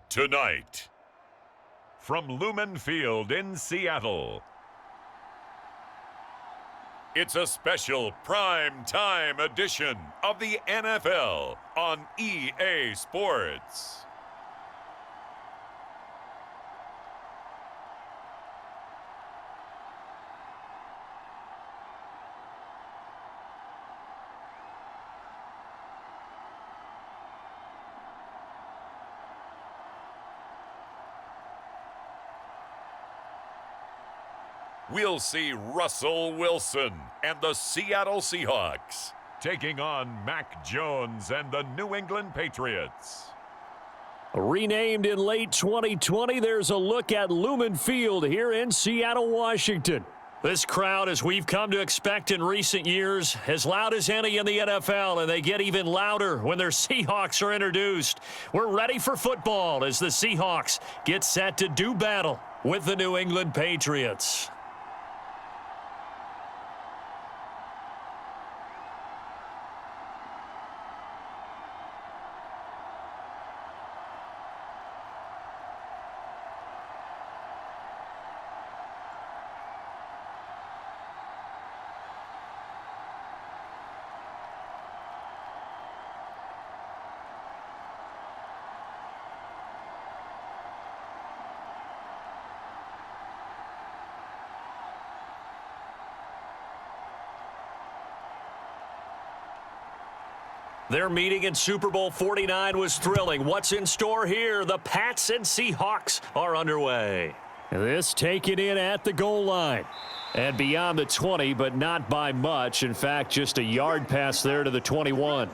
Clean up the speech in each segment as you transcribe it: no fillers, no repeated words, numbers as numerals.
Tonight, from Lumen Field in Seattle, it's a special prime time edition of the NFL on EA Sports. We'll see Russell Wilson and the Seattle Seahawks taking on Mac Jones and the New England Patriots. Renamed in late 2020, there's a look at Lumen Field here in Seattle, Washington. This crowd, as we've come to expect in recent years, as loud as any in the NFL, and they get even louder when their Seahawks are introduced. We're ready for football as the Seahawks get set to do battle with the New England Patriots. Their meeting in Super Bowl 49 was thrilling. What's in store here? The Pats and Seahawks are underway. This taken in at the goal line. And beyond the 20, but not by much. In fact, just a yard pass there to the 21.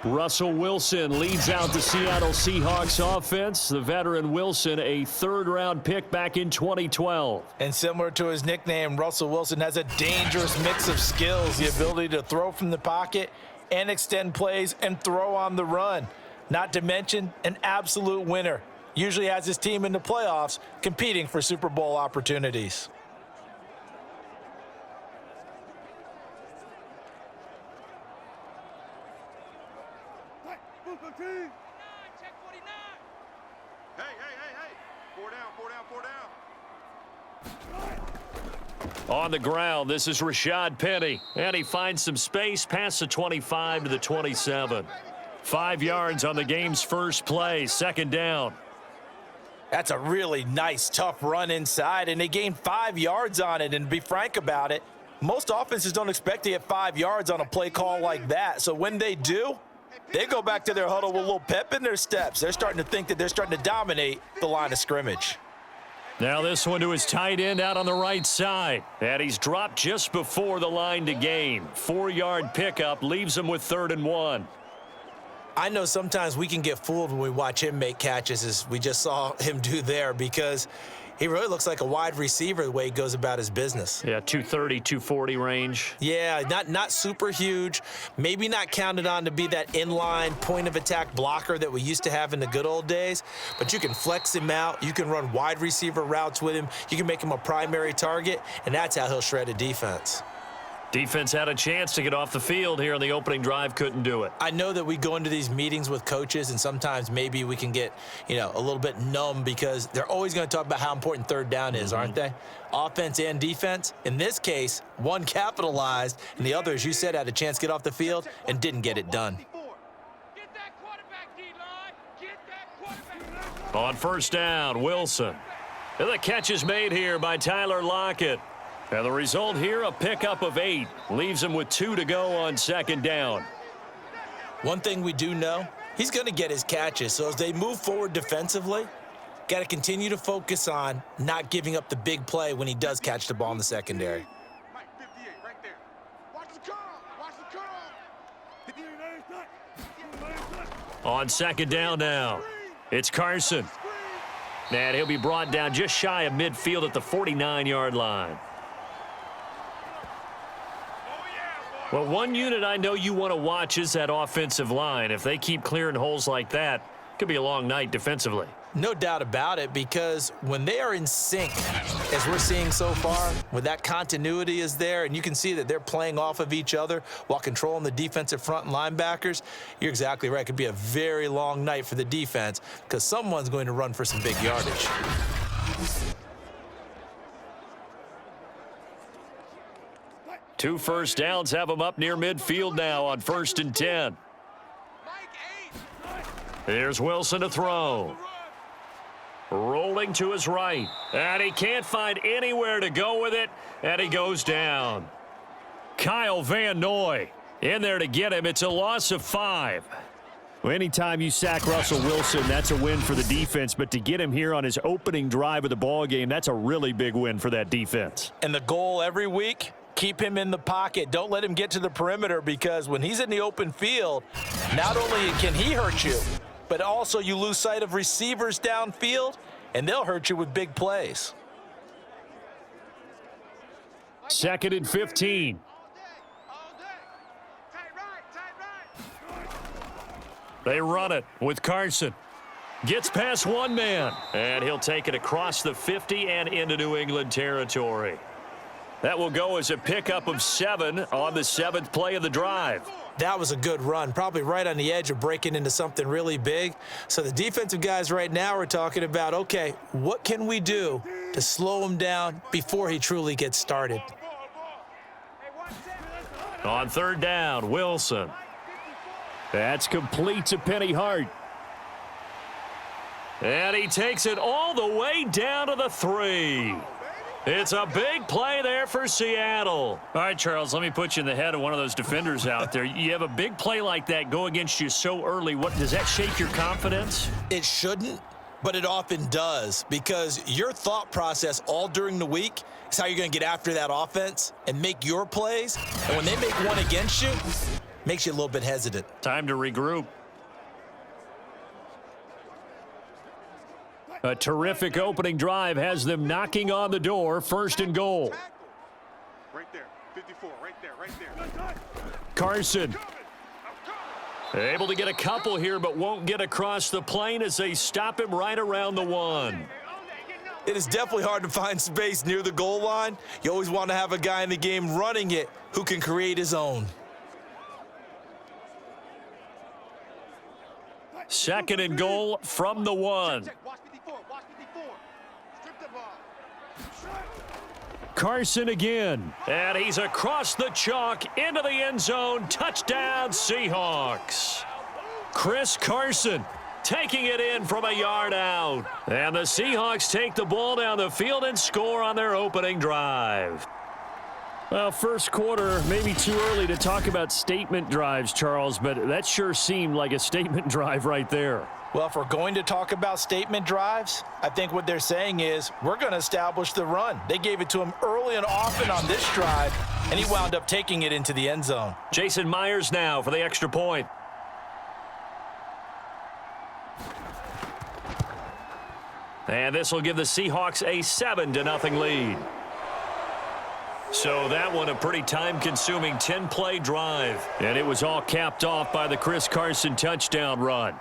Russell Wilson leads out the Seattle Seahawks offense. The veteran Wilson, a third-round pick back in 2012. And similar to his nickname, Russell Wilson has a dangerous mix of skills. The ability to throw from the pocket and extend plays and throw on the run. Not to mention an absolute winner. Usually has his team in the playoffs competing for Super Bowl opportunities. On the ground, this is Rashad Penny, and he finds some space past the 25 to the 27. 5 yards on the game's first play, second down. That's a really nice, tough run inside, and they gained 5 yards on it. And to be frank about it, most offenses don't expect to get 5 yards on a play call like that. So when they do, they go back to their huddle with a little pep in their steps. They're starting to think that they're starting to dominate the line of scrimmage. Now this one to his tight end out on the right side. And he's dropped just before the line to gain. 4-yard pickup leaves him with 3rd and 1. I know sometimes we can get fooled when we watch him make catches, as we just saw him do there, because he really looks like a wide receiver the way he goes about his business. Yeah, 230, 240 range. Yeah, not super huge. Maybe not counted on to be that inline point-of-attack blocker that we used to have in the good old days. But you can flex him out. You can run wide receiver routes with him. You can make him a primary target, and that's how he'll shred a defense. Defense had a chance to get off the field here on the opening drive, couldn't do it. I know that we go into these meetings with coaches, and sometimes maybe we can get, a little bit numb because they're always going to talk about how important third down is, aren't they? Offense and defense. In this case, one capitalized, and the other, as you said, had a chance to get off the field and didn't get it done. On first down, Wilson. And the catch is made here by Tyler Lockett. And the result here, a pickup of 8. Leaves him with 2 to go on second down. One thing we do know, he's going to get his catches. So as they move forward defensively, got to continue to focus on not giving up the big play when he does catch the ball in the secondary. On second down now, it's Carson. And he'll be brought down just shy of midfield at the 49-yard line. Well, one unit I know you want to watch is that offensive line. If they keep clearing holes like that, Could be a long night defensively. No doubt about it, because when they are in sync, as we're seeing so far, when that continuity is there and you can see that they're playing off of each other while controlling the defensive front and linebackers, you're exactly right. It could be a very long night for the defense because someone's going to run for some big yardage. Two first downs have them up near midfield now on 1st and 10. Here's Wilson to throw. Rolling to his right. And he can't find anywhere to go with it. And he goes down. Kyle Van Noy in there to get him. It's a loss of 5. Well, anytime you sack Russell Wilson, that's a win for the defense. But to get him here on his opening drive of the ball game, that's a really big win for that defense. And the goal every week, keep him in the pocket. Don't let him get to the perimeter, because when he's in the open field, not only can he hurt you, but also you lose sight of receivers downfield, and they'll hurt you with big plays. 2nd and 15. They run it with Carson. Gets past one man, and he'll take it across the 50 and into New England territory. That will go as a pickup of 7 on the 7th play of the drive. That was a good run, probably right on the edge of breaking into something really big. So the defensive guys right now are talking about, okay, what can we do to slow him down before he truly gets started? On 3rd down, Wilson. That's complete to Penny Hart. And he takes it all the way down to the 3. It's a big play there for Seattle. All right, Charles, let me put you in the head of one of those defenders out there. You have a big play like that go against you so early. What does that shake your confidence? It shouldn't, but it often does, because your thought process all during the week is how you're going to get after that offense and make your plays. And when they make one against you, makes you a little bit hesitant. Time to regroup. A terrific opening drive has them knocking on the door. 1st and goal. Right there, 54, right there. Carson. Able to get a couple here, but won't get across the plane as they stop him right around the 1. It is definitely hard to find space near the goal line. You always want to have a guy in the game running it who can create his own. 2nd and goal from the 1. Carson again. And he's across the chalk into the end zone. Touchdown, Seahawks. Chris Carson taking it in from a yard out. And the Seahawks take the ball down the field and score on their opening drive. Well, first quarter, maybe too early to talk about statement drives, Charles, but that sure seemed like a statement drive right there. Well, if we're going to talk about statement drives, I think what they're saying is we're going to establish the run. They gave it to him early and often on this drive, and he wound up taking it into the end zone. Jason Myers now for the extra point. And this will give the Seahawks a 7-0 lead. So that one a pretty time-consuming 10-play drive. And it was all capped off by the Chris Carson touchdown run.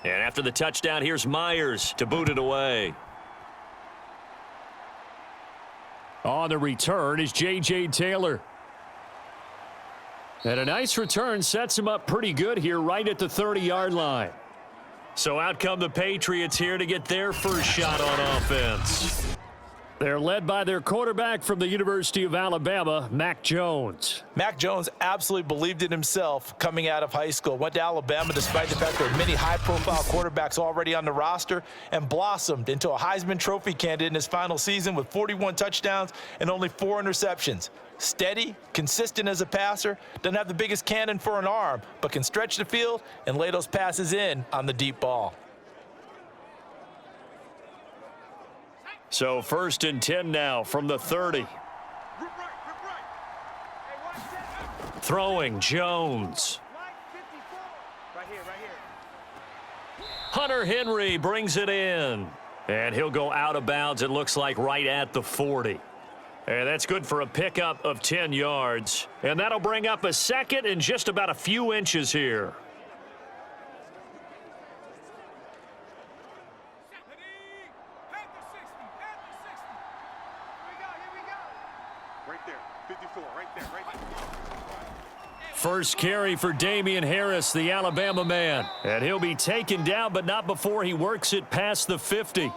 And after the touchdown, here's Myers to boot it away. On the return is J.J. Taylor. And a nice return sets him up pretty good here right at the 30-yard line. So out come the Patriots here to get their first shot on offense. They're led by their quarterback from the University of Alabama, Mac Jones. Mac Jones absolutely believed in himself coming out of high school. Went to Alabama despite the fact there were many high-profile quarterbacks already on the roster and blossomed into a Heisman Trophy candidate in his final season with 41 touchdowns and only 4 interceptions. Steady, consistent as a passer, doesn't have the biggest cannon for an arm, but can stretch the field and lay those passes in on the deep ball. So 1st and 10 now from the 30. Throwing Jones. Hunter Henry brings it in. And he'll go out of bounds, it looks like, right at the 40. And that's good for a pickup of 10 yards. And that'll bring up a second and just about a few inches here. First carry for Damian Harris, the Alabama man. And he'll be taken down, but not before he works it past the 50.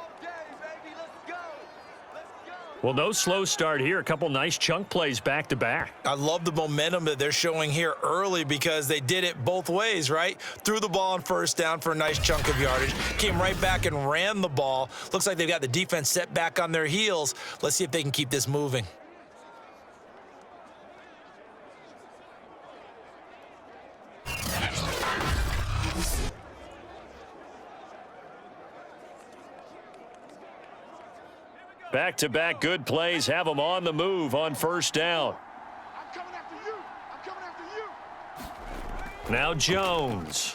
Well, no slow start here. A couple nice chunk plays back-to-back. I love the momentum that they're showing here early because they did it both ways, right? Threw the ball on 1st down for a nice chunk of yardage. Came right back and ran the ball. Looks like they've got the defense set back on their heels. Let's see if they can keep this moving. Back-to-back good plays have them on the move on 1st down. I'm coming after you. I'm coming after you. Now Jones.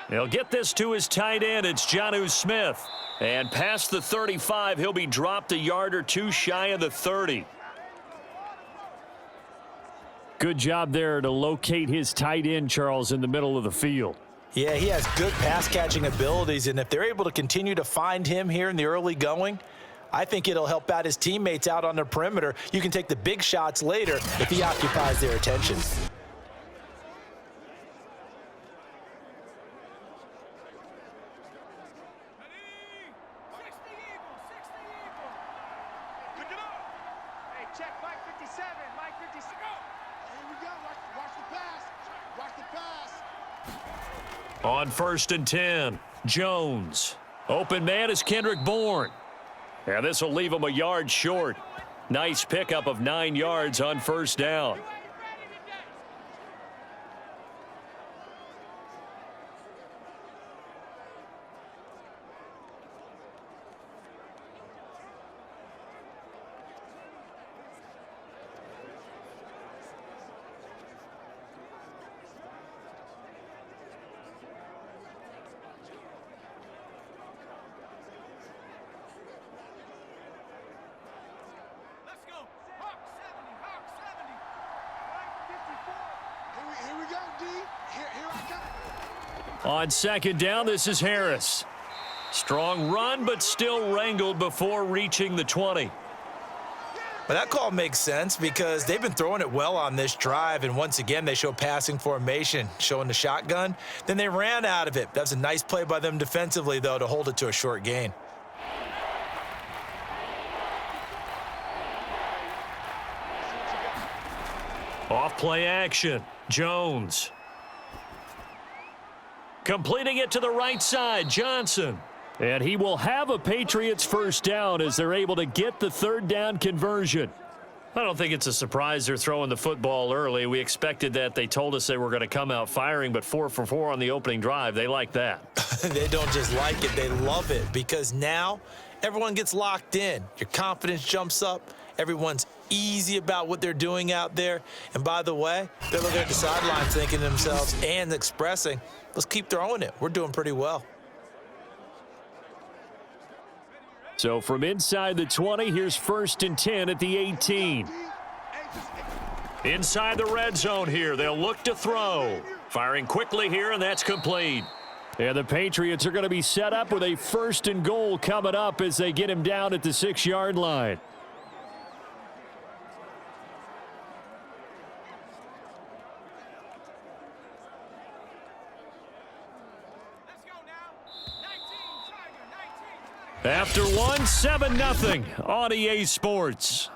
He'll get this to his tight end. It's Jonnu Smith. And past the 35, he'll be dropped a yard or two shy of the 30. Good job there to locate his tight end, Charles, in the middle of the field. Yeah, he has good pass-catching abilities, and if they're able to continue to find him here in the early going, I think it'll help out his teammates out on the perimeter. You can take the big shots later if he occupies their attention. On 1st and 10, Jones. Open man is Kendrick Bourne. And this will leave him a yard short. Nice pickup of 9 yards on 1st down. On 2nd down, this is Harris. Strong run, but still wrangled before reaching the 20. But that call makes sense because they've been throwing it well on this drive, and once again, they show passing formation, showing the shotgun. Then they ran out of it. That was a nice play by them defensively, though, to hold it to a short gain. Off play action, Jones. Completing it to the right side, Johnson. And he will have a Patriots 1st down as they're able to get the 3rd down conversion. I don't think it's a surprise they're throwing the football early. We expected that. They told us they were going to come out firing, but 4 for 4 on the opening drive. They like that. They don't just like it, they love it, because now everyone gets locked in. Your confidence jumps up. Everyone's easy about what they're doing out there. And by the way, they're looking at the sidelines thinking to themselves and expressing, let's keep throwing it. We're doing pretty well. So from inside the 20, here's 1st and 10 at the 18. Inside the red zone here, they'll look to throw. Firing quickly here, and that's complete. And the Patriots are going to be set up with a 1st and goal coming up as they get him down at the 6-yard line. After one, 7-0 on EA Sports.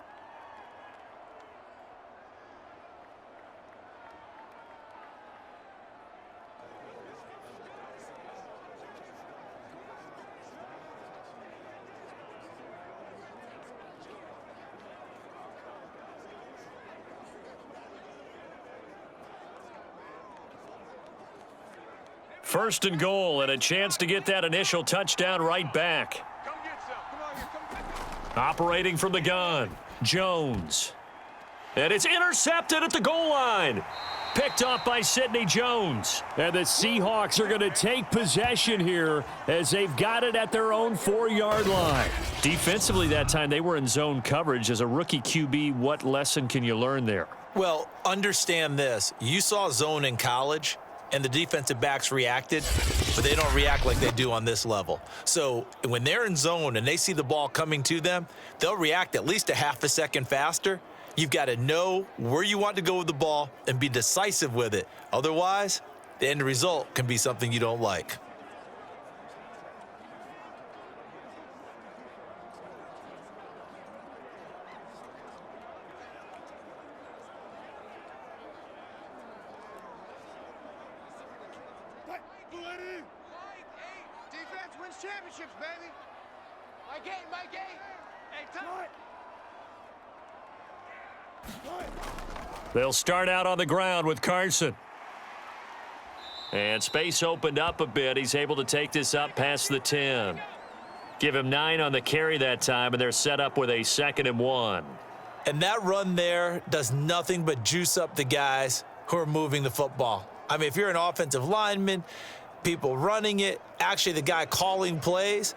First and goal, and a chance to get that initial touchdown right back. Come get some. Come on here. Come. Operating from the gun, Jones. And it's intercepted at the goal line. Picked off by Sidney Jones. And the Seahawks are going to take possession here as they've got it at their own 4-yard line. Defensively that time, they were in zone coverage. As a rookie QB, what lesson can you learn there? Well, understand this. You saw zone in college, and the defensive backs reacted, but they don't react like they do on this level. So when they're in zone and they see the ball coming to them, they'll react at least a half a second faster. You've got to know where you want to go with the ball and be decisive with it. Otherwise, the end result can be something you don't like. Defense wins championships, baby. My game, my game. Hey, time. They'll start out on the ground with Carson. And space opened up a bit. He's able to take this up past the 10. Give him 9 on the carry that time, and they're set up with a 2nd and 1. And that run there does nothing but juice up the guys who are moving the football. I mean, if you're an offensive lineman, people running it, actually the guy calling plays,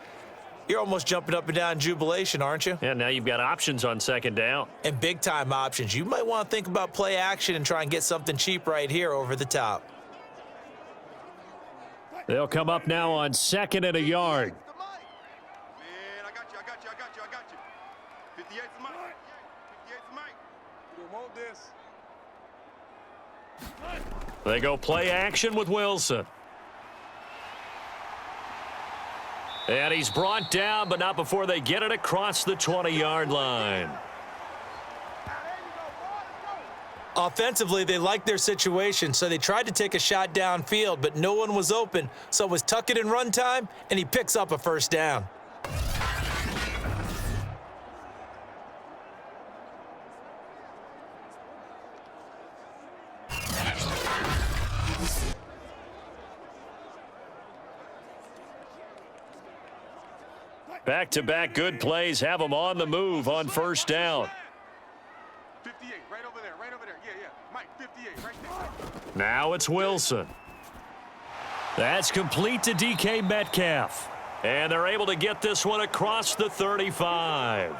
you're almost jumping up and down in jubilation, aren't you? Yeah, now you've got options on 2nd down. And big-time options. You might want to think about play action and try and get something cheap right here over the top. They'll come up now on 2nd and a yard. Man, I got you. 58's Mike. 58's Mike. You don't want this. They go play action with Wilson. And he's brought down, but not before they get it across the 20-yard line. Offensively, they liked their situation, so they tried to take a shot downfield, but no one was open, so it was tuck it and run time, and he picks up a 1st down. Back-to-back good plays have them on the move on 1st down. 58, right over there. Yeah. Mike, 58, right there. Now it's Wilson. That's complete to DK Metcalf. And they're able to get this one across the 35.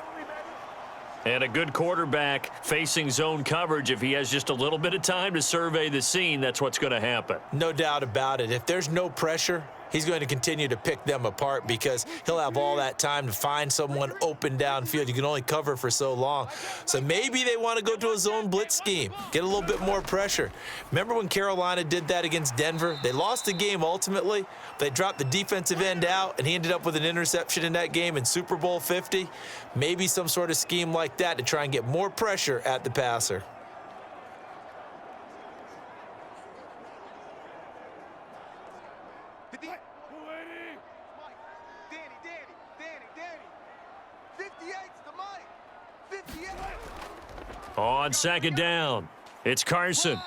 And a good quarterback facing zone coverage. If he has just a little bit of time to survey the scene, that's what's going to happen. No doubt about it. If there's no pressure, he's going to continue to pick them apart because he'll have all that time to find someone open downfield. You can only cover for so long. So maybe they want to go to a zone blitz scheme, get a little bit more pressure. Remember when Carolina did that against Denver? They lost the game ultimately. They dropped the defensive end out, and he ended up with an interception in that game in Super Bowl 50. Maybe some sort of scheme like that to try and get more pressure at the passer. On 2nd down, it's Carson.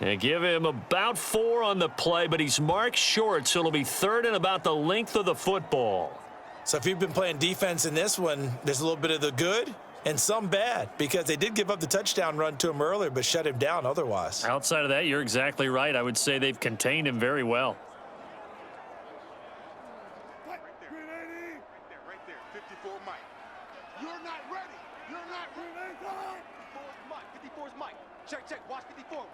And give him about 4 on the play, but he's marked short, so it'll be 3rd and about the length of the football. So if you've been playing defense in this one, there's a little bit of the good and some bad because they did give up the touchdown run to him earlier but shut him down otherwise. Outside of that, you're exactly right. I would say they've contained him very well. Right there. 54 Mike. You're not ready. 54's Mike. Check. Watch 54.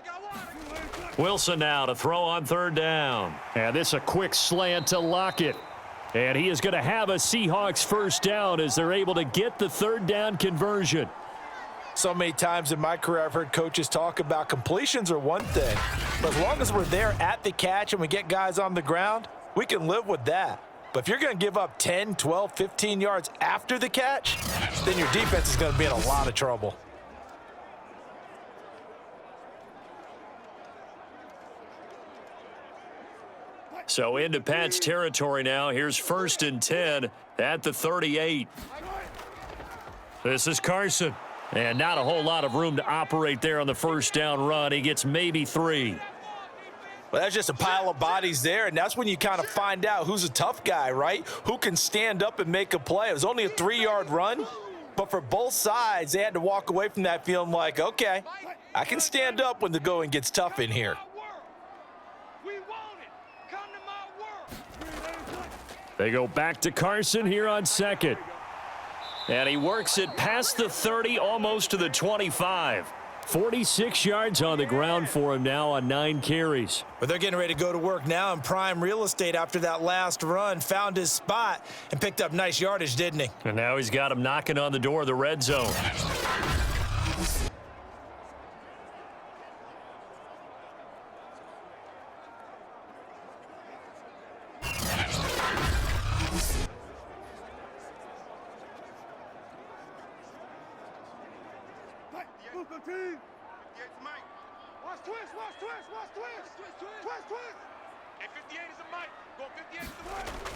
I got one. Wilson now to throw on 3rd down. And this a quick slant to Lockett. And he is going to have a Seahawks 1st down as they're able to get the 3rd down conversion. So many times in my career I've heard coaches talk about completions are one thing, but as long as we're there at the catch and we get guys on the ground, we can live with that. But if you're going to give up 10, 12, 15 yards after the catch, then your defense is going to be in a lot of trouble. So into Pat's territory now. Here's 1st and 10 at the 38. This is Carson. And not a whole lot of room to operate there on the first down run. He gets maybe 3. Well, that's just a pile of bodies there, and that's when you kind of find out who's a tough guy, right? Who can stand up and make a play. It was only a 3-yard run, but for both sides, they had to walk away from that feeling like, okay, I can stand up when the going gets tough in here. They go back to Carson here on 2nd. And he works it past the 30, almost to the 25. 46 yards on the ground for him now on 9 carries. But they're getting ready to go to work now in prime real estate after that last run. Found his spot and picked up nice yardage, didn't he? And now he's got him knocking on the door of the red zone.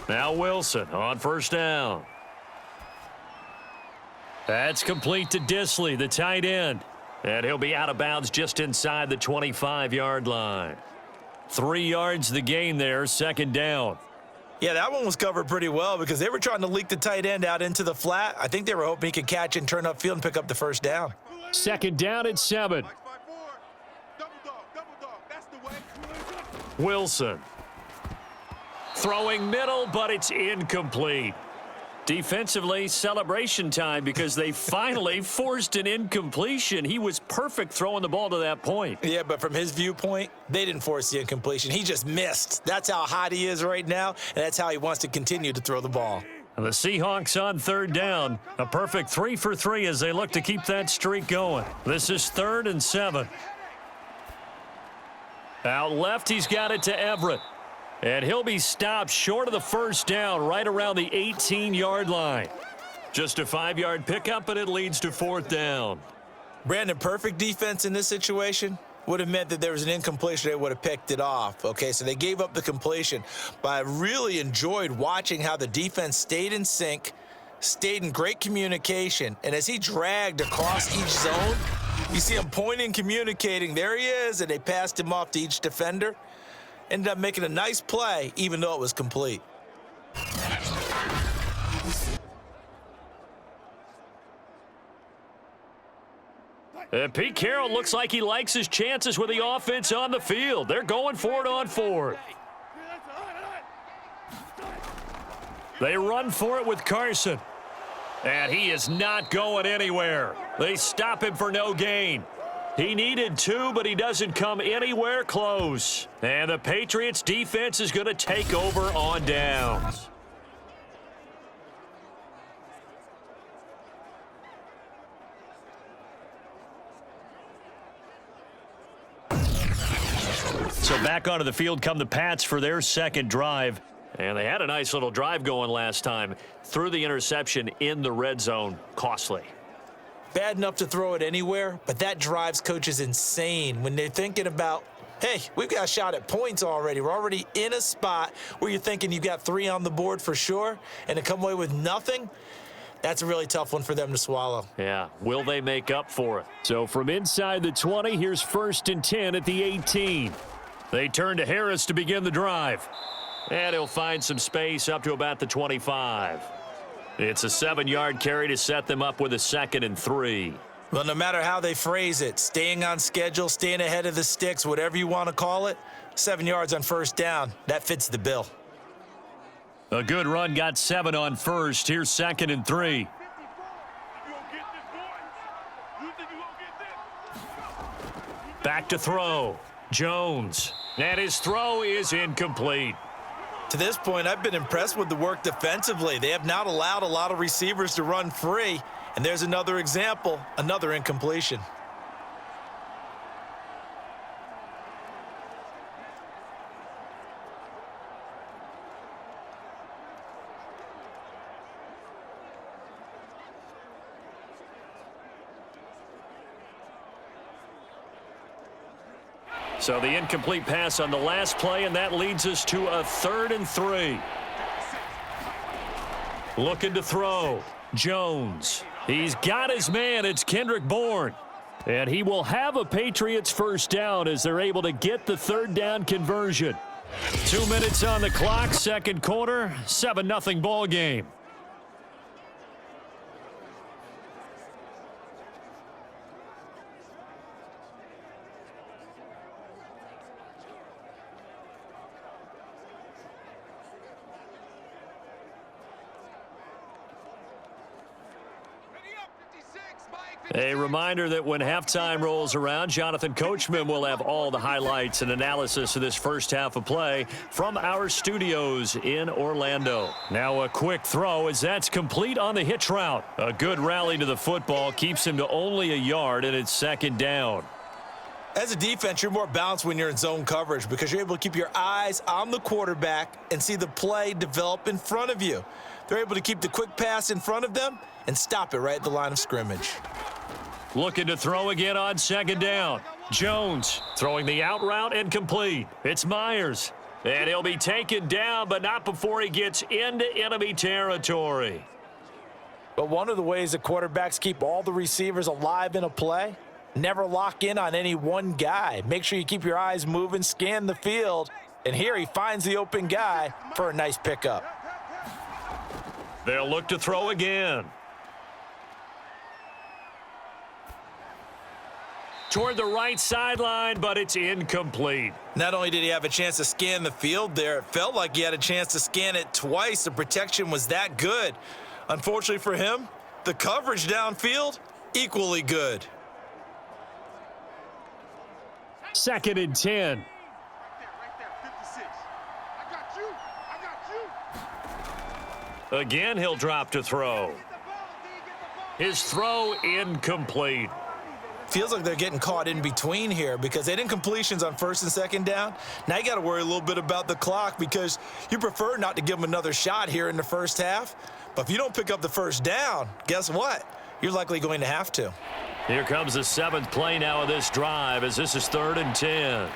Now Wilson on first down. That's complete to Disley, the tight end. And he'll be out of bounds just inside the 25-yard line. 3 yards the gain there, 2nd down. Yeah, that one was covered pretty well because they were trying to leak the tight end out into the flat. I think they were hoping he could catch and turn upfield and pick up the first down. 2nd down at 7. Wilson. Throwing middle, but it's incomplete. Defensively, celebration time because they finally forced an incompletion. He was perfect throwing the ball to that point. Yeah, but from his viewpoint, they didn't force the incompletion. He just missed. That's how hot he is right now, and that's how he wants to continue to throw the ball. And the Seahawks on 3rd down. A perfect 3 for 3 as they look to keep that streak going. This is 3rd and 7. Out left, he's got it to Everett. And he'll be stopped short of the first down right around the 18-yard line. Just a 5-yard pickup, and it leads to 4th down. Brandon, perfect defense in this situation would have meant that there was an incompletion. They would have picked it off. Okay, so they gave up the completion. But I really enjoyed watching how the defense stayed in sync, stayed in great communication. And as he dragged across each zone, you see him pointing, communicating. There he is, and they passed him off to each defender. Ended up making a nice play, even though it was complete. Pete Carroll looks like he likes his chances with the offense on the field. They're going for it on 4th. They run for it with Carson. And he is not going anywhere. They stop him for no gain. He needed 2, but he doesn't come anywhere close. And the Patriots defense is going to take over on downs. So back onto the field come the Pats for their 2nd drive. And they had a nice little drive going last time. Threw the interception in the red zone. Costly. Bad enough to throw it anywhere, but that drives coaches insane when they're thinking about, hey, we've got a shot at points already. We're already in a spot where you're thinking you've got 3 on the board for sure, and to come away with nothing, that's a really tough one for them to swallow. Yeah, will they make up for it? So from inside the 20, here's 1st and 10 at the 18. They turn to Harris to begin the drive. And he'll find some space up to about the 25. It's a 7-yard carry to set them up with a 2nd and 3. Well, no matter how they phrase it, staying on schedule, staying ahead of the sticks, whatever you want to call it, 7 yards on first down, that fits the bill. A good run got 7 on first. Here's 2nd and 3. Back to throw. Jones. And his throw is incomplete. To this point, I've been impressed with the work defensively. They have not allowed a lot of receivers to run free. And there's another example, another incompletion. So the incomplete pass on the last play, and that leads us to a 3rd and 3. Looking to throw. Jones. He's got his man. It's Kendrick Bourne. And he will have a Patriots first down as they're able to get the 3rd down conversion. 2 minutes on the clock, second quarter, 7-0 ball game. A reminder that when halftime rolls around, Jonathan Coachman will have all the highlights and analysis of this first half of play from our studios in Orlando. Now a quick throw as that's complete on the hitch route. A good rally to the football keeps him to only a yard, and it's 2nd down. As a defense, you're more balanced when you're in zone coverage because you're able to keep your eyes on the quarterback and see the play develop in front of you. They're able to keep the quick pass in front of them and stop it right at the line of scrimmage. Looking to throw again on 2nd down. Jones throwing the out route and complete. It's Myers. And he'll be taken down, but not before he gets into enemy territory. But one of the ways that quarterbacks keep all the receivers alive in a play, never lock in on any one guy. Make sure you keep your eyes moving, scan the field, and here he finds the open guy for a nice pickup. They'll look to throw again. Toward the right sideline, but it's incomplete. Not only did he have a chance to scan the field there, it felt like he had a chance to scan it twice. The protection was that good. Unfortunately for him, the coverage downfield, equally good. 2nd and 10. Right there, 56. I got you. Again, he'll drop to throw. His throw incomplete. Feels like they're getting caught in between here because they didn't completions on 1st and 2nd down. Now you got to worry a little bit about the clock because you prefer not to give them another shot here in the first half. But if you don't pick up the first down, guess what? You're likely going to have to. Here comes the 7th play now of this drive as this is 3rd and 10.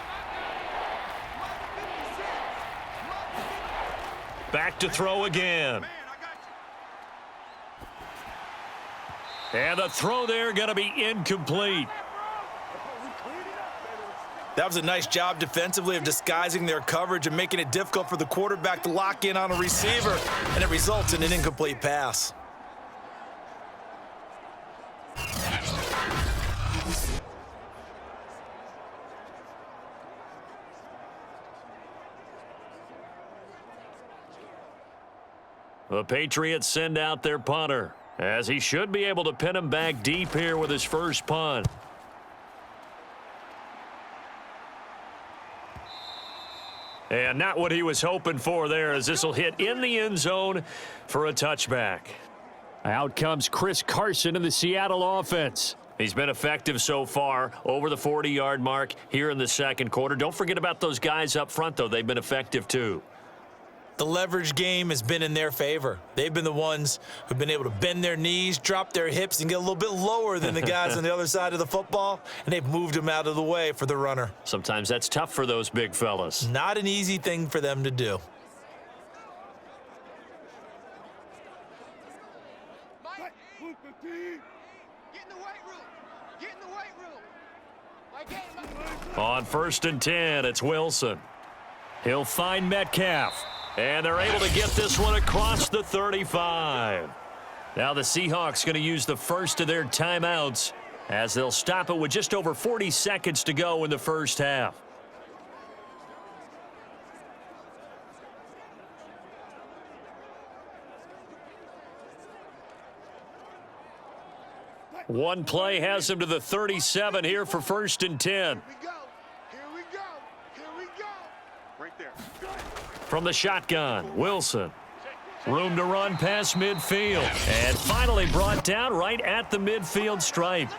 Back to throw again. And the throw there going to be incomplete. That was a nice job defensively of disguising their coverage and making it difficult for the quarterback to lock in on a receiver, and it results in an incomplete pass. The Patriots send out their punter, as he should be able to pin him back deep here with his first punt. And not what he was hoping for there, as this will hit in the end zone for a touchback. Out comes Chris Carson in the Seattle offense. He's been effective so far, over the 40-yard mark here in the second quarter. Don't forget about those guys up front, though. They've been effective, too. The leverage game has been in their favor. They've been the ones who've been able to bend their knees, drop their hips, and get a little bit lower than the guys on the other side of the football, and they've moved them out of the way for the runner. Sometimes that's tough for those big fellas. Not an easy thing for them to do. Mike, get in the weight room. Get in the weight room. Mike, get in On 1st and 10, it's Wilson. He'll find Metcalf. And they're able to get this one across the 35. Now the Seahawks going to use the first of their timeouts as they'll stop it with just over 40 seconds to go in the first half. One play has him to the 37 here for 1st and 10. Here we go. Here we go. Here we go. Right there. From the shotgun, Wilson. Room to run past midfield. And finally brought down right at the midfield stripe.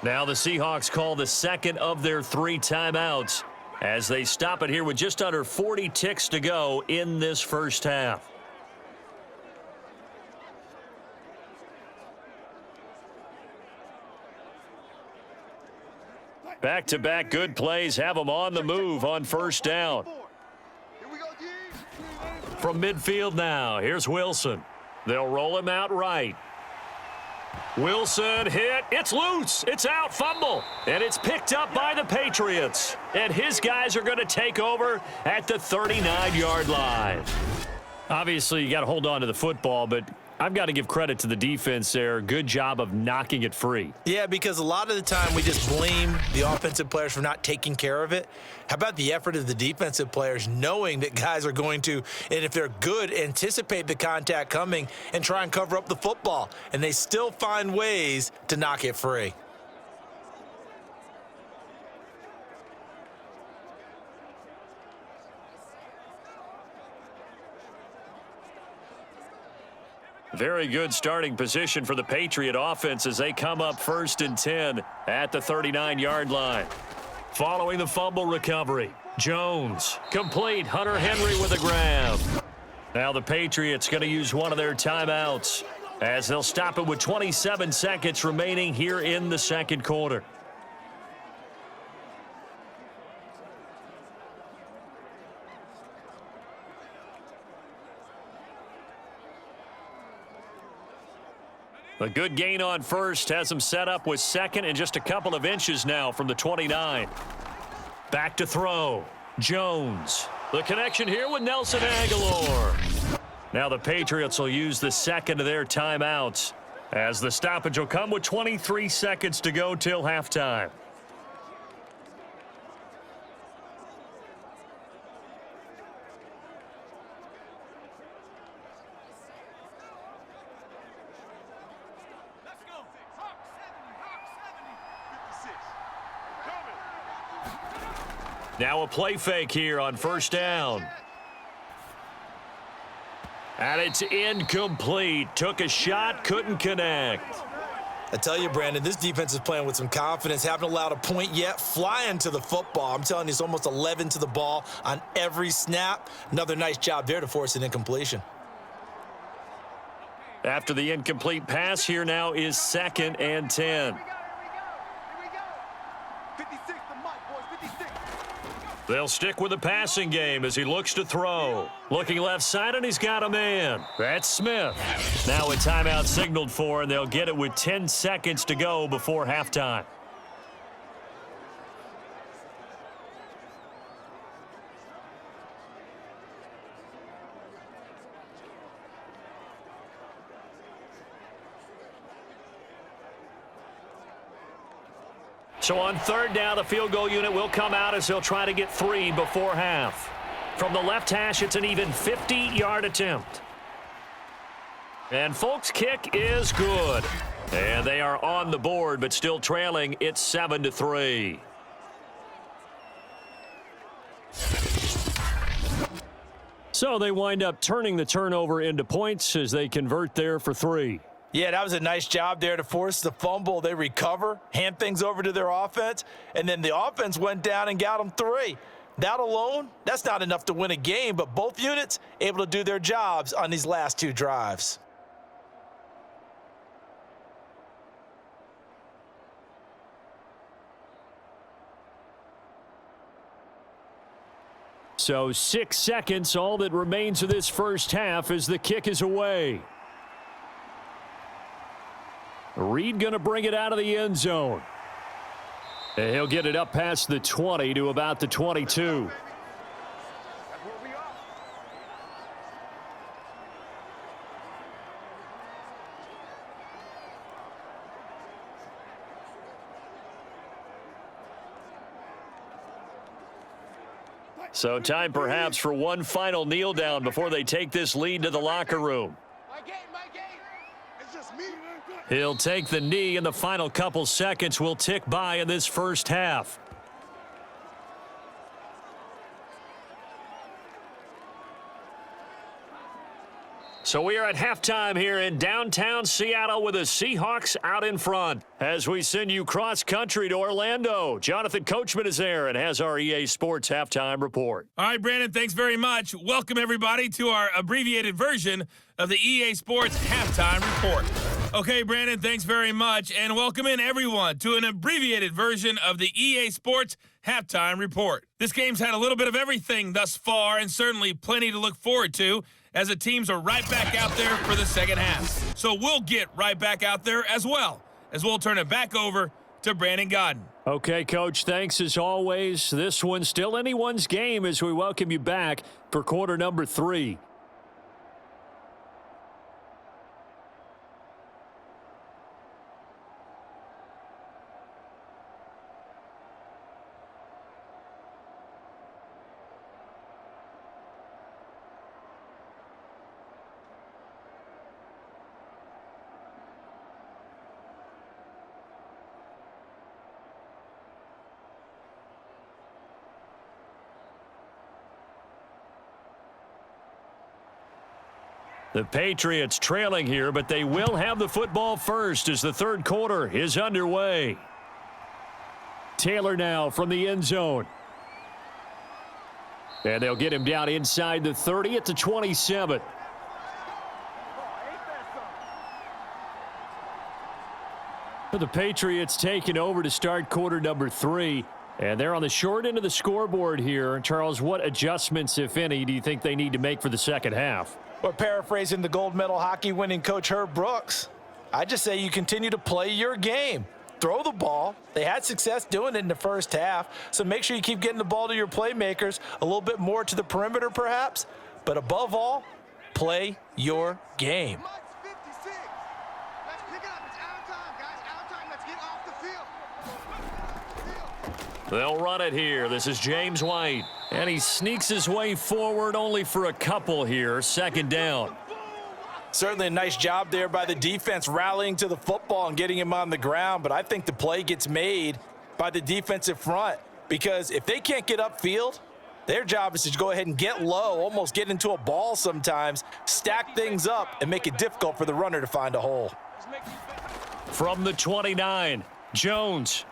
Now the Seahawks call the second of their 3 timeouts as they stop it here with just under 40 ticks to go in this first half. Back-to-back good plays have them on the move on first down. Here we go, D. From midfield now, here's Wilson. They'll roll him out right. Wilson hit. It's loose. It's out. Fumble. And it's picked up by the Patriots. And his guys are going to take over at the 39-yard line. Obviously, you got to hold on to the football, but I've got to give credit to the defense there. Good job of knocking it free. Yeah, because a lot of the time we just blame the offensive players for not taking care of it. How about the effort of the defensive players knowing that guys are going to, and if they're good, anticipate the contact coming and try and cover up the football. And they still find ways to knock it free. Very good starting position for the Patriot offense as they come up 1st and 10 at the 39-yard line. Following the fumble recovery, Jones complete. Hunter Henry with a grab. Now the Patriots going to use one of their timeouts as they'll stop it with 27 seconds remaining here in the second quarter. A good gain on first has them set up with second and just a couple of inches now from the 29. Back to throw. Jones. The connection here with Nelson Aguilar. Now the Patriots will use the second of their timeouts as the stoppage will come with 23 seconds to go till halftime. Now a play fake here on first down. And it's incomplete. Took a shot, couldn't connect. I tell you, Brandon, this defense is playing with some confidence. Haven't allowed a point yet. Flying to the football. I'm telling you, it's almost 11 to the ball on every snap. Another nice job there to force an incompletion. After the incomplete pass, here now is 2nd and 10. They'll stick with the passing game as he looks to throw. Looking left side, and he's got a man. That's Smith. Now a timeout signaled for, and they'll get it with 10 seconds to go before halftime. So on third down, the field goal unit will come out as they'll try to get 3 before half. From the left hash, it's an even 50-yard attempt. And Folk's kick is good. And they are on the board, but still trailing. It's 7-3. So they wind up turning the turnover into points as they convert there for 3. Yeah, that was a nice job there to force the fumble. They recover, hand things over to their offense, and then the offense went down and got them 3. That alone, that's not enough to win a game, but both units able to do their jobs on these last 2 drives. So 6 seconds, all that remains of this first half as the kick is away. Reed going to bring it out of the end zone. And he'll get it up past the 20 to about the 22. So time perhaps for one final kneel down before they take this lead to the locker room. My game. It's just me. He'll take the knee, and the final couple seconds will tick by in this first half. So we are at halftime here in downtown Seattle with the Seahawks out in front. As we send you cross-country to Orlando, Jonathan Coachman is there and has our EA Sports halftime report. All right, Brandon, thanks very much. Welcome, everybody, to our abbreviated version of the EA Sports halftime report. Okay, Brandon, thanks very much, and welcome in everyone to an abbreviated version of the EA Sports Halftime Report. This game's had a little bit of everything thus far, and certainly plenty to look forward to, as the teams are right back out there for the second half. So we'll get right back out there as well, as we'll turn it back over to Brandon Godden. Okay, Coach, thanks as always. This one's still anyone's game as we welcome you back for quarter number 3. The Patriots trailing here, but they will have the football first as the third quarter is underway. Taylor now from the end zone. And they'll get him down inside the 30 at the 27. The Patriots taking over to start quarter number 3. And they're on the short end of the scoreboard here. Charles, what adjustments, if any, do you think they need to make for the second half? Well, paraphrasing the gold medal hockey winning coach Herb Brooks, I just say you continue to play your game. Throw the ball. They had success doing it in the first half, so make sure you keep getting the ball to your playmakers, a little bit more to the perimeter perhaps, but above all, play your game. Let's pick it up. It's out time, guys. Out time. Let's get off the field. They'll run it here. This is James White. And he sneaks his way forward only for a couple here. Second down. Certainly a nice job there by the defense rallying to the football and getting him on the ground, but I think the play gets made by the defensive front because if they can't get upfield, their job is to go ahead and get low, almost get into a ball sometimes, stack things up, and make it difficult for the runner to find a hole. From the 29, Jones.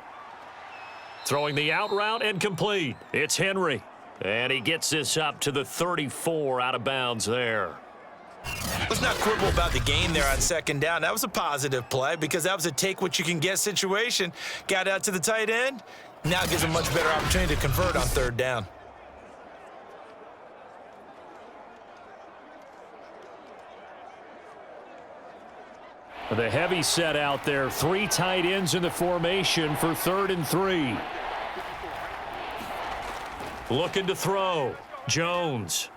Throwing the out route and complete. It's Henry. And he gets this up to the 34 out of bounds there. Let's not quibble about the game there on second down. That was a positive play because that was a take-what-you-can-get situation. Got out to the tight end. Now it gives him a much better opportunity to convert on third down. The heavy set out there. 3 tight ends in the formation for 3rd and 3. Looking to throw. Jones.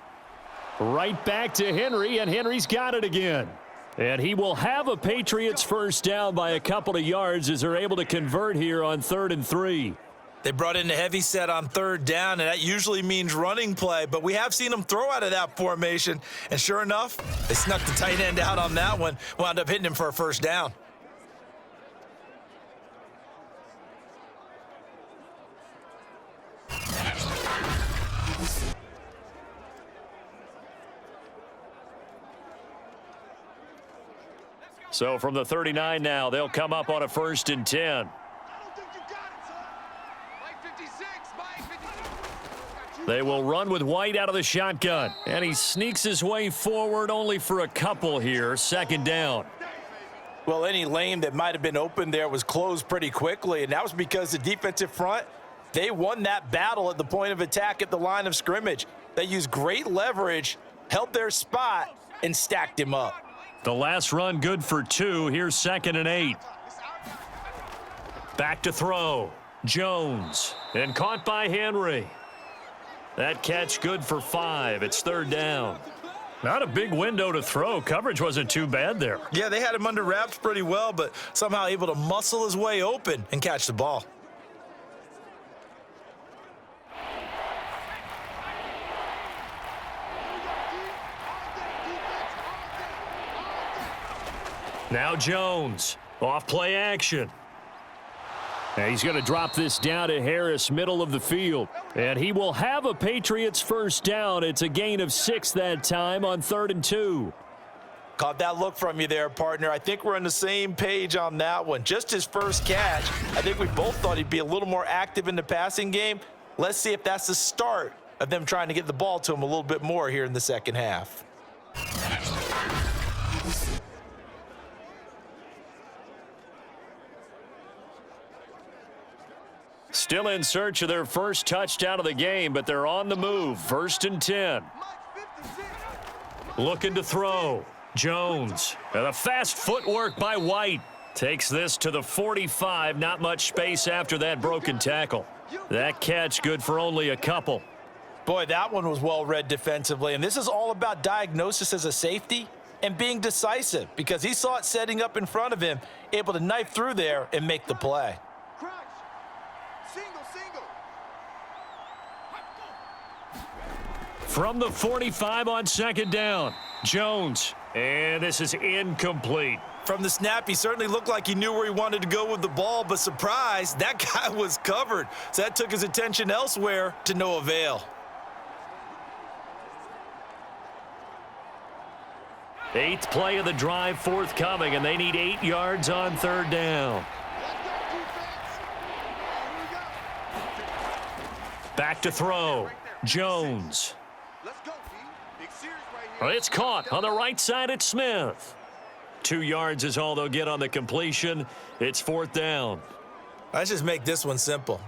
Right back to Henry, and Henry's got it again. And he will have a Patriots first down by a couple of yards as they're able to convert here on 3rd and 3. They brought in a heavy set on third down, and that usually means running play, but we have seen them throw out of that formation, and sure enough, they snuck the tight end out on that one, wound up hitting him for a first down. So from the 39 now, they'll come up on a 1st and 10. I don't think you got it, son. Mike 56, Mike 56. They will run with White out of the shotgun. And he sneaks his way forward only for a couple here. 2nd down. Well, any lane that might have been open there was closed pretty quickly, and that was because the defensive front, they won that battle at the point of attack at the line of scrimmage. They used great leverage, held their spot, and stacked him up. The last run good for 2. Here's 2nd and 8. Back to throw. Jones. And caught by Henry. That catch good for 5. It's 3rd down. Not a big window to throw. Coverage wasn't too bad there. Yeah, they had him under wraps pretty well, but somehow able to muscle his way open and catch the ball. Now Jones. Off play action. And he's going to drop this down to Harris, middle of the field. And he will have a Patriots first down. It's a gain of 6 that time on 3rd and 2. Caught that look from you there, partner. I think we're on the same page on that one. Just his first catch. I think we both thought he'd be a little more active in the passing game. Let's see if that's the start of them trying to get the ball to him a little bit more here in the second half. Still in search of their first touchdown of the game, but they're on the move. 1st and 10. Looking to throw. Jones. And a fast footwork by White. Takes this to the 45. Not much space after that broken tackle. That catch good for only a couple. Boy, that one was well read defensively. And this is all about diagnosis as a safety and being decisive, because he saw it setting up in front of him, able to knife through there and make the play. Crunch. Single. From the 45 on 2nd down. Jones. And this is incomplete. From the snap, he certainly looked like he knew where he wanted to go with the ball, but surprise, that guy was covered. So that took his attention elsewhere to no avail. 8th play of the drive forthcoming, and they need 8 yards on 3rd down. Back to throw. Jones. Let's go, D. Big series right here. It's caught on the right side at Smith. 2 yards is all they'll get on the completion. It's 4th down. Let's just make this one simple.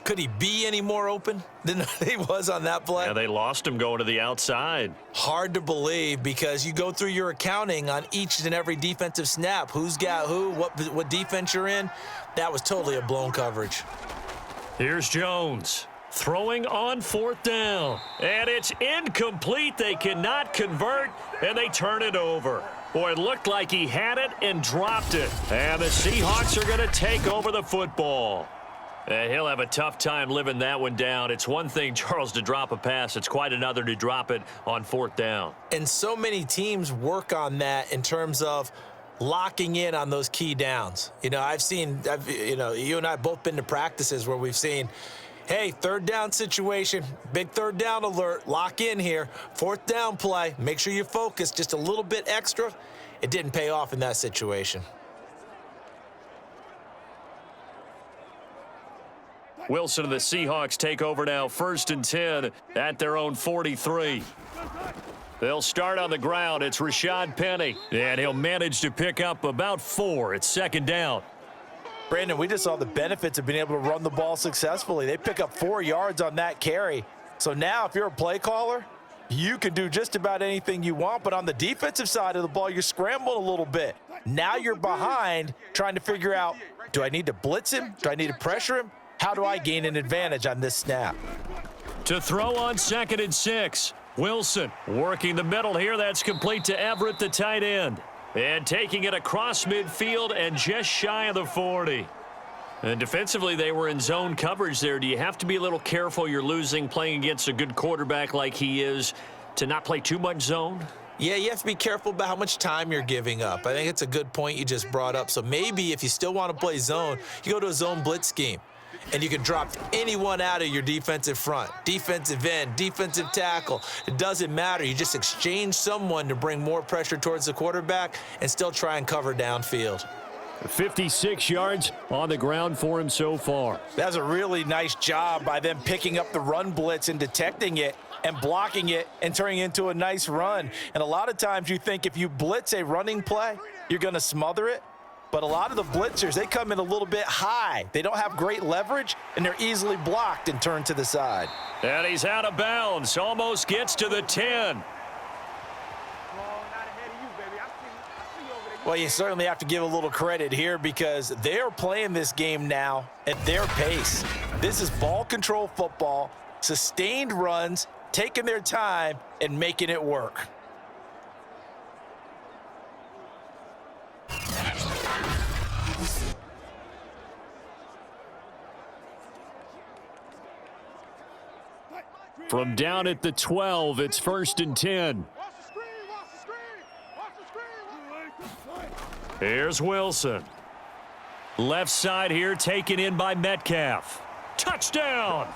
Could he be any more open than he was on that play? Yeah, they lost him going to the outside. Hard to believe, because you go through your accounting on each and every defensive snap. Who's got who, what defense you're in. That was totally a blown coverage. Here's Jones. Throwing on 4th down. And it's incomplete. They cannot convert, and they turn it over. Boy, it looked like he had it and dropped it. And the Seahawks are going to take over the football. And he'll have a tough time living that one down. It's one thing, Charles, to drop a pass. It's quite another to drop it on 4th down. And so many teams work on that in terms of locking in on those key downs. You know, you and I have both been to practices where we've seen, hey, 3rd down situation, big 3rd down alert, lock in here. 4th down play, make sure you focus just a little bit extra. It didn't pay off in that situation. Wilson and the Seahawks take over now, 1st and 10 at their own 43. They'll start on the ground. It's Rashad Penny, and he'll manage to pick up about 4. It's 2nd down. Brandon, we just saw the benefits of being able to run the ball successfully. They pick up 4 yards on that carry. So now if you're a play caller, you can do just about anything you want, but on the defensive side of the ball, you're scrambling a little bit. Now you're behind trying to figure out, do I need to blitz him? Do I need to pressure him? How do I gain an advantage on this snap? To throw on 2nd and 6. Wilson working the middle here. That's complete to Everett, the tight end. And taking it across midfield and just shy of the 40. And defensively, they were in zone coverage there. Do you have to be a little careful? You're losing, playing against a good quarterback like he is, to not play too much zone? Yeah, you have to be careful about how much time you're giving up. I think it's a good point you just brought up. So maybe if you still want to play zone, you go to a zone blitz scheme. And you can drop anyone out of your defensive front, defensive end, defensive tackle. It doesn't matter. You just exchange someone to bring more pressure towards the quarterback and still try and cover downfield. 56 yards on the ground for him so far. That's a really nice job by them picking up the run blitz and detecting it and blocking it and turning it into a nice run. And a lot of times you think if you blitz a running play, you're going to smother it. But a lot of the blitzers, they come in a little bit high. They don't have great leverage, and they're easily blocked and turned to the side. And he's out of bounds. Almost gets to the 10. Well, you certainly have to give a little credit here because they're playing this game now at their pace. This is ball control football, sustained runs, taking their time, and making it work. From down at the 12, it's 1st and 10. Here's Wilson. Left side here, taken in by Metcalf. Touchdown!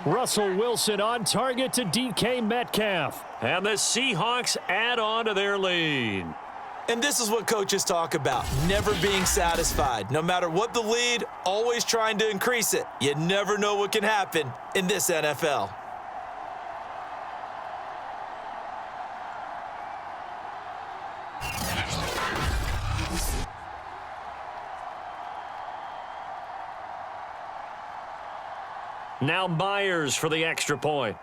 Russell Wilson on target to DK Metcalf. And the Seahawks add on to their lead. And this is what coaches talk about, never being satisfied. No matter what the lead, always trying to increase it. You never know what can happen in this NFL. Now Myers for the extra point.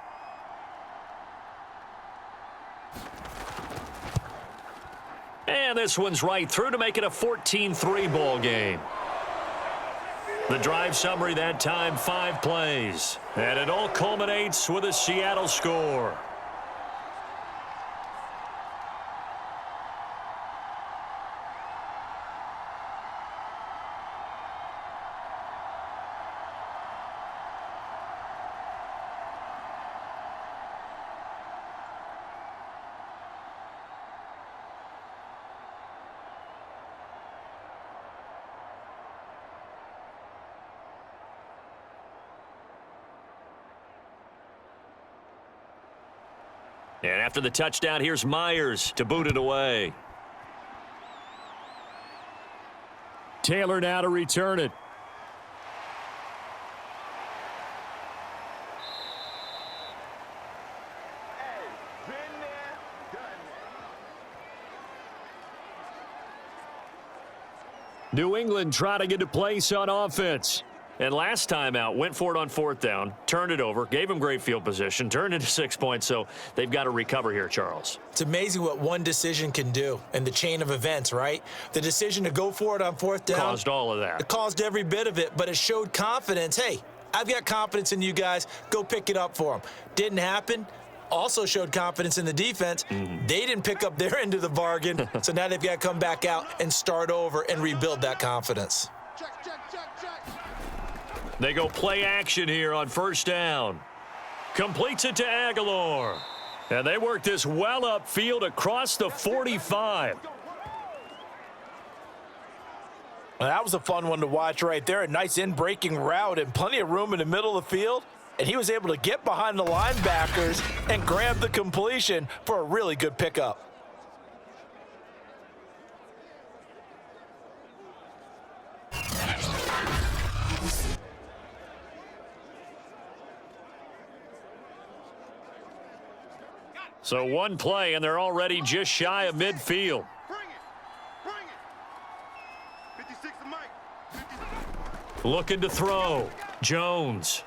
And this one's right through to make it a 14-3 ball game. The drive summary that time, 5 plays. And it all culminates with a Seattle score. And after the touchdown, here's Myers to boot it away. Taylor now to return it. New England trying to get a place on offense. And last time out, went for it on 4th down, turned it over, gave him great field position, turned into 6 points, so they've got to recover here, Charles. It's amazing what one decision can do in the chain of events, right? The decision to go for it on 4th down. Caused all of that. It caused every bit of it, but it showed confidence. Hey, I've got confidence in you guys. Go pick it up for them. Didn't happen. Also showed confidence in the defense. They didn't pick up their end of the bargain, so now they've got to come back out and start over and rebuild that confidence. Check, check, check, check. They go play action here on 1st down. Completes it to Aguilar. And they work this well upfield across the 45. Well, that was a fun one to watch right there. A nice in-breaking route and plenty of room in the middle of the field. And he was able to get behind the linebackers and grab the completion for a really good pickup. So one play, and they're already just shy of midfield. Bring it. Bring it. 56 to Mike. 56. Looking to throw. Jones.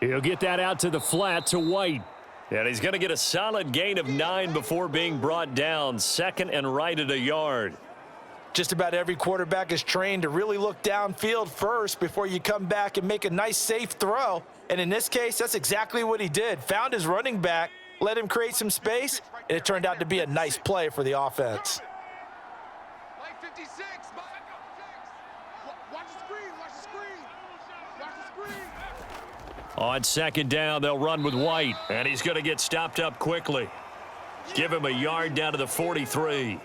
He'll get that out to the flat to White. And he's going to get a solid gain of 9 before being brought down. 2nd and right at a yard. Just about every quarterback is trained to really look downfield first before you come back and make a nice, safe throw. And in this case, that's exactly what he did. Found his running back, let him create some space, and it turned out to be a nice play for the offense. Mike 56. Mike 56. Watch the screen. Watch the screen. Watch the screen. On 2nd down, they'll run with White. And he's going to get stopped up quickly. Give him a yard down to the 43.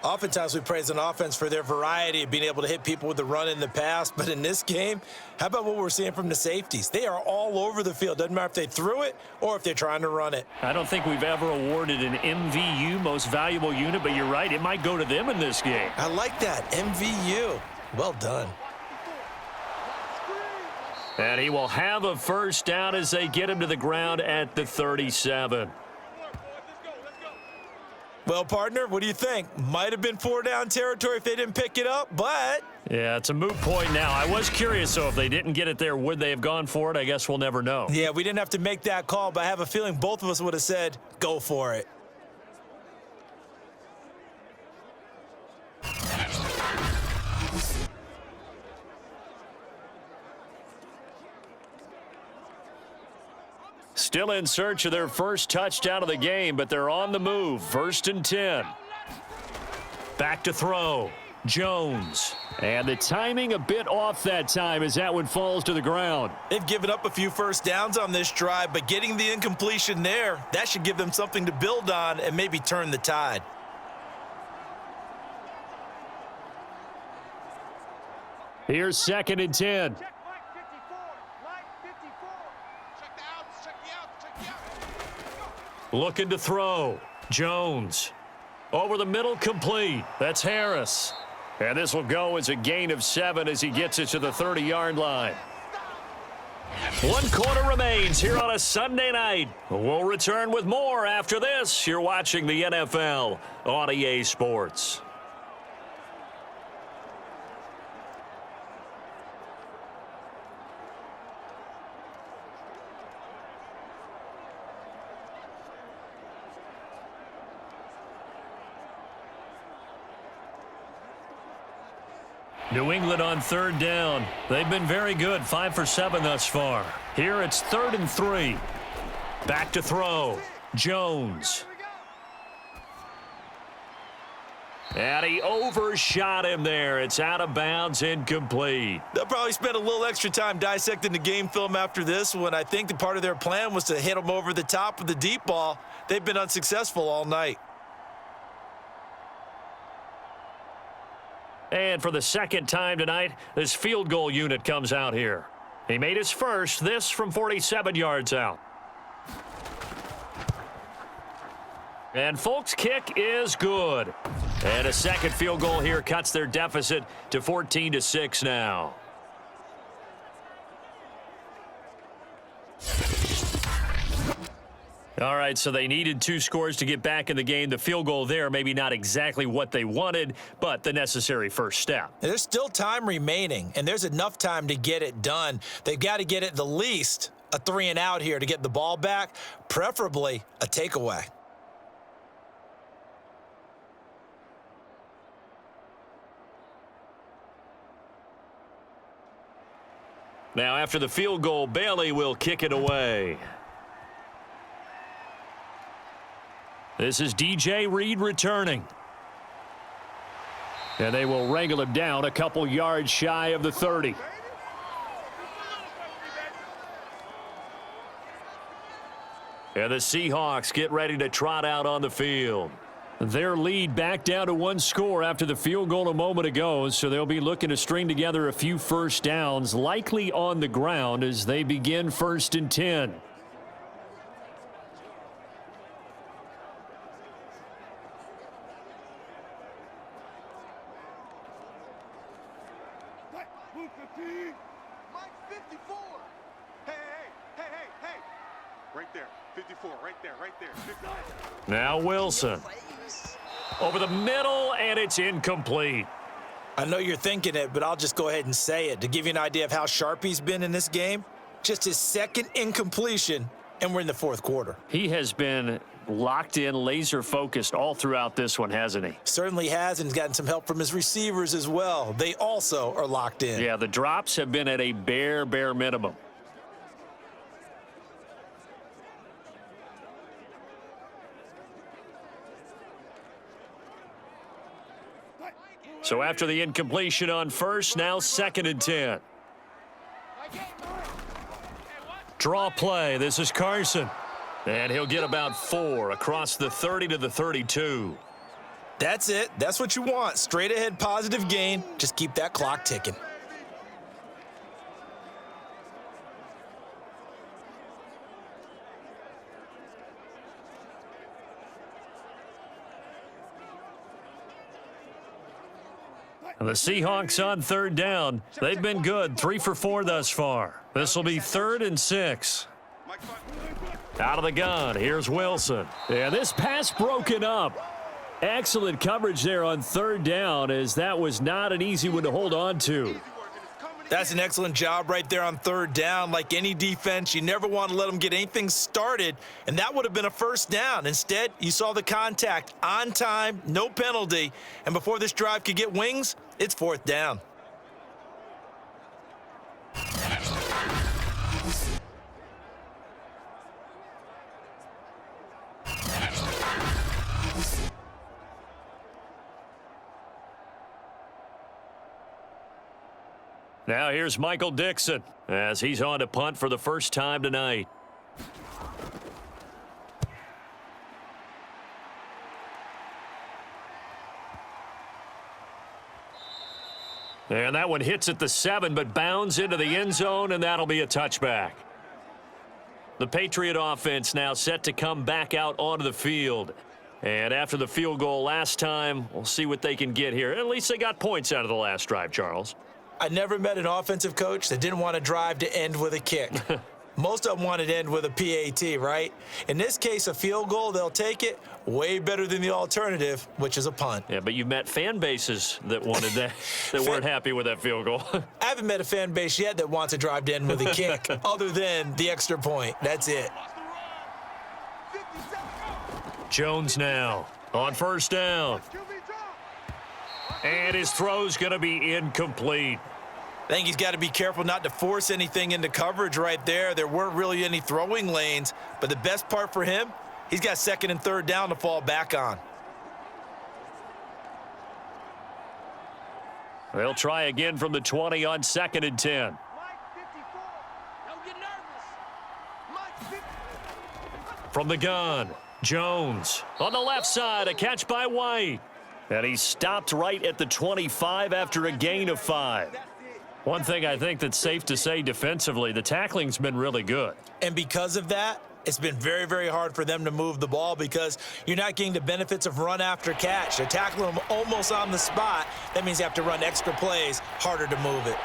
Oftentimes we praise an offense for their variety of being able to hit people with the run in the past, but in this game, how about what we're seeing from the safeties? They are all over the field. Doesn't matter if they threw it or if they're trying to run it. I don't think we've ever awarded an MVU, most valuable unit, but you're right, it might go to them in this game. I like that, MVU. Well done. And he will have a 1st down as they get him to the ground at the 37. Well, partner, what do you think? Might have been 4-down territory if they didn't pick it up, but... Yeah, it's a moot point now. I was curious, so if they didn't get it there, would they have gone for it? I guess we'll never know. Yeah, we didn't have to make that call, but I have a feeling both of us would have said, go for it. Still in search of their first touchdown of the game, but they're on the move. 1st and 10. Back to throw. Jones. And the timing a bit off that time as that one falls to the ground. They've given up a few 1st downs on this drive, but getting the incompletion there, that should give them something to build on and maybe turn the tide. Here's 2nd and 10. Check Mike 54. Mike 54. Check the outs. Check the outs. Check the outs. Looking to throw. Jones. Over the middle, complete. That's Harris. And this will go as a gain of 7 as he gets it to the 30-yard line. 1 quarter remains here on a Sunday night. We'll return with more after this. You're watching the NFL on EA Sports. New England on third down. They've been very good, 5 for 7 thus far. Here it's 3rd and 3. Back to throw. Jones. And he overshot him there. It's out of bounds, incomplete. They'll probably spend a little extra time dissecting the game film after this one. I think the part of their plan was to hit him over the top with the deep ball. They've been unsuccessful all night. And for the second time tonight, this field goal unit comes out here. He made his first, this from 47 yards out. And Folk's kick is good. And a second field goal here cuts their deficit to 14-6 now. All right, so they needed 2 scores to get back in the game. The field goal there, maybe not exactly what they wanted, but the necessary first step. There's still time remaining, and there's enough time to get it done. They've got to get it the least a 3 and out here to get the ball back, preferably a takeaway. Now, after the field goal, Bailey will kick it away. This is DJ Reed returning. And they will wrangle him down a couple yards shy of the 30. And the Seahawks get ready to trot out on the field. Their lead back down to 1 score after the field goal a moment ago, so they'll be looking to string together a few first downs, likely on the ground as they begin 1st and 10. Mike 54. Hey. Right there. 54. Right there. 54. Now Wilson. Over the middle, and it's incomplete. I know you're thinking it, but I'll just go ahead and say it. To give you an idea of how sharp he's been in this game, just his second incompletion, and we're in the 4th quarter. He has been locked in, laser focused all throughout this one, hasn't he? Certainly has, and he's gotten some help from his receivers as well. They also are locked in. Yeah, the drops have been at a bare minimum. So after the incompletion on first, now 2nd and 10. Draw play. This is Carson. And he'll get about 4 across the 30 to the 32. That's it. That's what you want. Straight ahead positive gain. Just keep that clock ticking. And the Seahawks on 3rd down. They've been good, 3 for 4 thus far. This will be 3rd and 6. Out of the gun, here's Wilson. Yeah, this pass broken up. Excellent coverage there on 3rd down, as that was not an easy one to hold on to. That's an excellent job right there on 3rd down. Like any defense, you never want to let them get anything started, and that would have been a first down. Instead, you saw the contact on time, no penalty, and before this drive could get wings, it's 4th down. Now here's Michael Dixon as he's on to punt for the first time tonight. And that one hits at the 7, but bounds into the end zone, and that'll be a touchback. The Patriot offense now set to come back out onto the field. And after the field goal last time, we'll see what they can get here. At least they got points out of the last drive, Charles. I never met an offensive coach that didn't want to drive to end with a kick. Most of them want to end with a PAT, right? In this case, a field goal, they'll take it. Way better than the alternative, which is a punt. Yeah, but you've met fan bases that wanted that, that weren't happy with that field goal. I haven't met a fan base yet that wants to drive to end with a kick, other than the extra point. That's it. Jones now on 1st down. And his throw's going to be incomplete. I think he's got to be careful not to force anything into coverage right there. There weren't really any throwing lanes, but the best part for him, he's got second and third down to fall back on. They'll try again from the 20 on 2nd and 10. Mike 54. Don't get nervous. Mike 50. From the gun, Jones on the left side, a catch by White. And he stopped right at the 25 after a gain of 5. One thing I think that's safe to say defensively, the tackling's been really good. And because of that, it's been very, very hard for them to move the ball because you're not getting the benefits of run after catch. They're tackling them almost on the spot. That means you have to run extra plays, harder to move it.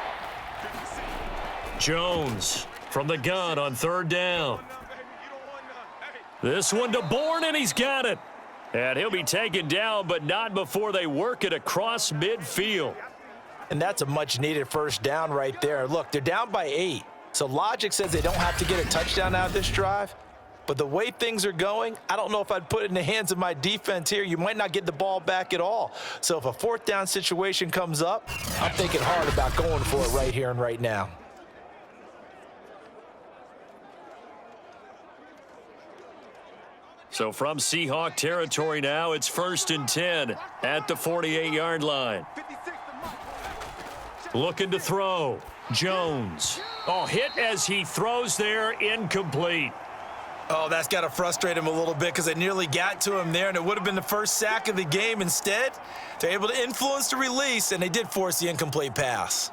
Jones from the gun on 3rd down. This one to Bourne, and he's got it. And he'll be taken down, but not before they work it across midfield. And that's a much-needed first down right there. Look, they're down by 8. So logic says they don't have to get a touchdown out of this drive. But the way things are going, I don't know if I'd put it in the hands of my defense here. You might not get the ball back at all. So if a 4th down situation comes up, I'm thinking hard about going for it right here and right now. So from Seahawk territory now, it's 1st and 10 at the 48-yard line. Looking to throw. Jones. Oh, hit as he throws there, incomplete. Oh, that's got to frustrate him a little bit because they nearly got to him there, and it would have been the first sack of the game. Instead, they're able to influence the release, and they did force the incomplete pass.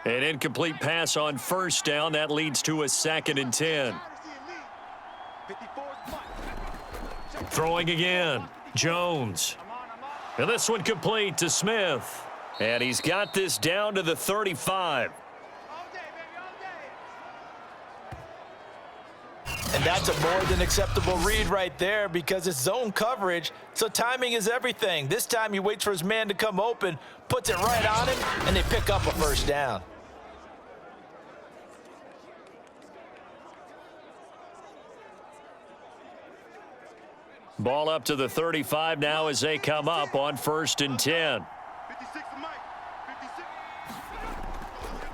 An incomplete pass on 1st down. That leads to a 2nd and 10. Throwing again. Jones. And this one complete to Smith. And he's got this down to the 35. And that's a more than acceptable read right there because it's zone coverage, so timing is everything. This time he waits for his man to come open, puts it right on him, and they pick up a first down. Ball up to the 35 now as they come up on 1st and 10.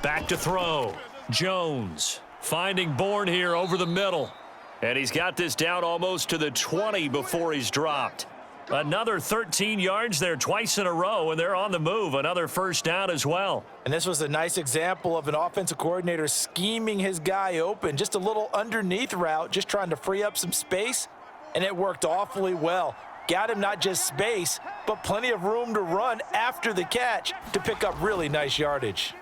Back to throw. Jones finding Bourne here over the middle. And he's got this down almost to the 20 before he's dropped. Another 13 yards there twice in a row, and they're on the move. Another first down as well. And this was a nice example of an offensive coordinator scheming his guy open. Just a little underneath route, just trying to free up some space, and it worked awfully well. Got him not just space, but plenty of room to run after the catch to pick up really nice yardage.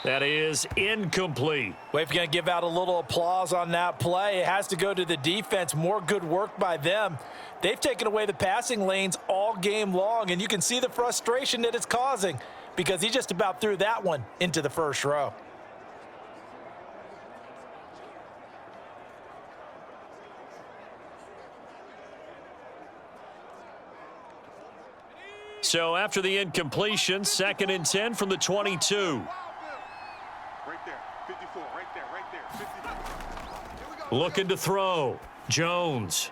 That is incomplete. Well, if you're going to give out a little applause on that play, it has to go to the defense. More good work by them. They've taken away the passing lanes all game long, and you can see the frustration that it's causing because he just about threw that one into the first row. So after the incompletion, 2nd and 10 from the 22. Right there, 54, right there, 54. Looking to throw. Jones.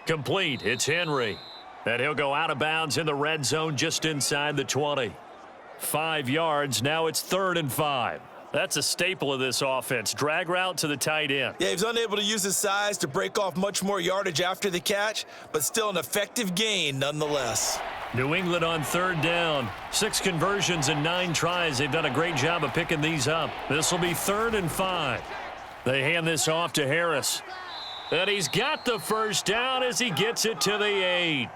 Complete. It's Henry. And he'll go out of bounds in the red zone just inside the 20. 5 yards. Now it's 3rd and 5. That's a staple of this offense. Drag route to the tight end. Yeah, he was unable to use his size to break off much more yardage after the catch, but still an effective gain nonetheless. New England on 3rd down. 6 conversions and 9 tries. They've done a great job of picking these up. This will be 3rd and 5. They hand this off to Harris. And he's got the first down as he gets it to the 8.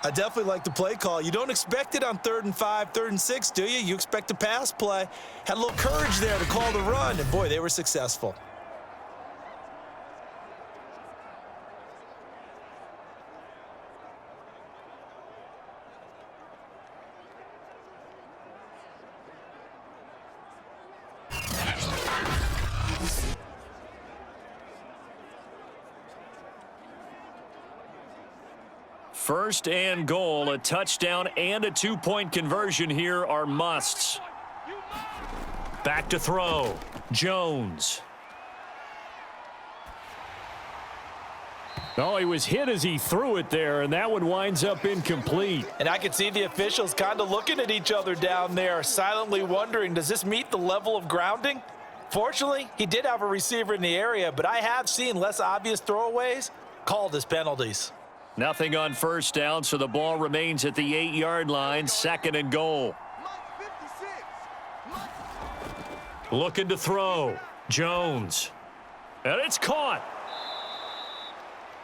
I definitely like the play call. You don't expect it on 3rd and 5, 3rd and 6, do you? You expect a pass play. Had a little courage there to call the run, and boy, they were successful. First and goal, a touchdown and a 2-point conversion here are musts. Back to throw. Jones. Oh, he was hit as he threw it there, and that one winds up incomplete. And I can see the officials kind of looking at each other down there, silently wondering, does this meet the level of grounding? Fortunately, he did have a receiver in the area, but I have seen less obvious throwaways called as penalties. Nothing on first down, so the ball remains at the 8-yard line, 2nd and goal. Looking to throw. Jones. And it's caught.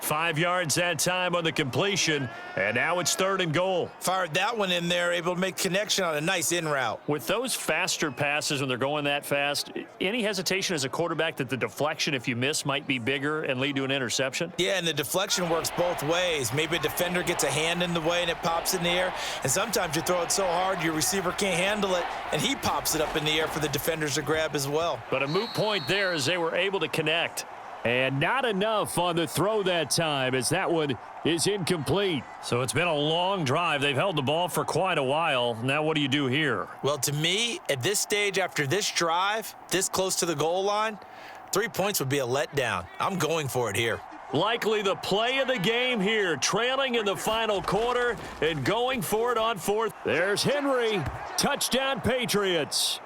5 yards that time on the completion, and now it's 3rd and goal. Fired that one in there, able to make connection on a nice in route. With those faster passes when they're going that fast, any hesitation as a quarterback that the deflection, if you miss, might be bigger and lead to an interception? Yeah, and the deflection works both ways. Maybe a defender gets a hand in the way and it pops in the air, and sometimes you throw it so hard your receiver can't handle it, and he pops it up in the air for the defenders to grab as well. But a moot point there as they were able to connect. And not enough on the throw that time as that one is incomplete. So it's been a long drive. They've held the ball for quite a while. Now what do you do here? Well, to me, at this stage, after this drive, this close to the goal line, 3 points would be a letdown. I'm going for it here. Likely the play of the game here, trailing in the final quarter and going for it on 4th. There's Henry. Touchdown, Patriots.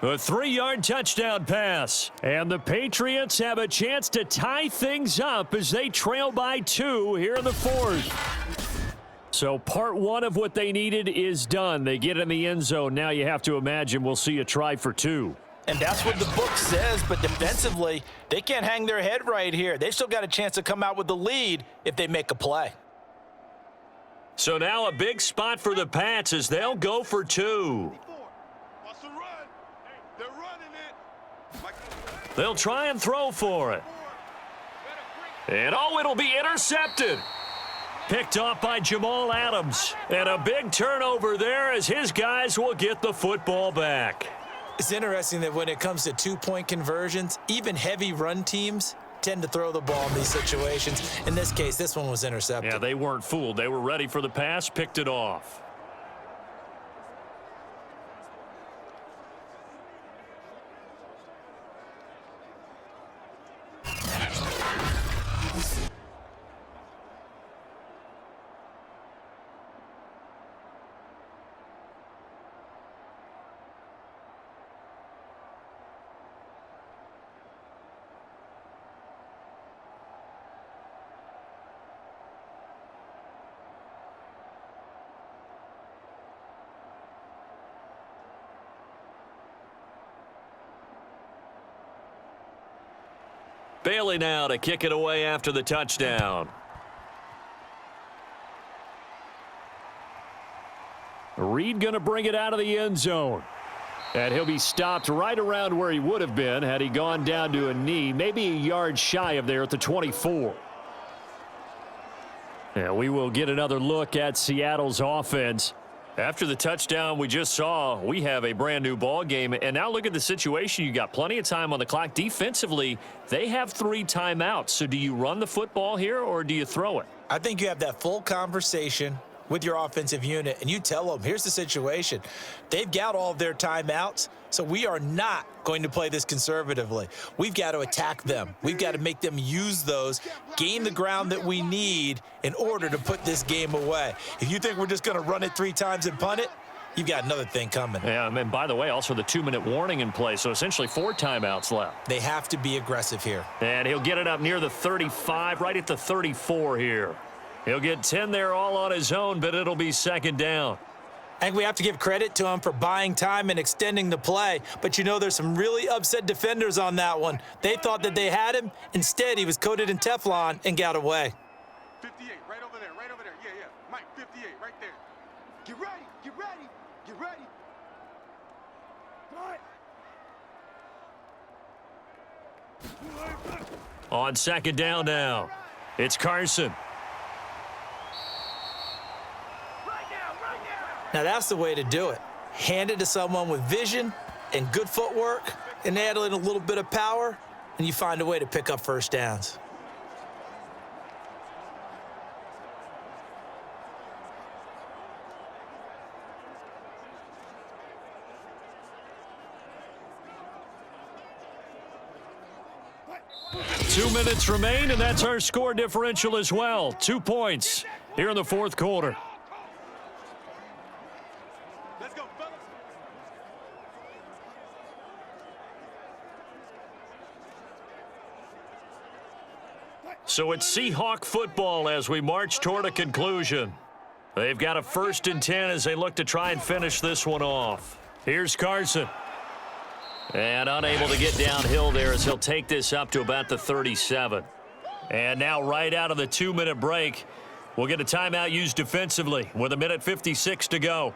A 3-yard touchdown pass. And the Patriots have a chance to tie things up as they trail by 2 here in the 4th. So part 1 of what they needed is done. They get in the end zone. Now you have to imagine we'll see a try for 2. And that's what the book says, but defensively, they can't hang their head right here. They've still got a chance to come out with the lead if they make a play. So now a big spot for the Pats as they'll go for 2. They'll try and throw for it. And oh, it'll be intercepted. Picked off by Jamal Adams. And a big turnover there as his guys will get the football back. It's interesting that when it comes to 2-point conversions, even heavy run teams tend to throw the ball in these situations. In this case, this one was intercepted. Yeah, they weren't fooled. They were ready for the pass, picked it off. Bailey now to kick it away after the touchdown. Reed going to bring it out of the end zone. And he'll be stopped right around where he would have been had he gone down to a knee, maybe a yard shy of there at the 24. Yeah, we will get another look at Seattle's offense. After the touchdown we just saw, we have a brand new ball game. And now look at the situation. You got plenty of time on the clock. Defensively, they have 3 timeouts. So do you run the football here or do you throw it? I think you have that full conversation with your offensive unit, and you tell them, here's the situation. They've got all of their timeouts, so we are not going to play this conservatively. We've got to attack them. We've got to make them use those, gain the ground that we need in order to put this game away. If you think we're just going to run it 3 times and punt it, you've got another thing coming. Yeah, and by the way, also the 2-minute warning in play, so essentially 4 timeouts left. They have to be aggressive here. And he'll get it up near the 35, right at the 34 here. He'll get 10 there all on his own, but it'll be 2nd down. I think we have to give credit to him for buying time and extending the play. But, you know, there's some really upset defenders on that one. They thought that they had him. Instead, he was coated in Teflon and got away. 58, right over there, right over there. Yeah, yeah. Mike, 58, right there. Get ready, get ready, get ready. On 2nd down now, it's Carson. Now, that's the way to do it. Hand it to someone with vision and good footwork and add in a little bit of power, and you find a way to pick up first downs. 2 minutes remain, and that's our score differential as well. 2 points here in the fourth quarter. Let's go, fellas. So it's Seahawk football as we march toward a conclusion. They've got a 1st and 10 as they look to try and finish this one off. Here's Carson. And unable to get downhill there as he'll take this up to about the 37. And now right out of the 2-minute break, we'll get a timeout used defensively with 1:56 to go.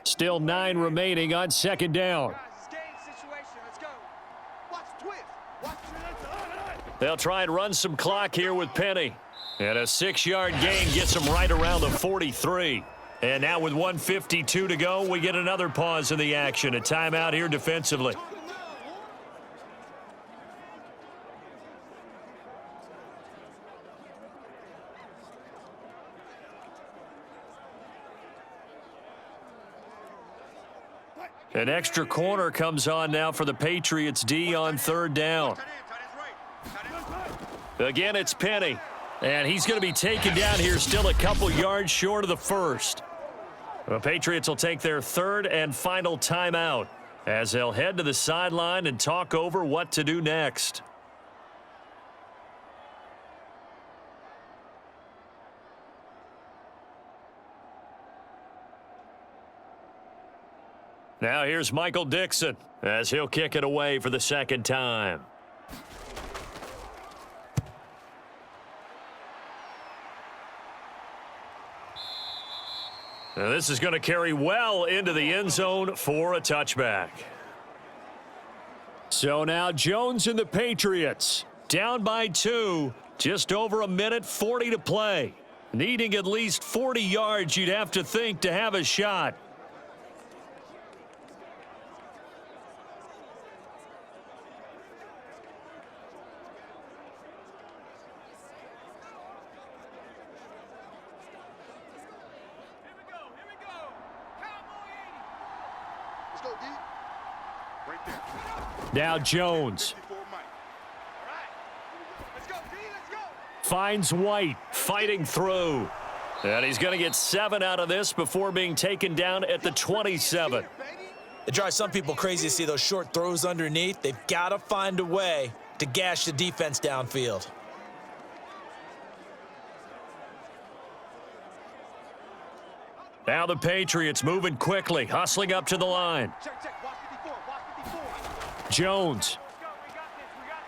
Still 9 remaining on 2nd down. Guys, it's game situation. Let's go. Watch the twist. Watch the They'll try and run some clock here with Penny. And a 6-yard gain gets them right around the 43. And now with 1:52 to go, we get another pause in the action. A timeout here defensively. An extra corner comes on now for the Patriots D on 3rd down. Again, it's Penny. And he's going to be taken down here still a couple yards short of the 1st. The Patriots will take their 3rd and final timeout as they'll head to the sideline and talk over what to do next. Now here's Michael Dixon as he'll kick it away for the 2nd time. Now this is going to carry well into the end zone for a touchback. So now Jones and the Patriots down by 2, just over 1:40 to play. Needing at least 40 yards, you'd have to think, to have a shot. Let's go, D. Right there. Now Jones Let's go, D. Let's go. finds White fighting through. And he's going to get 7 out of this before being taken down at the 27. It drives some people crazy to see those short throws underneath. They've got to find a way to gash the defense downfield. Now the Patriots moving quickly, hustling up to the line. Check, check. Watch 54. Watch 54. Jones. Let's go. We got this. We got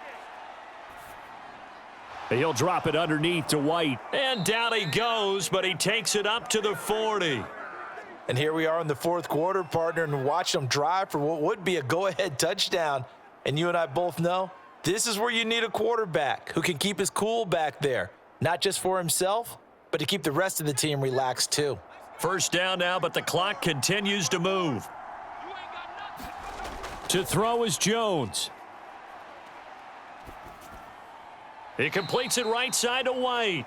this. He'll drop it underneath to White. And down he goes, but he takes it up to the 40. And here we are in the 4th quarter, partner, and watch them drive for what would be a go-ahead touchdown. And you and I both know this is where you need a quarterback who can keep his cool back there, not just for himself, but to keep the rest of the team relaxed too. 1st down now, but the clock continues to move. To throw is Jones. He completes it right side to White.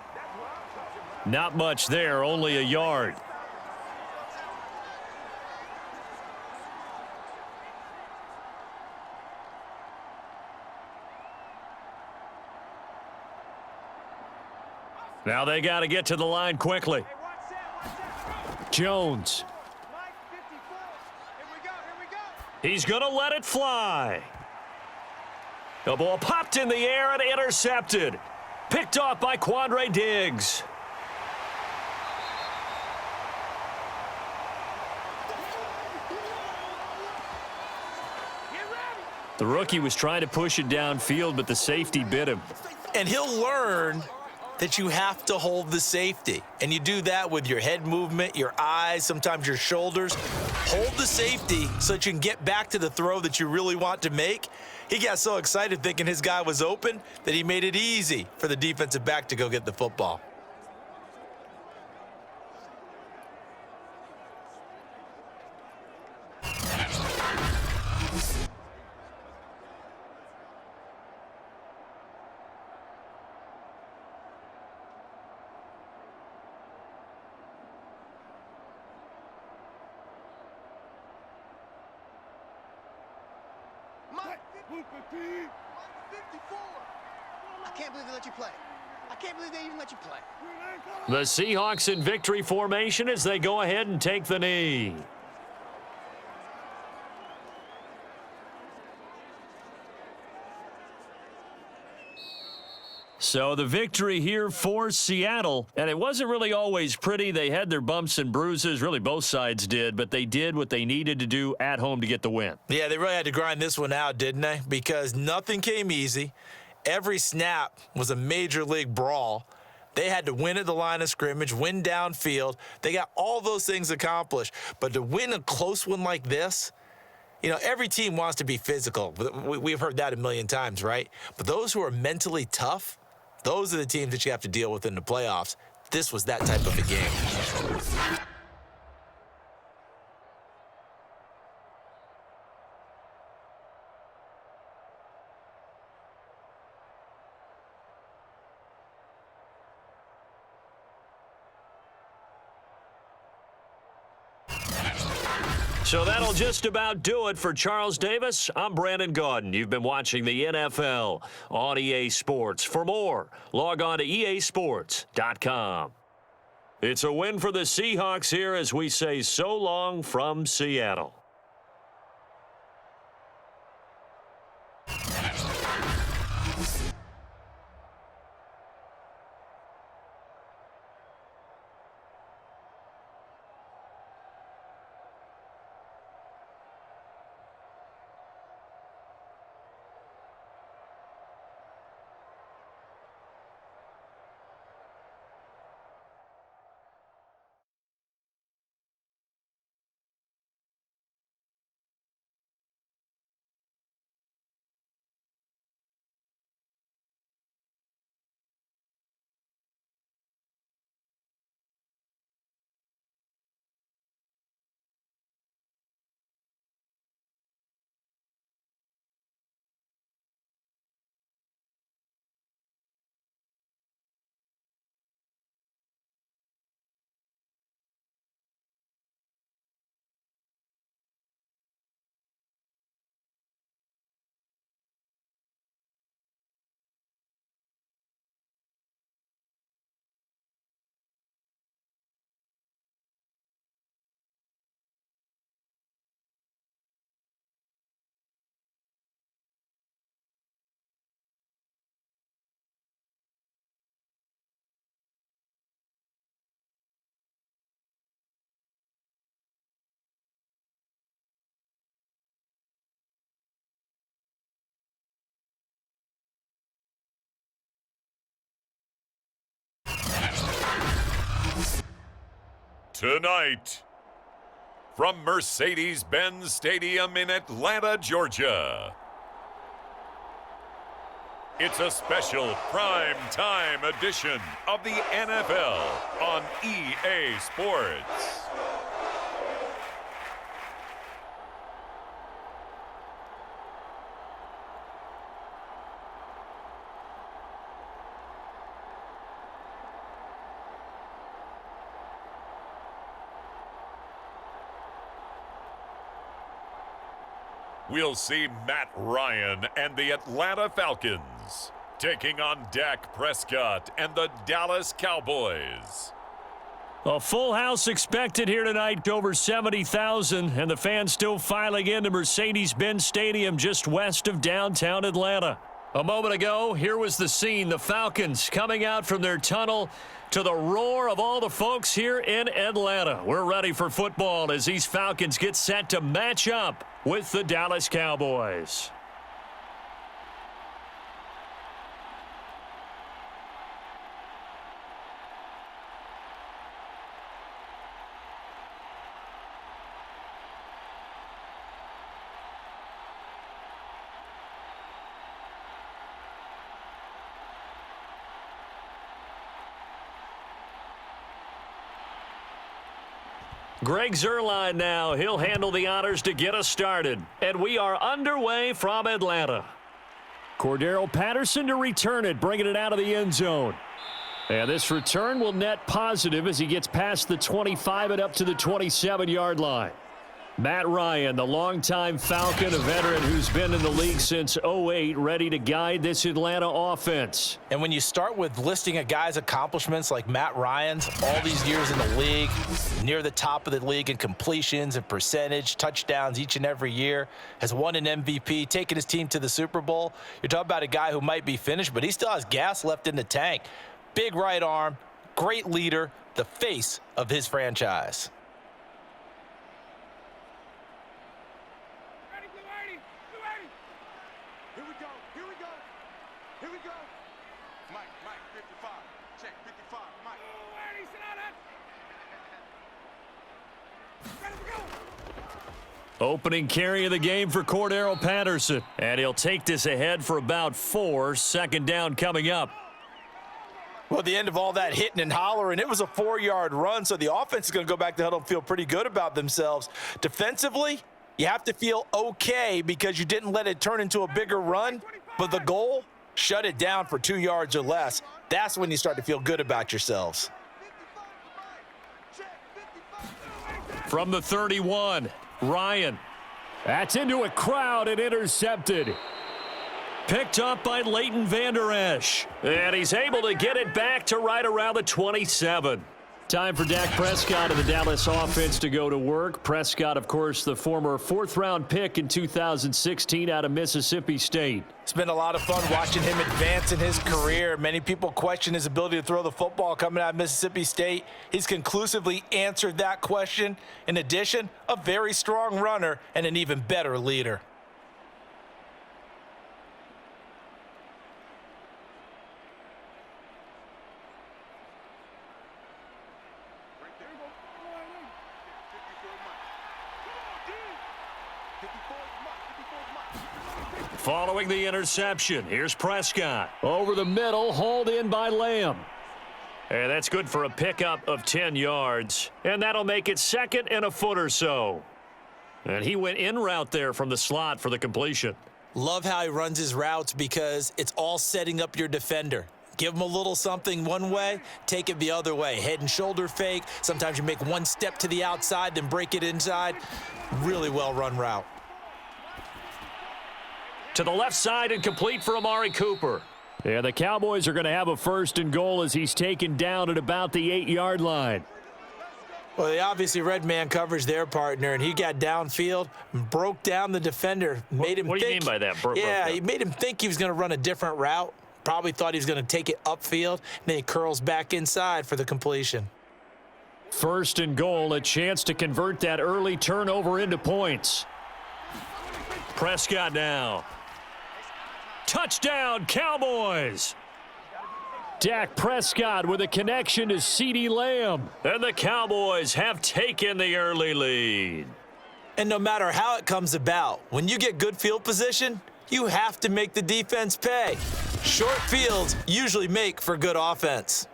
Not much there, only a yard. Now they got to get to the line quickly. Jones. Line 54. Here we go. Here we go. He's going to let it fly. The ball popped in the air and intercepted. Picked off by Quandre Diggs. The rookie was trying to push it downfield, but the safety bit him. And he'll learn that you have to hold the safety. And you do that with your head movement, your eyes, sometimes your shoulders. Hold the safety so that you can get back to the throw that you really want to make. He got so excited thinking his guy was open that he made it easy for the defensive back to go get the football. I can't believe they let you play. I can't believe they even let you play. The Seahawks in victory formation as they go ahead and take the knee. So the victory here for Seattle, and it wasn't really always pretty. They had their bumps and bruises, really both sides did, but they did what they needed to do at home to get the win. Yeah, they really had to grind this one out, didn't they? Because nothing came easy. Every snap was a major league brawl. They had to win at the line of scrimmage, win downfield. They got all those things accomplished. But to win a close one like this, you know, every team wants to be physical. We've heard that a million times, right? But those who are mentally tough, those are the teams that you have to deal with in the playoffs. This was that type of a game. So that'll just about do it for Charles Davis. I'm Brandon Gaudin. You've been watching the NFL on EA Sports. For more, log on to easports.com. It's a win for the Seahawks here as we say so long from Seattle. Tonight, from Mercedes-Benz Stadium in Atlanta, Georgia, it's a special prime time edition of the NFL on EA Sports. We'll see Matt Ryan and the Atlanta Falcons taking on Dak Prescott and the Dallas Cowboys. A full house expected here tonight, over 70,000, and the fans still filing into Mercedes-Benz Stadium just west of downtown Atlanta. A moment ago, here was the scene, the Falcons coming out from their tunnel to the roar of all the folks here in Atlanta. We're ready for football as these Falcons get set to match up with the Dallas Cowboys. Greg Zuerlein now. He'll handle the honors to get us started. And we are underway from Atlanta. Cordero Patterson to return it, bringing it out of the end zone. And this return will net positive as he gets past the 25 and up to the 27-yard line. Matt Ryan, the longtime Falcon, a veteran who's been in the league since '08, ready to guide this Atlanta offense. And when you start with listing a guy's accomplishments like Matt Ryan's, all these years in the league, near the top of the league in completions and percentage, touchdowns each and every year, has won an MVP, taken his team to the Super Bowl. You're talking about a guy who might be finished, but he still has gas left in the tank. Big right arm, great leader, the face of his franchise. Opening carry of the game for Cordero Patterson. And he'll take this ahead for about 4. Second down coming up. Well, at the end of all that hitting and hollering, it was a 4-yard run, so the offense is going to go back to huddle and feel pretty good about themselves. Defensively, you have to feel okay because you didn't let it turn into a bigger run, but the goal, shut it down for 2 yards or less. That's when you start to feel good about yourselves. From the 31, Ryan. That's into a crowd and intercepted. Picked up by Leighton Vander Esch. And he's able to get it back to right around the 27. Time for Dak Prescott of the Dallas offense to go to work. Prescott, of course, the former 4th-round pick in 2016 out of Mississippi State. It's been a lot of fun watching him advance in his career. Many people question his ability to throw the football coming out of Mississippi State. He's conclusively answered that question. In addition, a very strong runner and an even better leader. Following the interception, here's Prescott. Over the middle, hauled in by Lamb. And that's good for a pickup of 10 yards. And that'll make it 2nd and a foot or so. And he went in route there from the slot for the completion. Love how he runs his routes because it's all setting up your defender. Give him a little something one way, take it the other way. Head and shoulder fake. Sometimes you make one step to the outside, then break it inside. Really well run route. To the left side and complete for Amari Cooper. Yeah, the Cowboys are going to have a 1st and goal as he's taken down at about the 8-yard line. Well, they obviously read man coverage their partner, and he got downfield, broke down the defender, made him think. What do you mean by that? Yeah, he made him think he was going to run a different route. Probably thought he was going to take it upfield, and then he curls back inside for the completion. 1st and goal, a chance to convert that early turnover into points. Prescott now. Touchdown, Cowboys! Dak Prescott with a connection to CeeDee Lamb. And the Cowboys have taken the early lead. And no matter how it comes about, when you get good field position, you have to make the defense pay. Short fields usually make for good offense.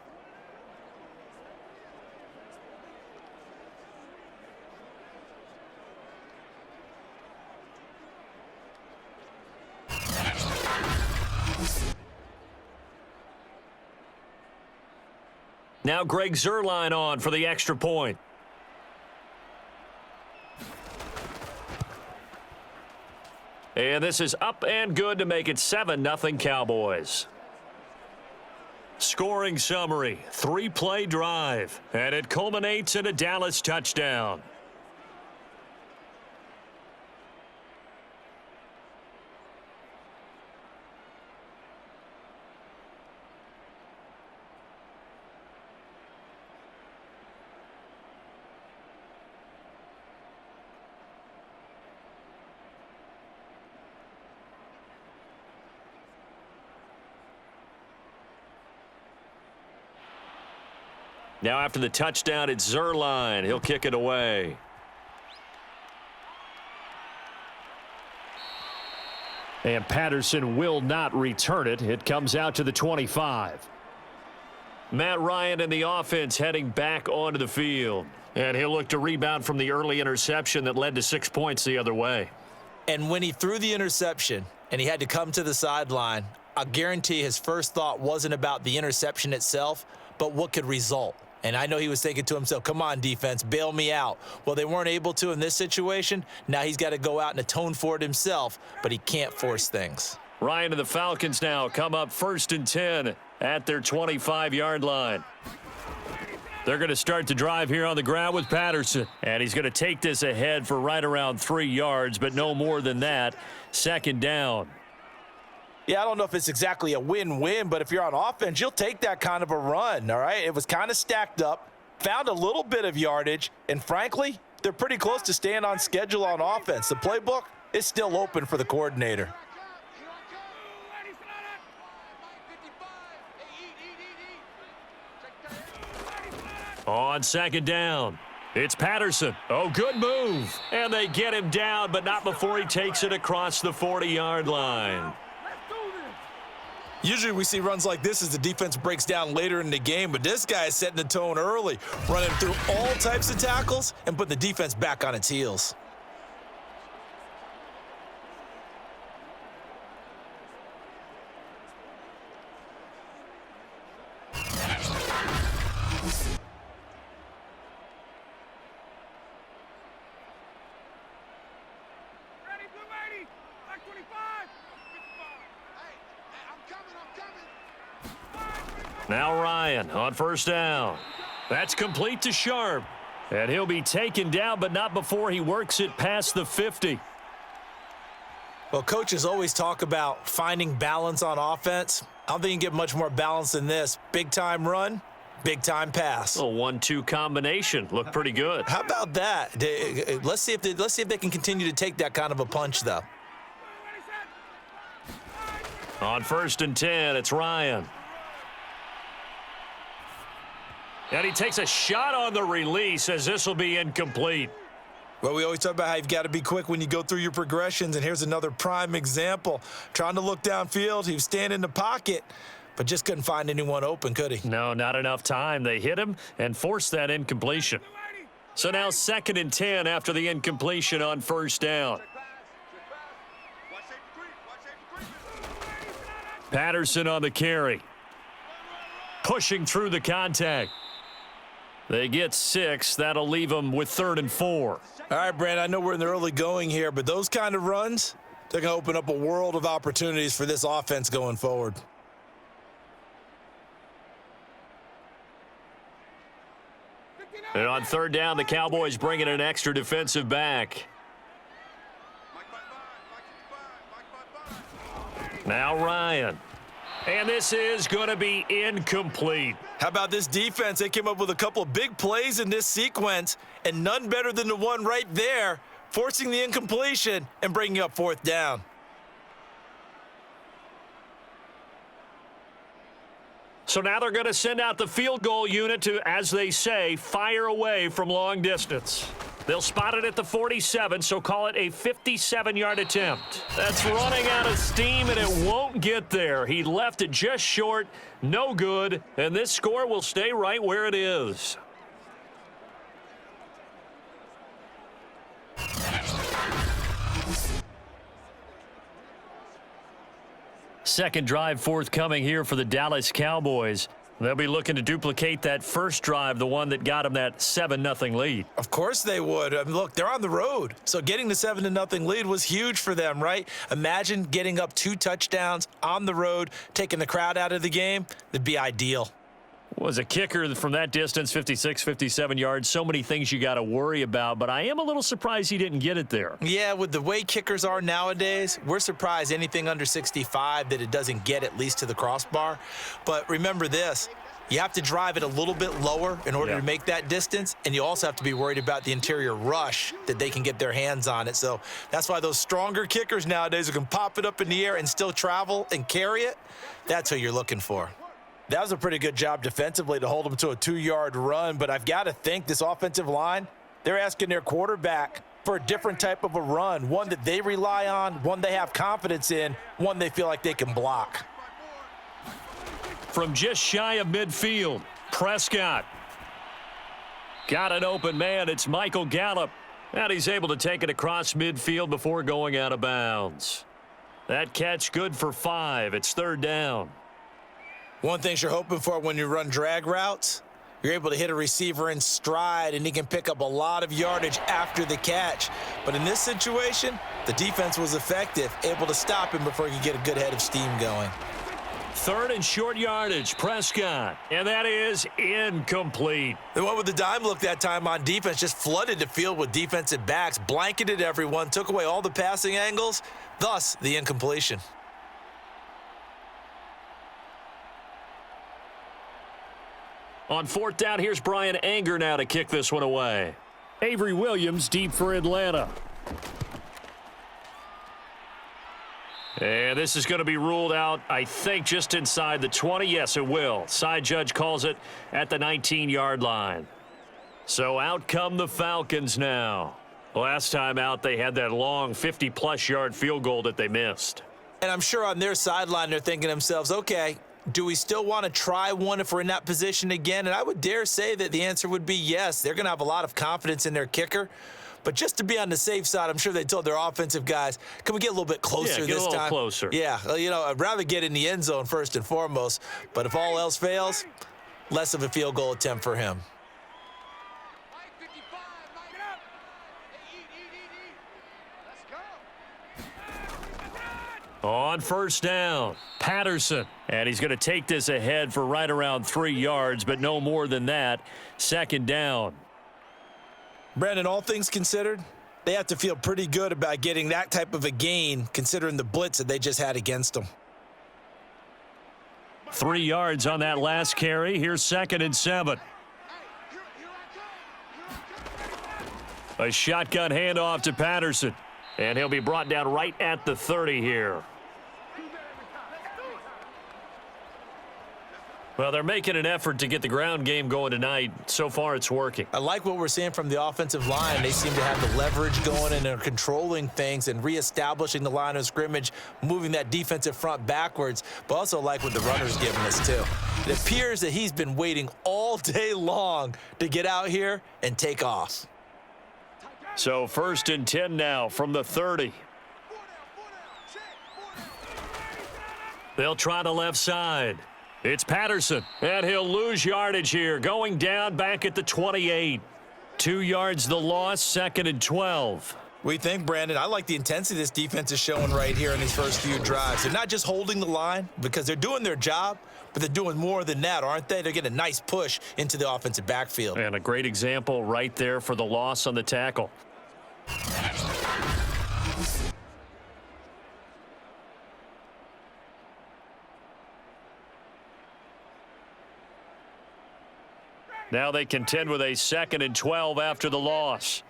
Now Greg Zuerlein on for the extra point. And this is up and good to make it 7-0 Cowboys. Scoring summary, 3-play drive, and it culminates in a Dallas touchdown. Now after the touchdown, it's Zuerlein. He'll kick it away. And Patterson will not return it. It comes out to the 25. Matt Ryan and the offense heading back onto the field. And he'll look to rebound from the early interception that led to 6 points the other way. And when he threw the interception and he had to come to the sideline, I guarantee his first thought wasn't about the interception itself, but what could result. And I know he was thinking to himself, come on, defense, bail me out. Well, they weren't able to in this situation. Now he's got to go out and atone for it himself, but he can't force things. Ryan and the Falcons now come up 1st and 10 at their 25-yard line. They're going to start the drive here on the ground with Patterson. And he's going to take this ahead for right around 3 yards, but no more than that. 2nd down. Yeah, I don't know if it's exactly a win-win, but if you're on offense, you'll take that kind of a run, all right? It was kind of stacked up, found a little bit of yardage, and frankly, they're pretty close to staying on schedule on offense. The playbook is still open for the coordinator. On 2nd down, it's Patterson. Oh, good move. And they get him down, but not before he takes it across the 40-yard line. Usually we see runs like this as the defense breaks down later in the game, but this guy is setting the tone early, running through all types of tackles and putting the defense back on its heels. Now Ryan on 1st down. That's complete to Sharp. And he'll be taken down, but not before he works it past the 50. Well, coaches always talk about finding balance on offense. I don't think you can get much more balance than this. Big-time run, big-time pass. A 1-2 combination. Looked pretty good. How about that? Let's see if they can continue to take that kind of a punch, though. On 1st and 10, it's Ryan. And he takes a shot on the release as this will be incomplete. Well, we always talk about how you've got to be quick when you go through your progressions, and here's another prime example. Trying to look downfield, he was standing in the pocket, but just couldn't find anyone open, could he? No, not enough time. They hit him and forced that incompletion. So now 2nd and 10 after the incompletion on 1st down. Patterson on the carry. Pushing through the contact. They get 6. That'll leave them with 3rd and 4. All right, Brandon, I know we're in the early going here, but those kind of runs, they're going to open up a world of opportunities for this offense going forward. And on 3rd down, the Cowboys bring in an extra defensive back. Now Ryan. And this is going to be incomplete. How about this defense? They came up with a couple of big plays in this sequence, and none better than the one right there, forcing the incompletion and bringing up 4th down. So now they're going to send out the field goal unit to, as they say, fire away from long distance. They'll spot it at the 47, so call it a 57-yard attempt. That's running out of steam, and it won't get there. He left it just short, no good, and this score will stay right where it is. Second drive forthcoming here for the Dallas Cowboys. They'll be looking to duplicate that first drive, the one that got them that 7-0 lead. Of course they would. I mean, look, they're on the road. So getting the 7-0 lead was huge for them, right? Imagine getting up 2 touchdowns on the road, taking the crowd out of the game. That'd be ideal. Was a kicker from that distance, 56, 57 yards. So many things you got to worry about, but I am a little surprised he didn't get it there. Yeah, with the way kickers are nowadays, we're surprised anything under 65 that it doesn't get at least to the crossbar. But remember this, you have to drive it a little bit lower in order to make that distance, and you also have to be worried about the interior rush that they can get their hands on it. So that's why those stronger kickers nowadays who can pop it up in the air and still travel and carry it, that's who you're looking for. That was a pretty good job defensively to hold them to a 2-yard run, but I've got to think this offensive line, they're asking their quarterback for a different type of a run, one that they rely on, one they have confidence in, one they feel like they can block. From just shy of midfield, Prescott. Got an open man. It's Michael Gallup. And he's able to take it across midfield before going out of bounds. That catch good for 5. It's 3rd down. One thing you're hoping for when you run drag routes, You're able to hit a receiver in stride, and he can pick up a lot of yardage after the catch. But in this situation, the defense was effective, able to stop him before he could get a good head of steam going. 3rd and short yardage, Prescott. And that is incomplete. They went with the dime look that time on defense, just flooded the field with defensive backs, blanketed everyone, took away all the passing angles, thus the incompletion. On 4th down, here's Brian Anger now to kick this one away. Avery Williams deep for Atlanta. And this is going to be ruled out, I think, just inside the 20. Yes, it will. Side judge calls it at the 19-yard line. So out come the Falcons now. Last time out, they had that long 50-plus yard field goal that they missed. And I'm sure on their sideline, they're thinking to themselves, okay, do we still want to try one if we're in that position again? And I would dare say that the answer would be yes. They're going to have a lot of confidence in their kicker. But just to be on the safe side, I'm sure they told their offensive guys, can we get a little bit closer this time? Yeah, get a little closer. Yeah, you know, I'd rather get in the end zone first and foremost. But if all else fails, less of a field goal attempt for him. On 1st down, Patterson. And he's going to take this ahead for right around 3 yards, but no more than that. 2nd down. Brandon, all things considered, they have to feel pretty good about getting that type of a gain, considering the blitz that they just had against them. 3 yards on that last carry. Here's 2nd and 7. A shotgun handoff to Patterson. And he'll be brought down right at the 30 here. Well, they're making an effort to get the ground game going tonight. So far, it's working. I like what we're seeing from the offensive line. They seem to have the leverage going and they're controlling things and reestablishing the line of scrimmage, moving that defensive front backwards, but also like what the runner's giving us too. It appears that he's been waiting all day long to get out here and take off. So 1st and 10 now from the 30. They'll try the left side. It's Patterson, and he'll lose yardage here, going down back at the 28. 2 yards the loss, 2nd and 12. We think, Brandon, I like the intensity this defense is showing right here in these first few drives. They're not just holding the line because they're doing their job, but they're doing more than that, aren't they? They're getting a nice push into the offensive backfield. And a great example right there for the loss on the tackle. Now they contend with a 2nd and 12 after the loss.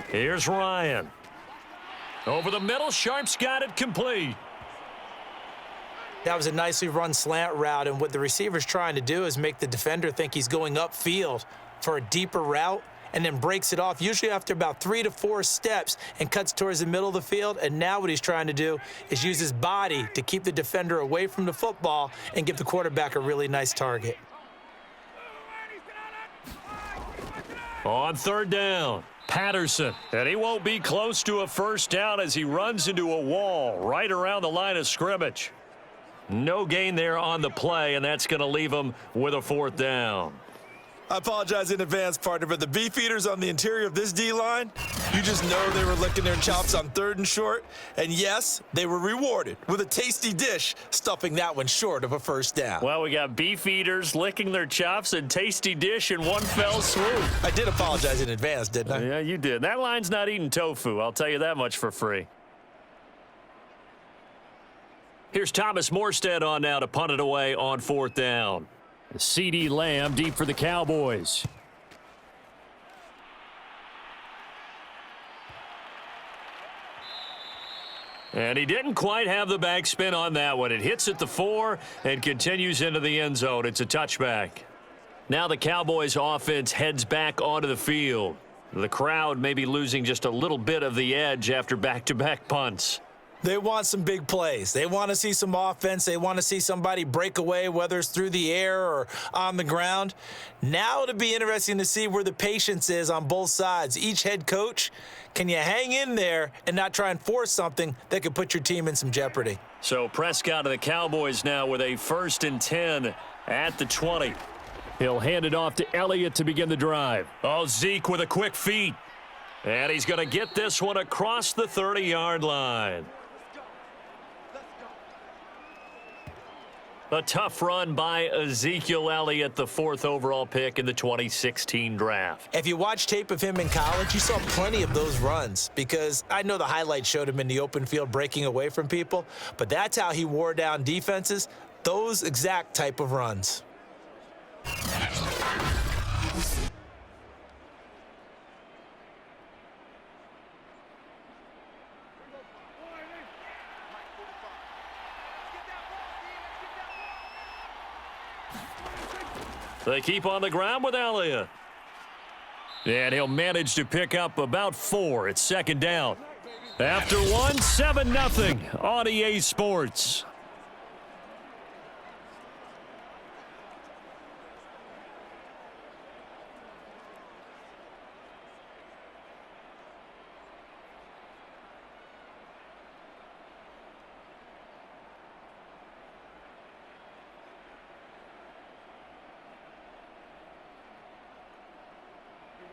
Here's Ryan. Over the middle, Sharp's got it complete. That was a nicely run slant route, and what the receiver's trying to do is make the defender think he's going upfield for a deeper route and then breaks it off, usually after about 3 to 4 steps, and cuts towards the middle of the field. And now what he's trying to do is use his body to keep the defender away from the football and give the quarterback a really nice target. On 3rd down, Patterson. And he won't be close to a 1st down as he runs into a wall right around the line of scrimmage. No gain there on the play, and that's going to leave him with a 4th down. I apologize in advance, partner, but the beefeaters on the interior of this D-line, you just know they were licking their chops on 3rd and short. And yes, they were rewarded with a tasty dish, stuffing that one short of a 1st down. Well, we got beefeaters licking their chops and tasty dish in one fell swoop. I did apologize in advance, didn't I? Yeah, you did. That line's not eating tofu. I'll tell you that much for free. Here's Thomas Morstead on now to punt it away on 4th down. CeeDee Lamb deep for the Cowboys. And he didn't quite have the backspin on that one. It hits at the 4 and continues into the end zone. It's a touchback. Now the Cowboys offense heads back onto the field. The crowd may be losing just a little bit of the edge after back-to-back punts. They want some big plays. They want to see some offense. They want to see somebody break away, whether it's through the air or on the ground. Now it'll be interesting to see where the patience is on both sides. Each head coach, can you hang in there and not try and force something that could put your team in some jeopardy? So Prescott of the Cowboys now with a 1st and 10 at the 20. He'll hand it off to Elliott to begin the drive. Oh, Zeke with a quick feed. And he's going to get this one across the 30-yard line. A tough run by Ezekiel Elliott, the 4th overall pick in the 2016 draft. If you watch tape of him in college, you saw plenty of those runs because I know the highlights showed him in the open field breaking away from people, but that's how he wore down defenses, those exact type of runs. They keep on the ground with Elliott. And he'll manage to pick up about 4 at 2nd down. After 1, 7-0 on EA Sports.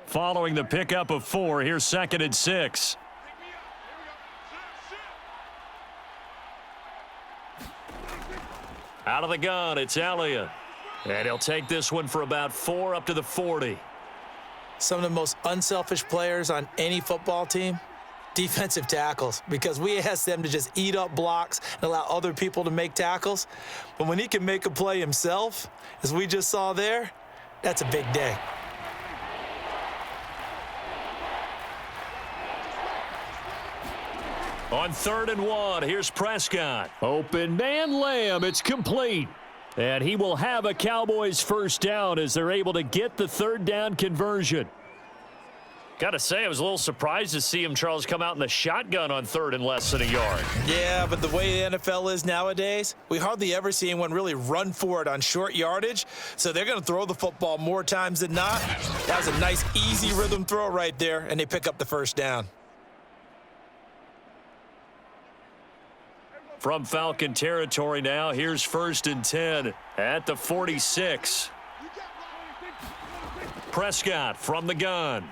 Following the pickup of 4, here's 2nd and 6. Out of the gun, it's Elliott. And he'll take this one for about 4 up to the 40. Some of the most unselfish players on any football team, defensive tackles, because we ask them to just eat up blocks and allow other people to make tackles. But when he can make a play himself, as we just saw there, that's a big day. On 3rd and 1, here's Prescott. Open man, Lamb. It's complete. And he will have a Cowboys 1st down as they're able to get the 3rd down conversion. Got to say, I was a little surprised to see him, Charles, come out in the shotgun on 3rd and less than a yard. Yeah, but the way the NFL is nowadays, we hardly ever see anyone really run for it on short yardage. So they're going to throw the football more times than not. That was a nice, easy rhythm throw right there, and they pick up the 1st down. From Falcon territory now, here's 1st and 10 at the 46. Prescott from the gun.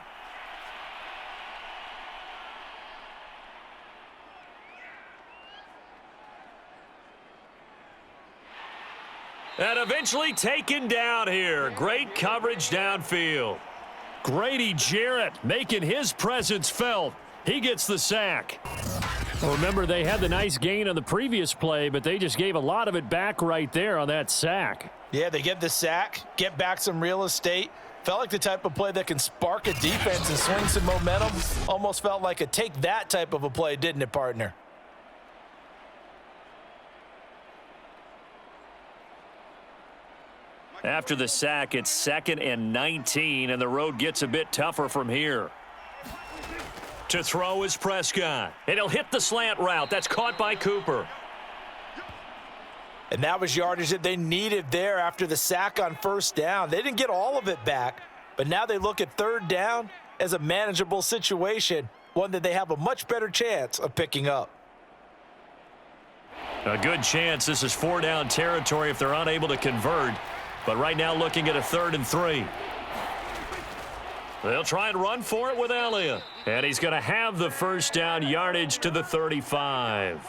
And eventually taken down here. Great coverage downfield. Grady Jarrett making his presence felt. He gets the sack. Well, remember, they had the nice gain on the previous play, but they just gave a lot of it back right there on that sack. Yeah, they get the sack, get back some real estate. Felt like the type of play that can spark a defense and swing some momentum. Almost felt like a take that type of a play, didn't it, partner? After the sack, it's 2nd and 19, and the road gets a bit tougher from here. To throw is Prescott, and he'll hit the slant route. That's caught by Cooper. And that was yardage that they needed there after the sack on 1st down. They didn't get all of it back, but now they look at 3rd down as a manageable situation, one that they have a much better chance of picking up. A good chance this is 4 down territory if they're unable to convert, but right now looking at a 3rd and 3. They'll try and run for it with Elliott. And he's going to have the 1st down, yardage to the 35.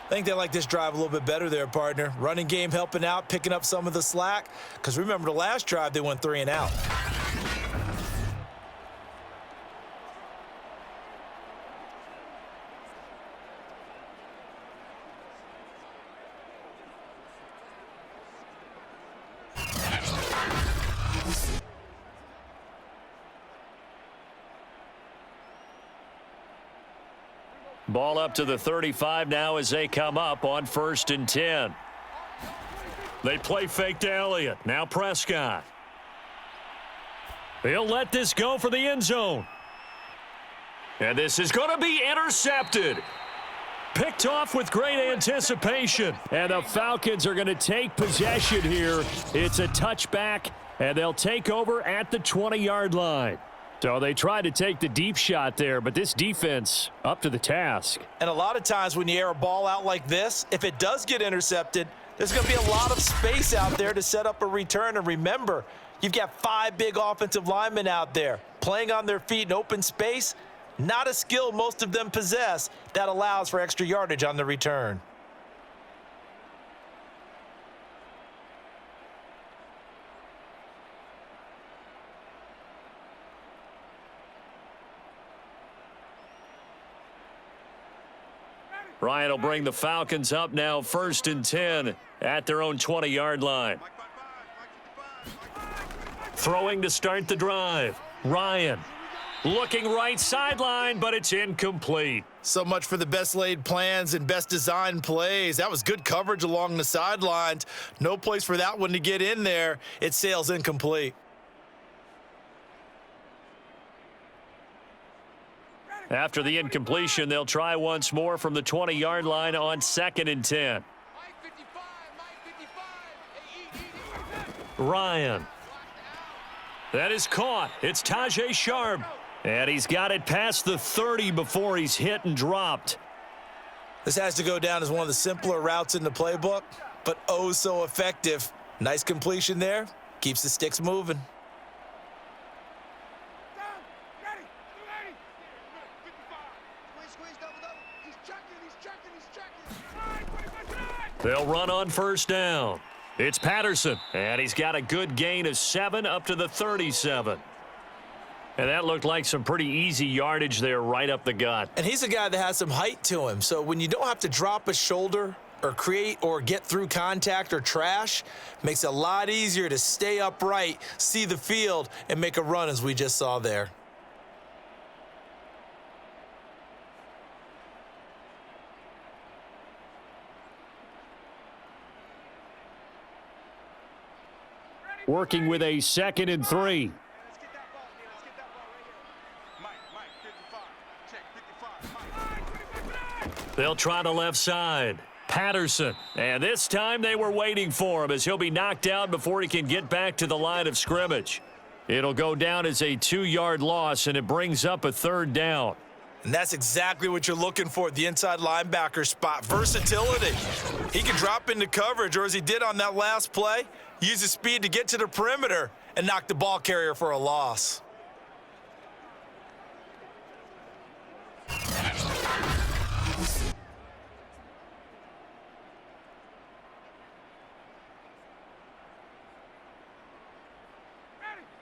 I think they like this drive a little bit better there, partner. Running game helping out, picking up some of the slack. Because remember the last drive, they went 3 and out. Ball up to the 35 now as they come up on 1st and 10. They play fake to Elliott. Now Prescott. He'll let this go for the end zone. And this is going to be intercepted. Picked off with great anticipation. And the Falcons are going to take possession here. It's a touchback, and they'll take over at the 20-yard line. So they tried to take the deep shot there, but this defense up to the task. And a lot of times when you air a ball out like this, if it does get intercepted, there's going to be a lot of space out there to set up a return. And remember, you've got 5 big offensive linemen out there playing on their feet in open space. Not a skill most of them possess that allows for extra yardage on the return. Ryan will bring the Falcons up now 1st and 10 at their own 20-yard line. Throwing to start the drive. Ryan looking right sideline, but it's incomplete. So much for the best laid plans and best designed plays. That was good coverage along the sidelines. No place for that one to get in there. It sails incomplete. After the incompletion, they'll try once more from the 20-yard line on 2nd and 10. Ryan. That is caught. It's Tajay Sharp. And he's got it past the 30 before he's hit and dropped. This has to go down as one of the simpler routes in the playbook, but oh so effective. Nice completion there. Keeps the sticks moving. They'll run on 1st down. It's Patterson, and he's got a good gain of 7 up to the 37. And that looked like some pretty easy yardage there right up the gut. And he's a guy that has some height to him, so when you don't have to drop a shoulder or create or get through contact or trash, makes it a lot easier to stay upright, see the field, and make a run as we just saw there. Working with a 2nd and 3. They'll try the left side. Patterson. And this time they were waiting for him as he'll be knocked out before he can get back to the line of scrimmage. It'll go down as a 2-yard loss, and it brings up a 3rd down. And that's exactly what you're looking for at the inside linebacker spot. Versatility. He can drop into coverage, or as he did on that last play, use his speed to get to the perimeter and knock the ball carrier for a loss.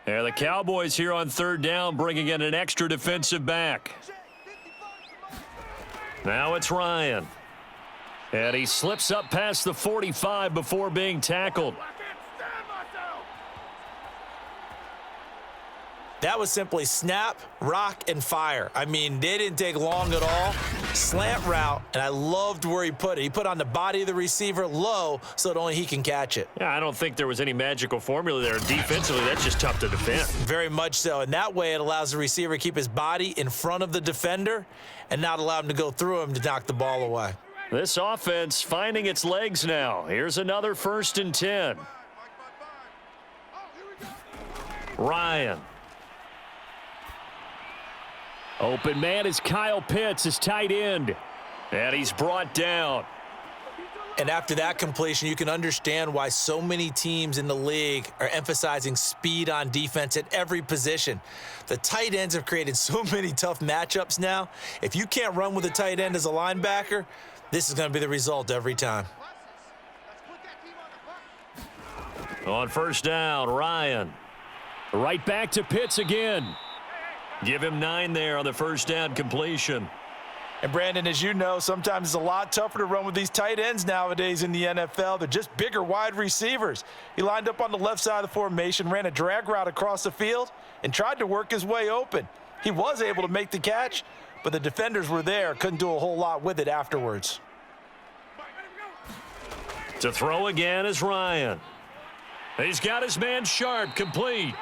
And the Cowboys here on 3rd down, bringing in an extra defensive back. Now it's Ryan. And he slips up past the 45 before being tackled. That was simply snap, rock, and fire. I mean, they didn't take long at all. Slant route, and I loved where he put it. He put on the body of the receiver low so that only he can catch it. Yeah, I don't think there was any magical formula there. Defensively, that's just tough to defend. Very much so, and that way it allows the receiver to keep his body in front of the defender and not allow him to go through him to knock the ball away. This offense finding its legs now. Here's another 1st and 10. Ryan. Open man is Kyle Pitts, his tight end. And he's brought down. And after that completion, you can understand why so many teams in the league are emphasizing speed on defense at every position. The tight ends have created so many tough matchups now. If you can't run with a tight end as a linebacker, this is going to be the result every time. On 1st down, Ryan. Right back to Pitts again. Give him 9 there on the 1st down completion. And Brandon, as you know, sometimes it's a lot tougher to run with these tight ends nowadays in the NFL. They're just bigger wide receivers. He lined up on the left side of the formation, ran a drag route across the field, and tried to work his way open. He was able to make the catch, but the defenders were there, couldn't do a whole lot with it afterwards. To throw again is Ryan. He's got his man Sharp, complete.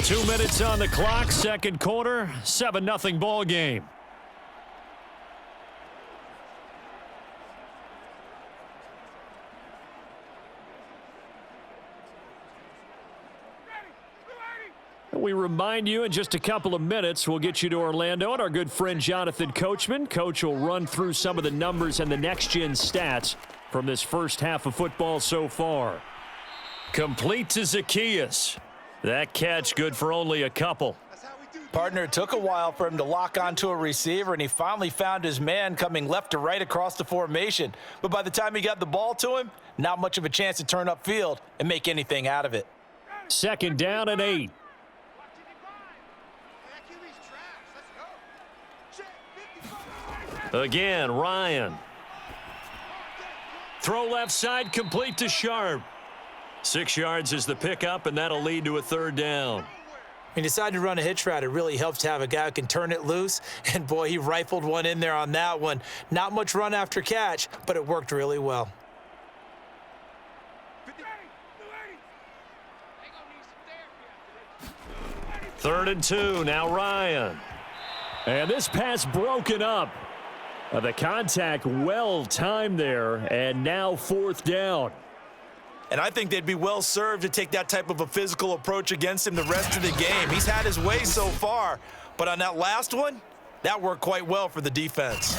2 minutes on the clock, second quarter, 7-0 ball game. We remind you in just a couple of minutes we'll get you to Orlando and our good friend Jonathan Coachman. Coach will run through some of the numbers and the next-gen stats from this first half of football so far. Complete to Zacchaeus. That catch good for only a couple. Partner, it took a while for him to lock onto a receiver, and he finally found his man coming left to right across the formation. But by the time he got the ball to him, not much of a chance to turn upfield and make anything out of it. Second down and 8. Again, Ryan. Throw left side, complete to Sharp. 6 yards is the pickup, and that'll lead to a third down. He decided to run a hitch route. It really helps to have a guy who can turn it loose. And, boy, he rifled one in there on that one. Not much run after catch, but it worked really well. Third and 2, now Ryan. And this pass broken up. The contact well timed there, and now fourth down. And I think they'd be well served to take that type of a physical approach against him the rest of the game. He's had his way so far, but on that last one, that worked quite well for the defense.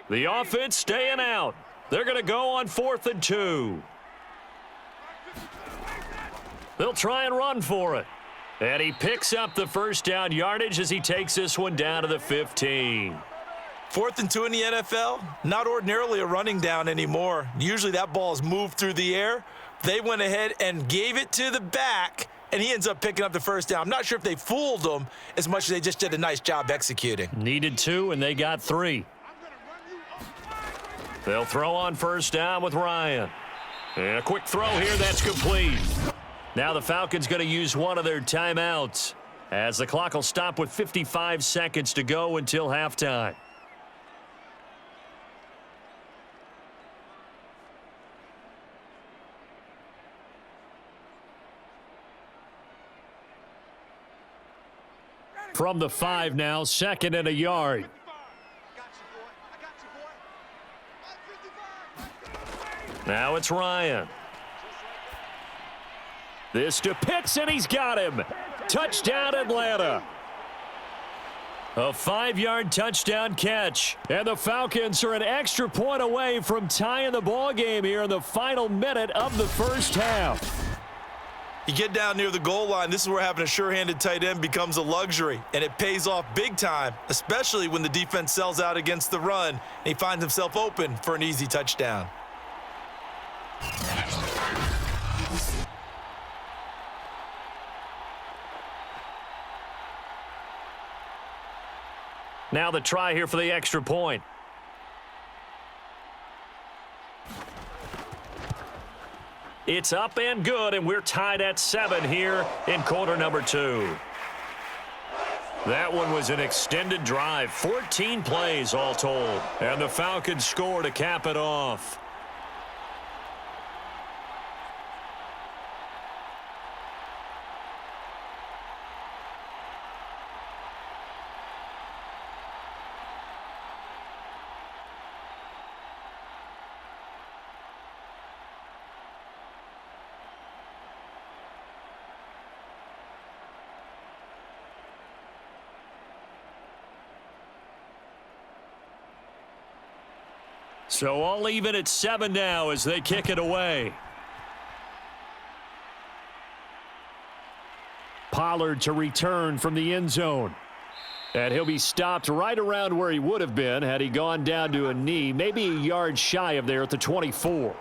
The offense staying out. They're going to go on 4th and 2. They'll try and run for it. And he picks up the first down yardage as he takes this one down to the 15. 4th and 2 in the NFL, not ordinarily a running down anymore. Usually that ball is moved through the air. They went ahead and gave it to the back, and he ends up picking up the first down. I'm not sure if they fooled him as much as they just did a nice job executing. Needed 2, and they got 3. They'll throw on first down with Ryan. And a quick throw here, that's complete. Now the Falcons going to use one of their timeouts as the clock will stop with 55 seconds to go until halftime. From the 5 now, 2nd and a yard. Now it's Ryan. This to Pitts, and he's got him. Touchdown, Atlanta. A 5-yard touchdown catch. And the Falcons are an extra point away from tying the ball game here in the final minute of the first half. You get down near the goal line, this is where having a sure-handed tight end becomes a luxury, and it pays off big time, especially when the defense sells out against the run, and he finds himself open for an easy touchdown. Now the try here for the extra point. It's up and good, and we're tied at 7 here in quarter number 2. That one was an extended drive, 14 plays all told, and the Falcons score to cap it off. So all even at 7 now as they kick it away. Pollard to return from the end zone. And he'll be stopped right around where he would have been had he gone down to a knee, maybe a yard shy of there at the 24.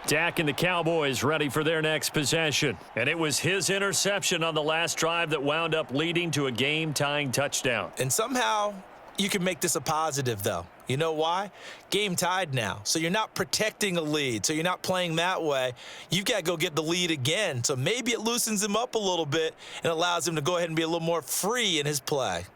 Dak and the Cowboys ready for their next possession. And it was his interception on the last drive that wound up leading to a game-tying touchdown. And somehow you can make this a positive, though. You know why? Game tied now. So you're not protecting a lead. So you're not playing that way. You've got to go get the lead again. So maybe it loosens him up a little bit and allows him to go ahead and be a little more free in his play.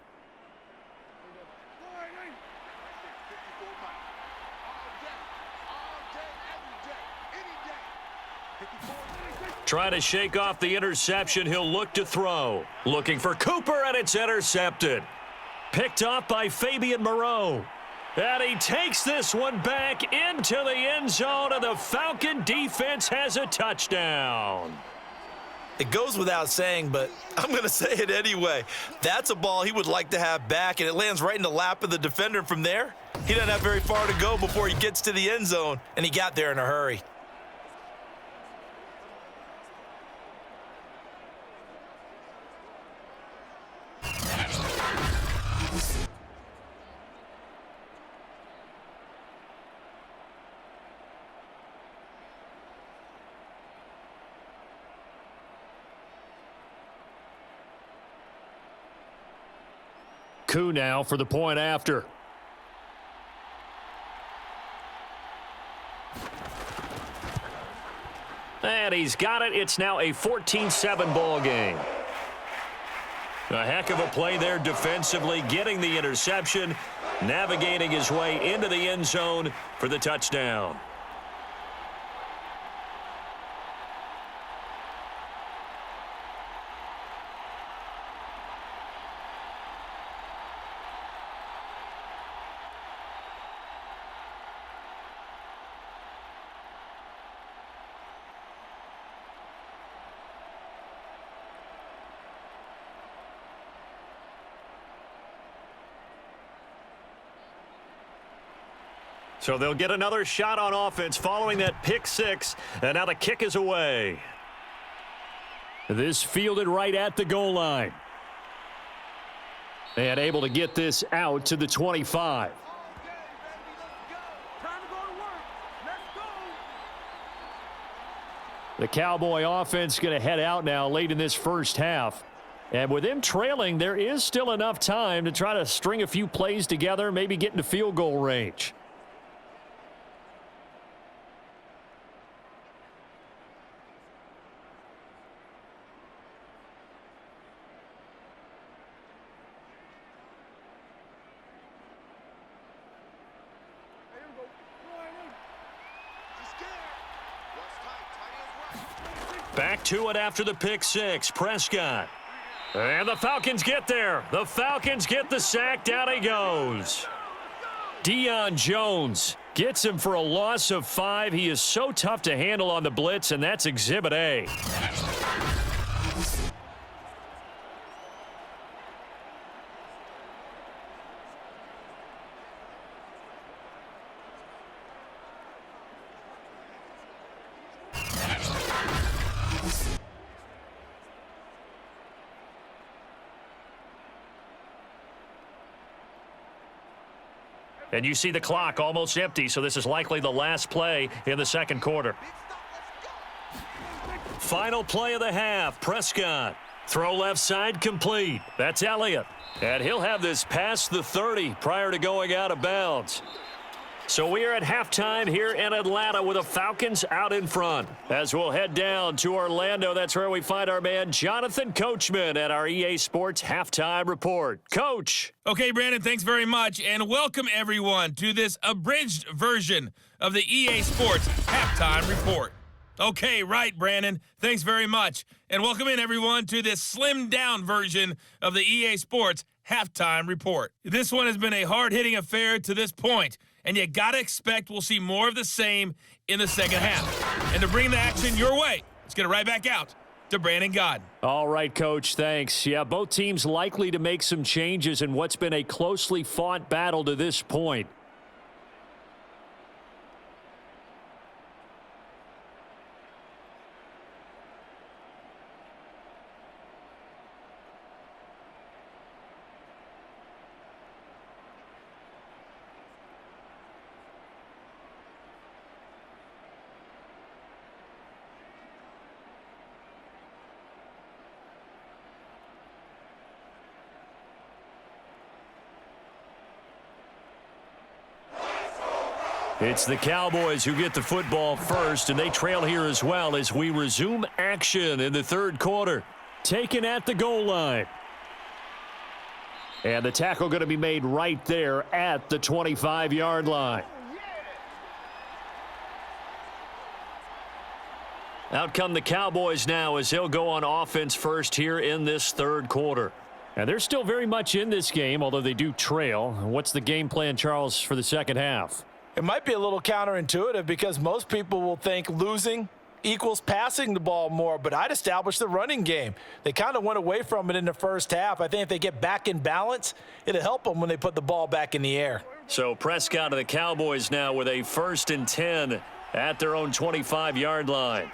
Trying to shake off the interception. He'll look to throw. Looking for Cooper, and it's intercepted. Picked off by Fabian Moreau. And he takes this one back into the end zone, and the Falcon defense has a touchdown. It goes without saying, but I'm going to say it anyway. That's a ball he would like to have back, and it lands right in the lap of the defender. From there, he doesn't have very far to go before he gets to the end zone, and he got there in a hurry. Koo now for the point after. And he's got it. It's now a 14-7 ball game. A heck of a play there defensively, getting the interception, navigating his way into the end zone for the touchdown. So they'll get another shot on offense following that pick six, and now the kick is away. This fielded right at the goal line. And able to get this out to the 25. The Cowboy offense going to head out now late in this first half. And with them trailing, there is still enough time to try to string a few plays together, maybe get into field goal range. Back to it after the pick six. Prescott. And the Falcons get there. The Falcons get the sack. Down he goes. Deion Jones gets him for a loss of 5. He is so tough to handle on the blitz, and that's Exhibit A. And you see the clock almost empty, so this is likely the last play in the second quarter. Final play of the half. Prescott. Throw left side complete. That's Elliott. And he'll have this past the 30 prior to going out of bounds. So we are at halftime here in Atlanta with the Falcons out in front. As we'll head down to Orlando, that's where we find our man Jonathan Coachman at our EA Sports Halftime Report. Coach. Okay, Brandon, thanks very much, and welcome everyone to this abridged version of the EA Sports Halftime Report. Okay, right, Brandon. Thanks very much. And welcome in, everyone, to this slimmed-down version of the EA Sports Halftime Report. This one has been a hard-hitting affair to this point, and you got to expect we'll see more of the same in the second half. And to bring the action your way, let's get it right back out to Brandon Godden. All right, Coach, thanks. Yeah, both teams likely to make some changes in what's been a closely fought battle to this point. It's the Cowboys who get the football first, and they trail here as well as we resume action in the third quarter. Taken at the goal line. And the tackle going to be made right there at the 25-yard line. Out come the Cowboys now as they'll go on offense first here in this third quarter. And they're still very much in this game, although they do trail. What's the game plan, Charles, for the second half? It might be a little counterintuitive because most people will think losing equals passing the ball more, but I'd establish the running game. They kind of went away from it in the first half. I think if they get back in balance, it'll help them when they put the ball back in the air. So Prescott of the Cowboys now with a 1st and 10 at their own 25-yard line.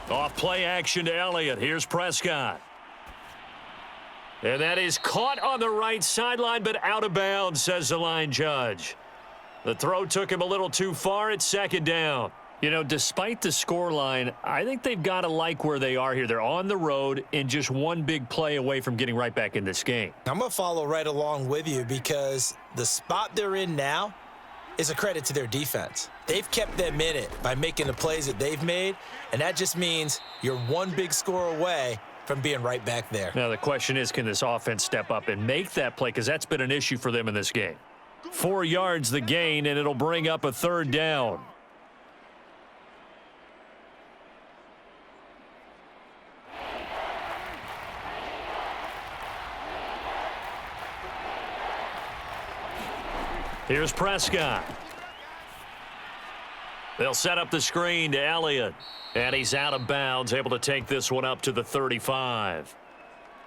Off play action to Elliott. Here's Prescott. And that is caught on the right sideline, but out of bounds, says the line judge. The throw took him a little too far. It's 2nd down. You know, despite the scoreline, I think they've got to like where they are here. They're on the road and just one big play away from getting right back in this game. I'm going to follow right along with you because the spot they're in now is a credit to their defense. They've kept them in it by making the plays that they've made, and that just means you're one big score away from being right back there. Now the question is, can this offense step up and make that play? Because that's been an issue for them in this game. 4 yards the gain, and it'll bring up a 3rd down. Here's Prescott. They'll set up the screen to Elliott. And he's out of bounds, able to take this one up to the 35.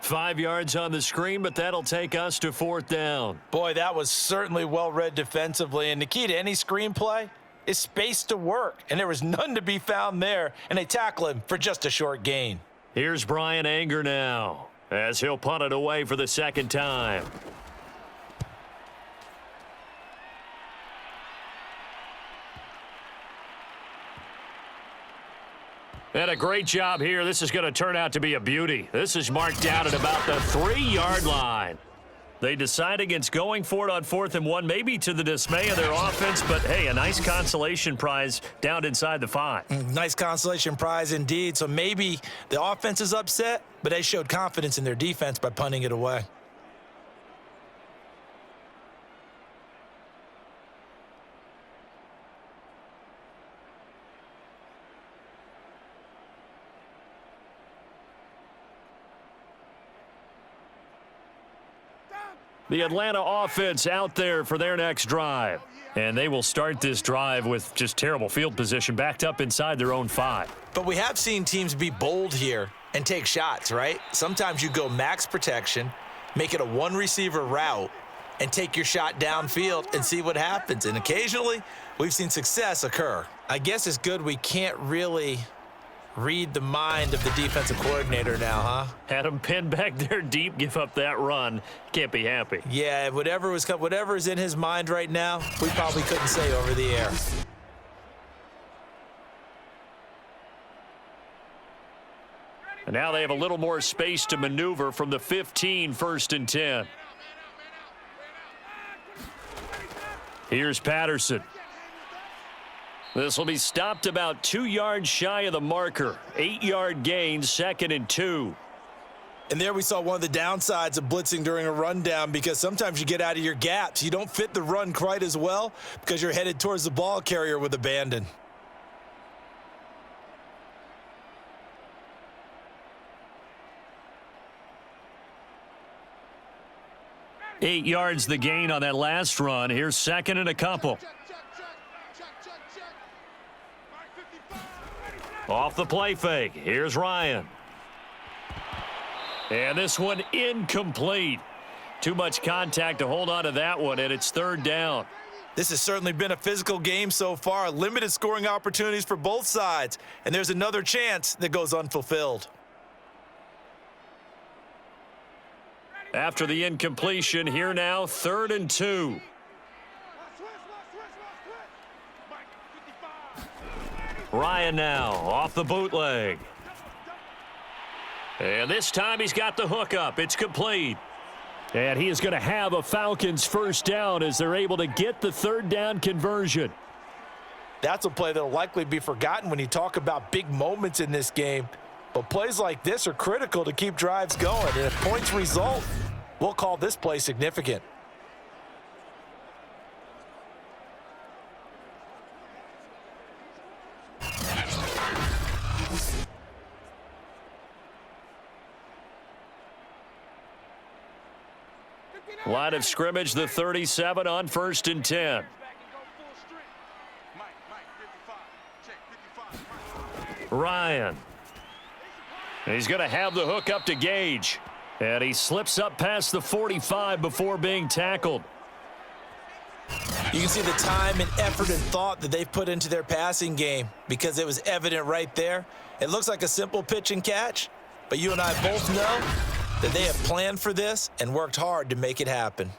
5 yards on the screen, but that'll take us to 4th down. Boy, that was certainly well read defensively. And the key to any screenplay is space to work. And there was none to be found there. And they tackle him for just a short gain. Here's Brian Anger now as he'll punt it away for the 2nd time. And a great job here. This is going to turn out to be a beauty. This is marked down at about the 3-yard line. They decide against going for it on 4th and 1, maybe to the dismay of their offense, but hey, a nice consolation prize down inside the 5. Nice consolation prize indeed. So maybe the offense is upset, but they showed confidence in their defense by punting it away. The Atlanta offense out there for their next drive. And they will start this drive with just terrible field position, backed up inside their own 5. But we have seen teams be bold here and take shots, right? Sometimes you go max protection, make it a one-receiver route, and take your shot downfield and see what happens. And occasionally, we've seen success occur. I guess it's good we can't really read the mind of the defensive coordinator now, huh? Had him pinned back there deep, give up that run. Can't be happy. Yeah, whatever is in his mind right now, we probably couldn't say over the air. And now they have a little more space to maneuver from the 15, 1st and 10. Here's Patterson. This will be stopped about 2 yards shy of the marker. 8-yard gain, 2nd and 2. And there we saw one of the downsides of blitzing during a rundown because sometimes you get out of your gaps. You don't fit the run quite as well because you're headed towards the ball carrier with abandon. Eight yards the gain on that last run. Here's 2nd and a couple. Off the play fake. Here's Ryan. And this one incomplete. Too much contact to hold on to that one, and it's 3rd down. This has certainly been a physical game so far. Limited scoring opportunities for both sides. And there's another chance that goes unfulfilled. After the incompletion, here now, 3rd and 2. Ryan now off the bootleg. And this time he's got the hook up. It's complete. And he is going to have a Falcons 1st down as they're able to get the 3rd down conversion. That's a play that will likely be forgotten when you talk about big moments in this game. But plays like this are critical to keep drives going. And if points result, we'll call this play significant. Line of scrimmage, the 37 on 1st and 10. Ryan. He's going to have the hook up to Gage. And he slips up past the 45 before being tackled. You can see the time and effort and thought that they've put into their passing game because it was evident right there. It looks like a simple pitch and catch, but you and I both know that they have planned for this and worked hard to make it happen.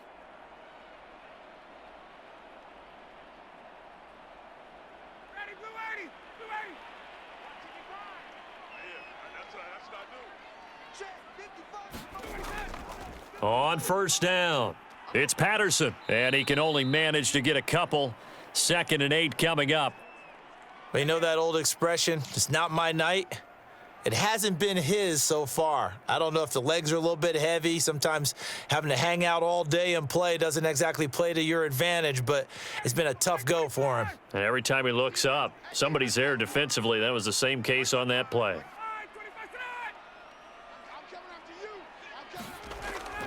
On 1st down, it's Patterson, and he can only manage to get a couple. 2nd and 8 coming up. Well, you know that old expression, it's not my night? It hasn't been his so far. I don't know if the legs are a little bit heavy. Sometimes having to hang out all day and play doesn't exactly play to your advantage, but it's been a tough go for him. And every time he looks up, somebody's there defensively. That was the same case on that play.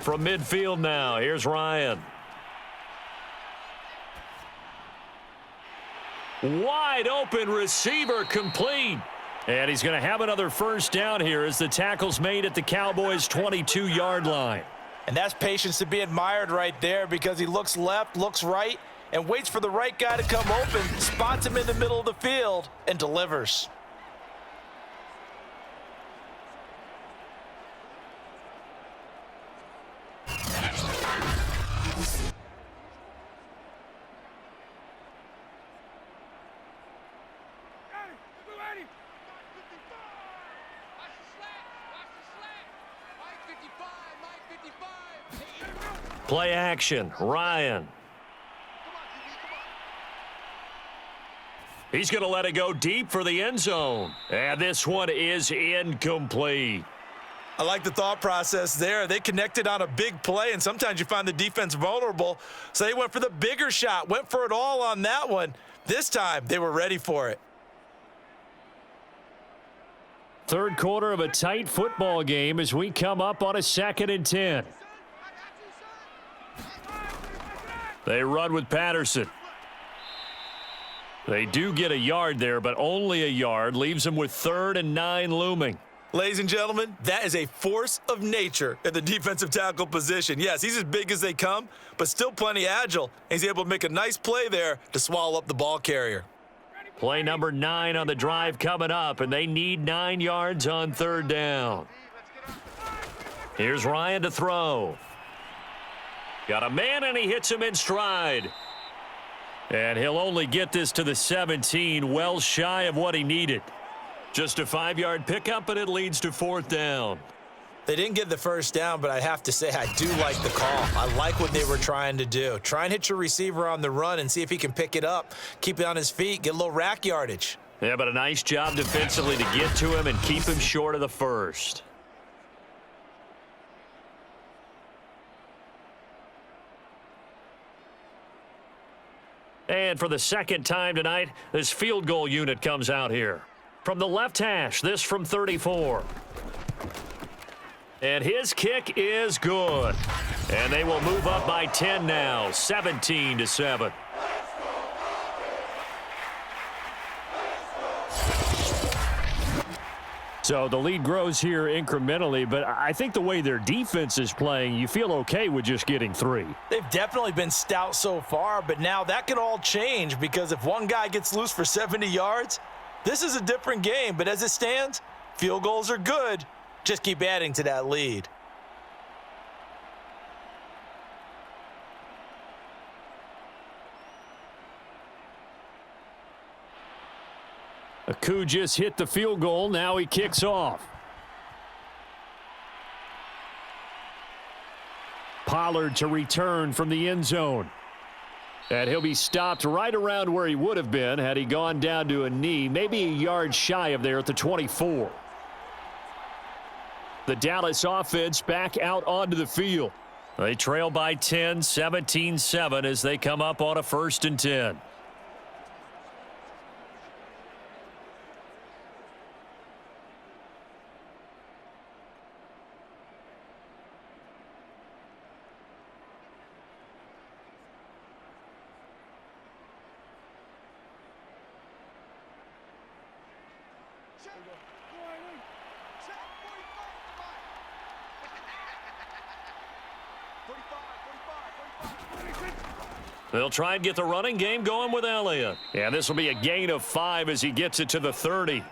From midfield now, here's Ryan. Wide open receiver complete. And he's going to have another 1st down here as the tackle's made at the Cowboys' 22-yard line. And that's patience to be admired right there because he looks left, looks right, and waits for the right guy to come open, spots him in the middle of the field, and delivers. Play action, Ryan. He's going to let it go deep for the end zone. And this one is incomplete. I like the thought process there. They connected on a big play, and sometimes you find the defense vulnerable. So they went for the bigger shot, went for it all on that one. This time, they were ready for it. 3rd quarter of a tight football game as we come up on a 2nd and 10. They run with Patterson. They do get a yard there, but only a yard. Leaves them with 3rd and 9 looming. Ladies and gentlemen, that is a force of nature at the defensive tackle position. Yes, he's as big as they come, but still plenty agile. And he's able to make a nice play there to swallow up the ball carrier. Play number 9 on the drive coming up, and they need 9 yards on 3rd down. Here's Ryan to throw. Got a man, and he hits him in stride. And he'll only get this to the 17, well shy of what he needed. Just a 5-yard pickup, and it leads to 4th down. They didn't get the 1st down, but I have to say I do like the call. I like what they were trying to do. Try and hit your receiver on the run and see if he can pick it up, keep it on his feet, get a little rack yardage. Yeah, but a nice job defensively to get to him and keep him short of the 1st. And for the 2nd time tonight, this field goal unit comes out here. From the left hash, this from 34. And his kick is good. And they will move up by 10 now, 17-7. So the lead grows here incrementally, but I think the way their defense is playing, you feel okay with just getting 3. They've definitely been stout so far, but now that can all change because if one guy gets loose for 70 yards, this is a different game. But as it stands, field goals are good. Just keep adding to that lead. Aku just hit the field goal. Now he kicks off. Pollard to return from the end zone. And he'll be stopped right around where he would have been had he gone down to a knee, maybe a yard shy of there at the 24. The Dallas offense back out onto the field. They trail by 10, 17-7 as they come up on a 1st and 10. Set 45. They'll try and get the running game going with Elliott. And this will be a gain of 5 as he gets it to the 30.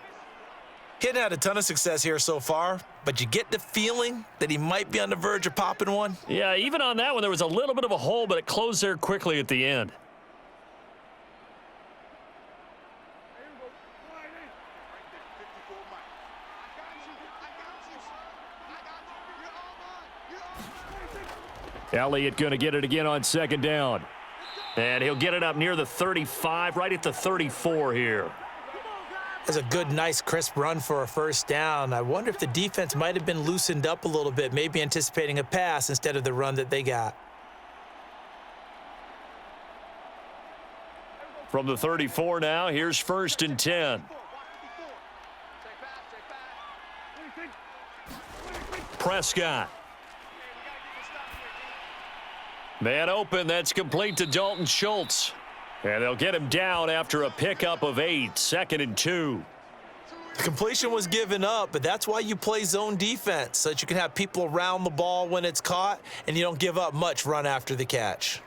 Hadn't had a ton of success here so far, but you get the feeling that he might be on the verge of popping one. Yeah, even on that one, there was a little bit of a hole, but it closed there quickly at the end. Elliott going to get it again on second down. And he'll get it up near the 35, right at the 34 here. That's a good, nice, crisp run for a first down. I wonder if the defense might have been loosened up a little bit, maybe anticipating a pass instead of the run that they got. From the 34 now, here's 1st and 10. Prescott. Man open, that's complete to Dalton Schultz. And they'll get him down after a pickup of 8, 2nd and 2. The completion was given up, but that's why you play zone defense, so that you can have people around the ball when it's caught, and you don't give up much run after the catch.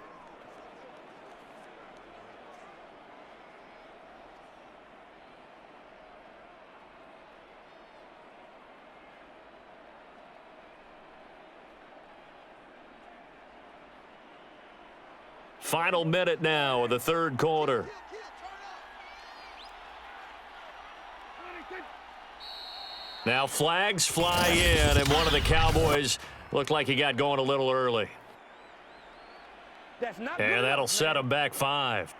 Final minute now of the third quarter. Now flags fly in, and one of the Cowboys looked like he got going a little early. And that'll set him back 5.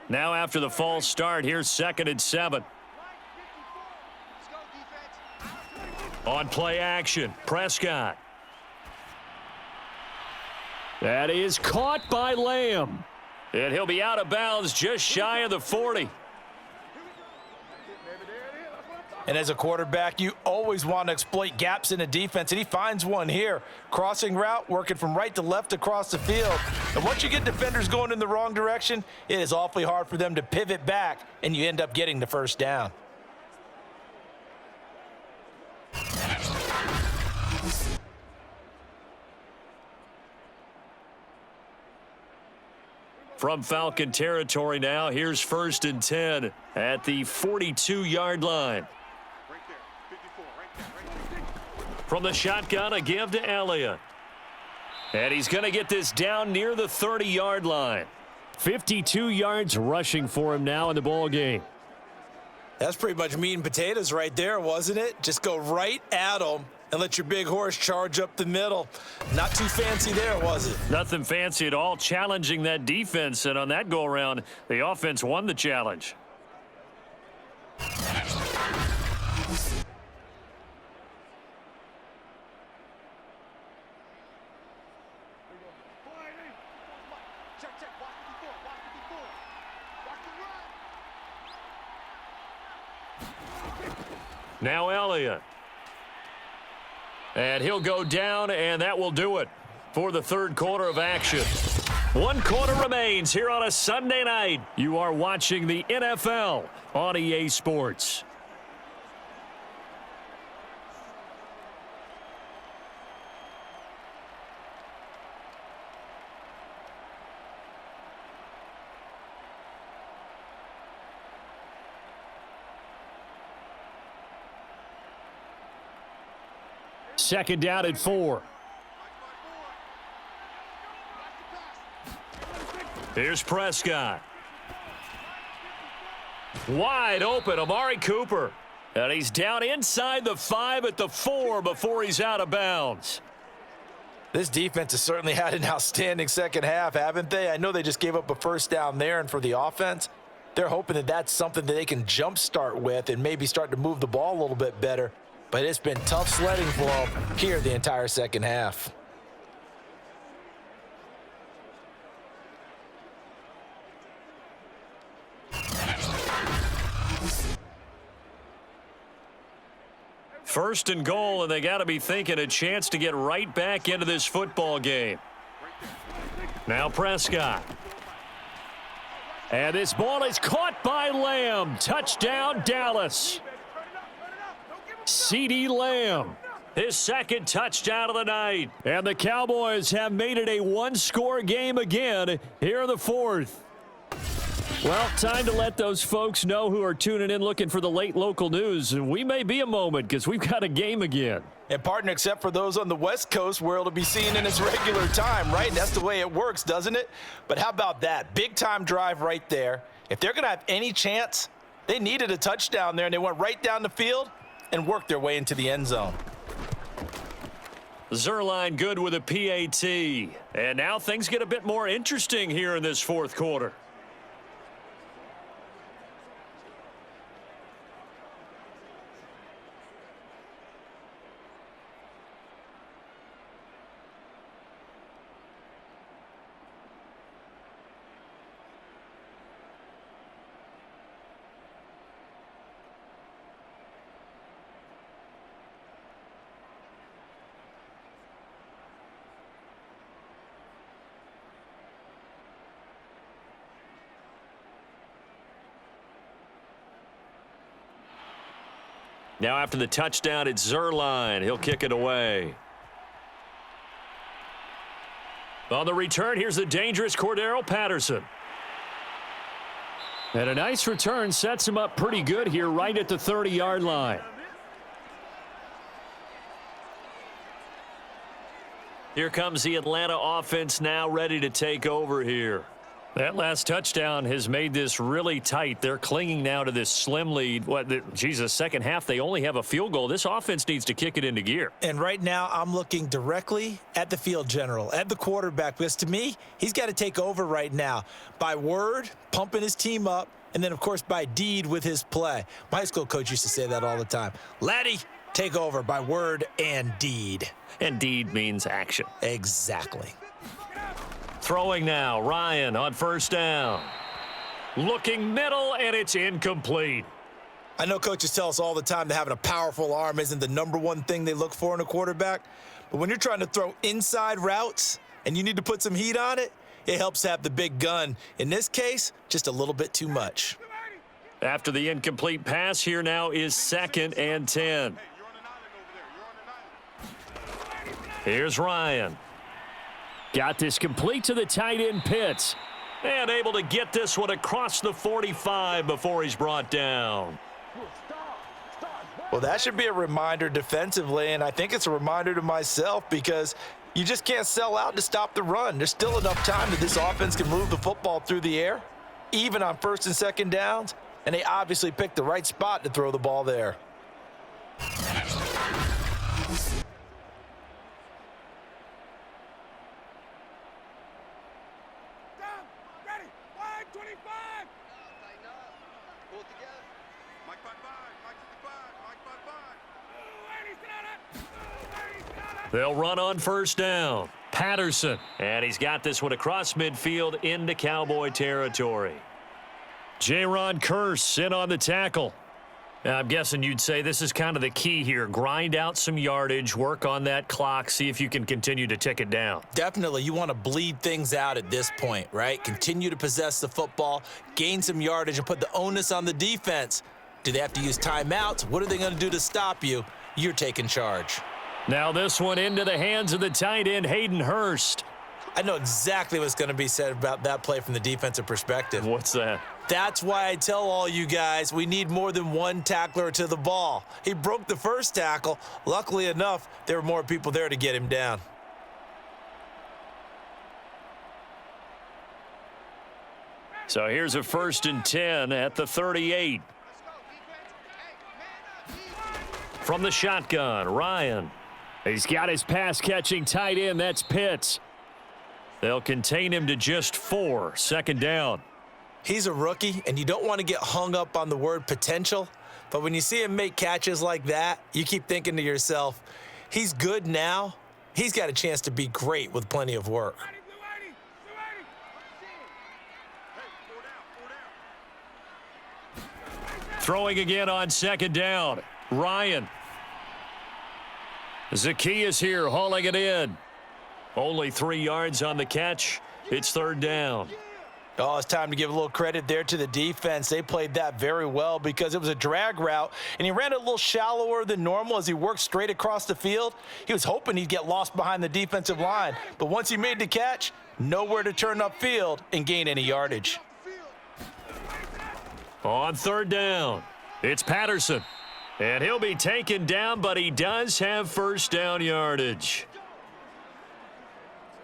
Now after the false start, here's 2nd and 7. On play action, Prescott. That is caught by Lamb. And he'll be out of bounds just shy of the 40. And as a quarterback, you always want to exploit gaps in the defense, and he finds one here. Crossing route, working from right to left across the field. And once you get defenders going in the wrong direction, it is awfully hard for them to pivot back, and you end up getting the first down. From Falcon territory now, here's 1st and 10 at the 42-yard line. From the shotgun, a give to Elliott. And he's going to get this down near the 30-yard line. 52 yards rushing for him now in the ball game. That's pretty much meat and potatoes right there, wasn't it? Just go right at them and let your big horse charge up the middle. Not too fancy there, was it? Nothing fancy at all, challenging that defense. And on that go-around, the offense won the challenge. Now Elliott. And he'll go down, and that will do it for the third quarter of action. 1 quarter remains here on a Sunday night. You are watching the NFL on EA Sports. Second down at 4. Here's Prescott. Wide open, Amari Cooper. And he's down inside the 5 at the 4 before he's out of bounds. This defense has certainly had an outstanding second half, haven't they? I know they just gave up a first down there, and for the offense, they're hoping that that's something that they can jumpstart with and maybe start to move the ball a little bit better. But it's been tough sledding for them here the entire second half. First and goal, and they got to be thinking a chance to get right back into this football game. Now Prescott. And this ball is caught by Lamb. Touchdown, Dallas. CeeDee Lamb, his second touchdown of the night. And the Cowboys have made it a one-score game again here in the fourth. Well, time to let those folks know who are tuning in looking for the late local news. We may be a moment because we've got a game again. And partner, except for those on the West Coast where it'll be seen in its regular time, right? And that's the way it works, doesn't it? But how about that? Big time drive right there. If they're going to have any chance, they needed a touchdown there, and they went right down the field and worked their way into the end zone. Zerline good with a PAT. And now things get a bit more interesting here in this fourth quarter. Now after the touchdown, it's Zerline. He'll kick it away. On the return, here's the dangerous Cordero Patterson. And a nice return sets him up pretty good here right at the 30-yard line. Here comes the Atlanta offense now ready to take over here. That last touchdown has made this really tight. They're clinging now to this slim lead. Second half, they only have a field goal. This offense needs to kick it into gear. And right now, I'm looking directly at the field general, at the quarterback, because to me, he's got to take over right now. By word, pumping his team up, and then, of course, by deed with his play. My high school coach used to say that all the time. Laddie, take over by word and deed. And deed means action. Exactly. Throwing now, Ryan on first down. Looking middle, and it's incomplete. I know coaches tell us all the time that having a powerful arm isn't the number one thing they look for in a quarterback. But when you're trying to throw inside routes and you need to put some heat on it, it helps have the big gun. In this case, just a little bit too much. After the incomplete pass, here now is 2nd and 10. Here's Ryan. Got this complete to the tight end Pitts. And able to get this one across the 45 before he's brought down. Well, that should be a reminder defensively, and I think it's a reminder to myself because you just can't sell out to stop the run. There's still enough time that this offense can move the football through the air, even on 1st and 2nd downs, and they obviously picked the right spot to throw the ball there. They'll run on first down. Patterson. And he's got this one across midfield into Cowboy territory. Jaron Kearse in on the tackle. Now, I'm guessing you'd say this is kind of the key here. Grind out some yardage, work on that clock, see if you can continue to tick it down. Definitely. You want to bleed things out at this point, right? Continue to possess the football, gain some yardage, and put the onus on the defense. Do they have to use timeouts? What are they going to do to stop you? You're taking charge. Now this one into the hands of the tight end, Hayden Hurst. I know exactly what's going to be said about that play from the defensive perspective. What's that? That's why I tell all you guys we need more than one tackler to the ball. He broke the first tackle. Luckily enough, there were more people there to get him down. So here's a 1st and 10 at the 38. From the shotgun, Ryan. He's got his pass-catching tight end. That's Pitts. They'll contain him to just 4. 2nd down. He's a rookie, and you don't want to get hung up on the word potential. But when you see him make catches like that, you keep thinking to yourself, he's good now. He's got a chance to be great with plenty of work. Throwing again on 2nd down. Ryan. Zacchaeus here hauling it in. Only 3 yards on the catch. It's third down. Oh, it's time to give a little credit there to the defense. They played that very well because it was a drag route, and he ran it a little shallower than normal as he worked straight across the field. He was hoping he'd get lost behind the defensive line, but once he made the catch, nowhere to turn upfield and gain any yardage. On third down, it's Patterson. And he'll be taken down, but he does have first down yardage.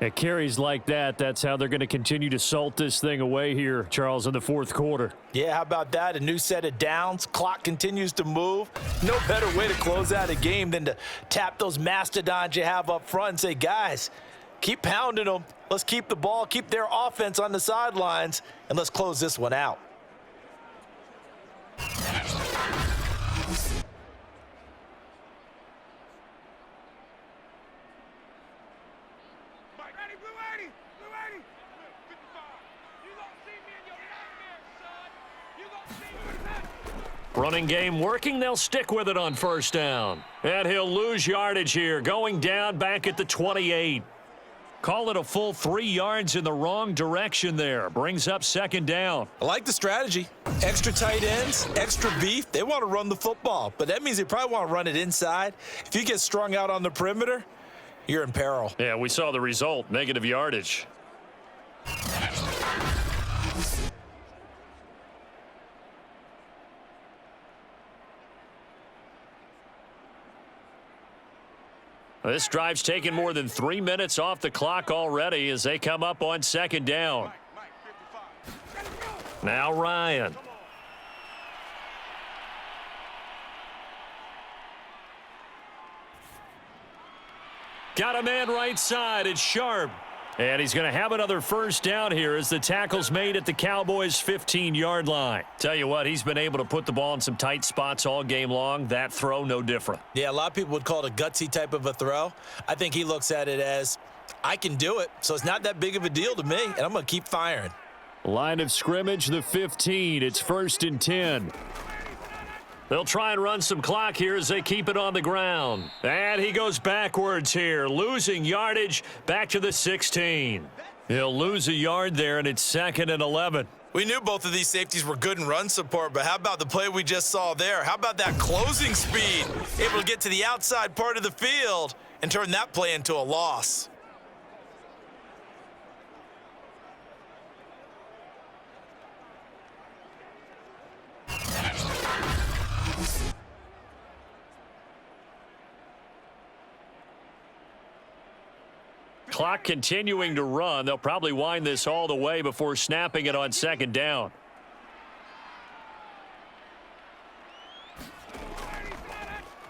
At carries like that, that's how they're going to continue to salt this thing away here, Charles, in the fourth quarter. Yeah, how about that? A new set of downs. Clock continues to move. No better way to close out a game than to tap those mastodons you have up front and say, guys, keep pounding them. Let's keep the ball, keep their offense on the sidelines, and let's close this one out. Running game working. They'll stick with it on first down. And he'll lose yardage here, going down back at the 28. Call it a full 3 yards in the wrong direction there. Brings up second down. I like the strategy. Extra tight ends, extra beef. They want to run the football, but that means they probably want to run it inside. If you get strung out on the perimeter, you're in peril. Yeah, we saw the result. Negative yardage. This drive's taken more than 3 minutes off the clock already as they come up on second down. Now Ryan. Got a man right side. It's Sharp. And he's going to have another first down here as the tackle's made at the Cowboys' 15-yard line. Tell you what, he's been able to put the ball in some tight spots all game long. That throw, no different. Yeah, a lot of people would call it a gutsy type of a throw. I think he looks at it as, I can do it, so it's not that big of a deal to me, and I'm going to keep firing. Line of scrimmage, the 15. It's 1st and 10. They'll try and run some clock here as they keep it on the ground. And he goes backwards here, losing yardage back to the 16. He'll lose a yard there, and it's 2nd and 11. We knew both of these safeties were good in run support, but how about the play we just saw there? How about that closing speed? Able to get to the outside part of the field and turn that play into a loss. Clock continuing to run. They'll probably wind this all the way before snapping it on second down.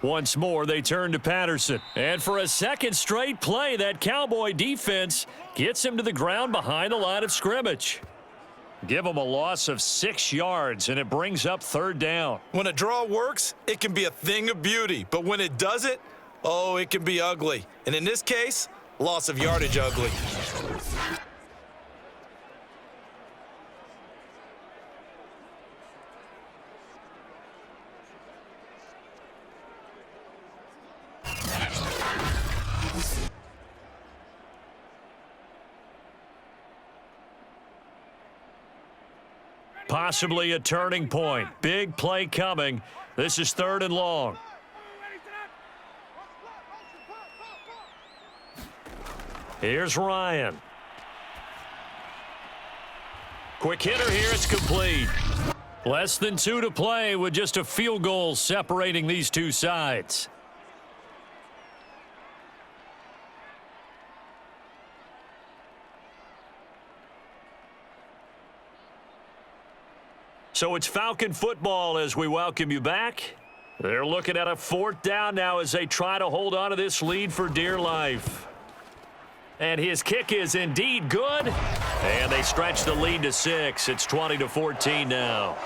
Once more, they turn to Patterson. And for a second straight play, that Cowboy defense gets him to the ground behind the line of scrimmage. Give him a loss of 6 yards, and it brings up third down. When a draw works, it can be a thing of beauty. But when it doesn't, oh, it can be ugly. And in this case, loss of yardage ugly. Possibly a turning point. Big play coming. This is 3rd and long. Here's Ryan. Quick hitter here. It's complete. Less than 2 to play with just a field goal separating these two sides. So it's Falcon football as we welcome you back. They're looking at a 4th down now as they try to hold on to this lead for dear life. And his kick is indeed good. And they stretch the lead to 6. It's 20-14 now.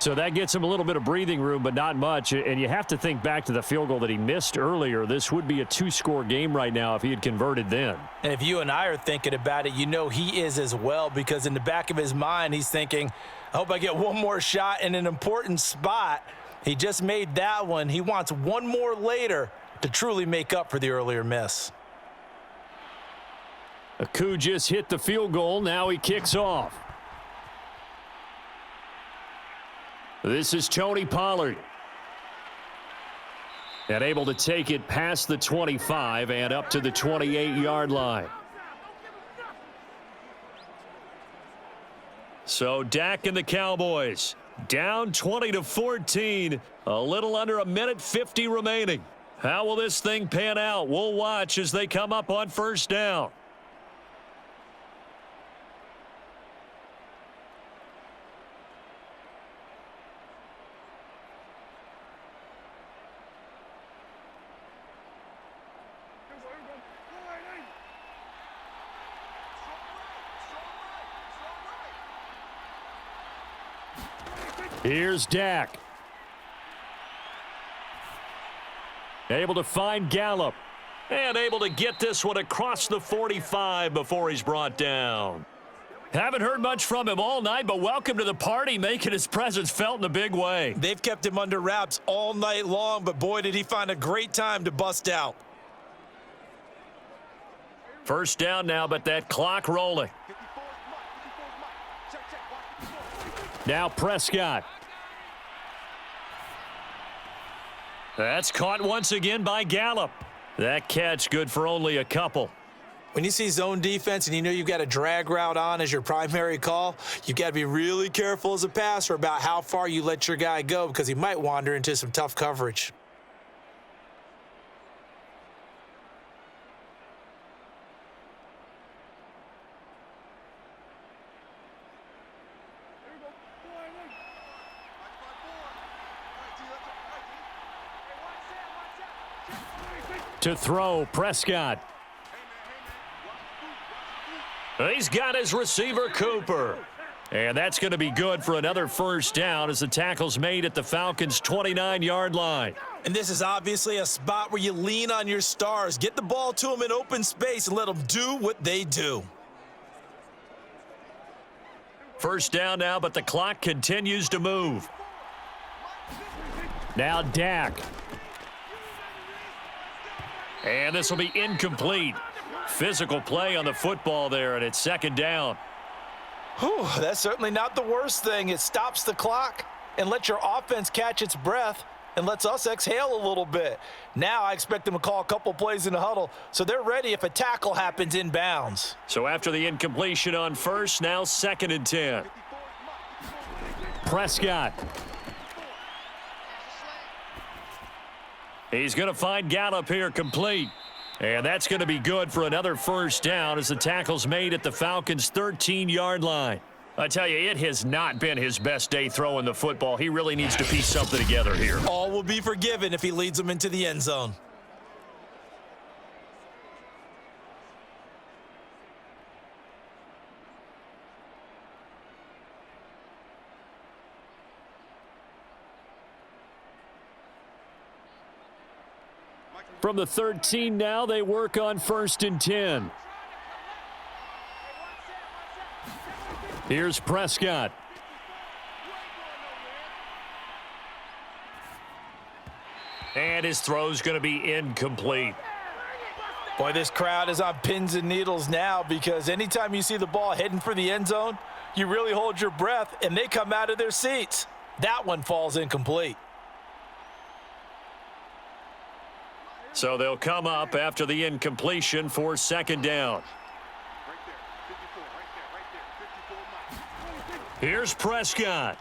So that gets him a little bit of breathing room, but not much. And you have to think back to the field goal that he missed earlier. This would be a 2-score game right now if he had converted then. And if you and I are thinking about it, you know he is as well, because in the back of his mind, he's thinking, I hope I get one more shot in an important spot. He just made that one. He wants one more later to truly make up for the earlier miss. Aku just hit the field goal. Now he kicks off. This is Tony Pollard. And able to take it past the 25 and up to the 28-yard line. So Dak and the Cowboys down 20-14. A little under a minute 50 remaining. How will this thing pan out? We'll watch as they come up on first down. Here's Dak. Able to find Gallup. And able to get this one across the 45 before he's brought down. Haven't heard much from him all night, but welcome to the party, making his presence felt in a big way. They've kept him under wraps all night long, but boy, did he find a great time to bust out. First down now, but that clock rolling. Now Prescott. That's caught once again by Gallup. That catch good for only a couple. When you see zone defense and you know you've got a drag route on as your primary call, you've got to be really careful as a passer about how far you let your guy go because he might wander into some tough coverage. To throw, Prescott. He's got his receiver, Cooper. And that's going to be good for another first down as the tackle's made at the Falcons' 29-yard line. And this is obviously a spot where you lean on your stars. Get the ball to them in open space and let them do what they do. First down now, but the clock continues to move. Now Dak. And this will be incomplete. Physical play on the football there, and it's second down. Whew, that's certainly not the worst thing. It stops the clock and lets your offense catch its breath and lets us exhale a little bit. Now I expect them to call a couple plays in the huddle so they're ready if a tackle happens inbounds. So after the incompletion on first, now 2nd and 10. Prescott. He's going to find Gallup here complete. And that's going to be good for another first down as the tackle's made at the Falcons' 13-yard line. I tell you, it has not been his best day throwing the football. He really needs to piece something together here. All will be forgiven if he leads them into the end zone. From the 13 now, they work on 1st and 10. Here's Prescott. And his throw's going to be incomplete. Boy, this crowd is on pins and needles now because anytime you see the ball heading for the end zone, you really hold your breath and they come out of their seats. That one falls incomplete. So they'll come up after the incompletion for 2nd down. Here's Prescott.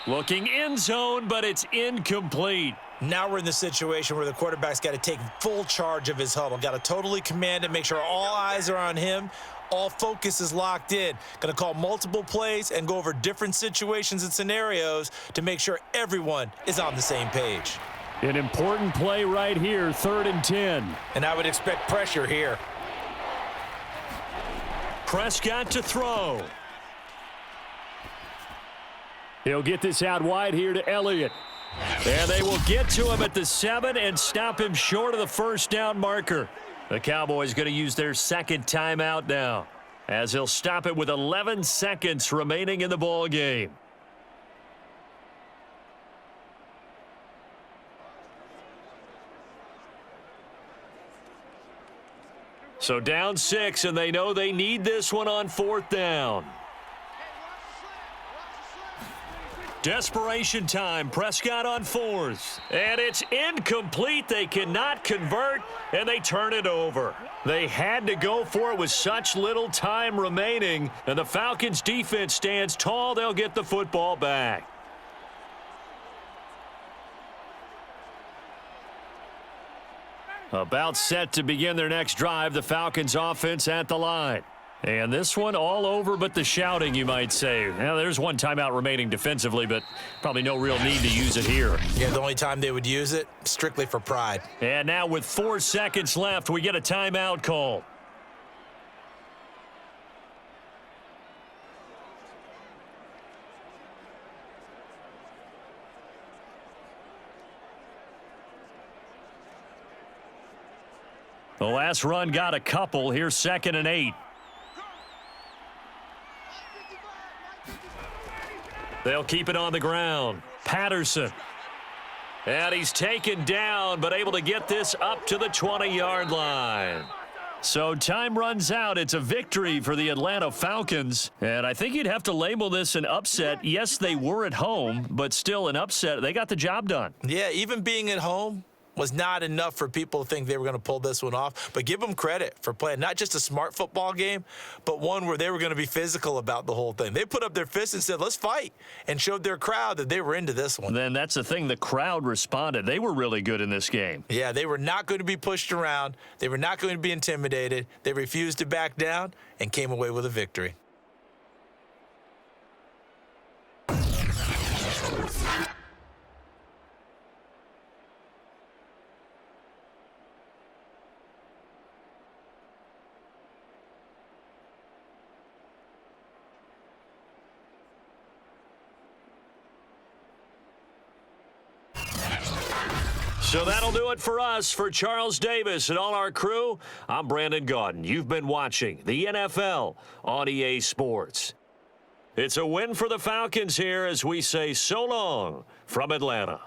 Looking end zone, but it's incomplete. Now we're in the situation where the quarterback's got to take full charge of his huddle. Got to totally command it, make sure all eyes are on him. All focus is locked in. Going to call multiple plays and go over different situations and scenarios to make sure everyone is on the same page. An important play right here, 3rd and 10. And I would expect pressure here. Prescott to throw. He'll get this out wide here to Elliott. And they will get to him at the 7 and stop him short of the first down marker. The Cowboys going to use their 2nd timeout now. as he'll stop it with 11 seconds remaining in the ball game. So down 6, and they know they need this one on 4th down. Desperation time. Prescott on 4th. And it's incomplete. They cannot convert, and they turn it over. They had to go for it with such little time remaining, and the Falcons' defense stands tall. They'll get the football back. About set to begin their next drive, the Falcons offense at the line. And this one all over but the shouting, you might say. Well, there's one timeout remaining defensively, but probably no real need to use it here. Yeah, the only time they would use it, strictly for pride. And now with 4 seconds left, we get a timeout call. The last run got a couple. Here's 2nd and 8. They'll keep it on the ground. Patterson. And he's taken down, but able to get this up to the 20-yard line. So time runs out. It's a victory for the Atlanta Falcons. And I think you'd have to label this an upset. Yes, they were at home, but still an upset. They got the job done. Yeah, even being at home was not enough for people to think they were going to pull this one off. But give them credit for playing not just a smart football game, but one where they were going to be physical about the whole thing. They put up their fists and said, let's fight, and showed their crowd that they were into this one. Then that's the thing. The crowd responded. They were really good in this game. Yeah, they were not going to be pushed around. They were not going to be intimidated. They refused to back down and came away with a victory. So that'll do it for us. For Charles Davis and all our crew, I'm Brandon Gaudin. You've been watching the NFL on EA Sports. It's a win for the Falcons here as we say so long from Atlanta.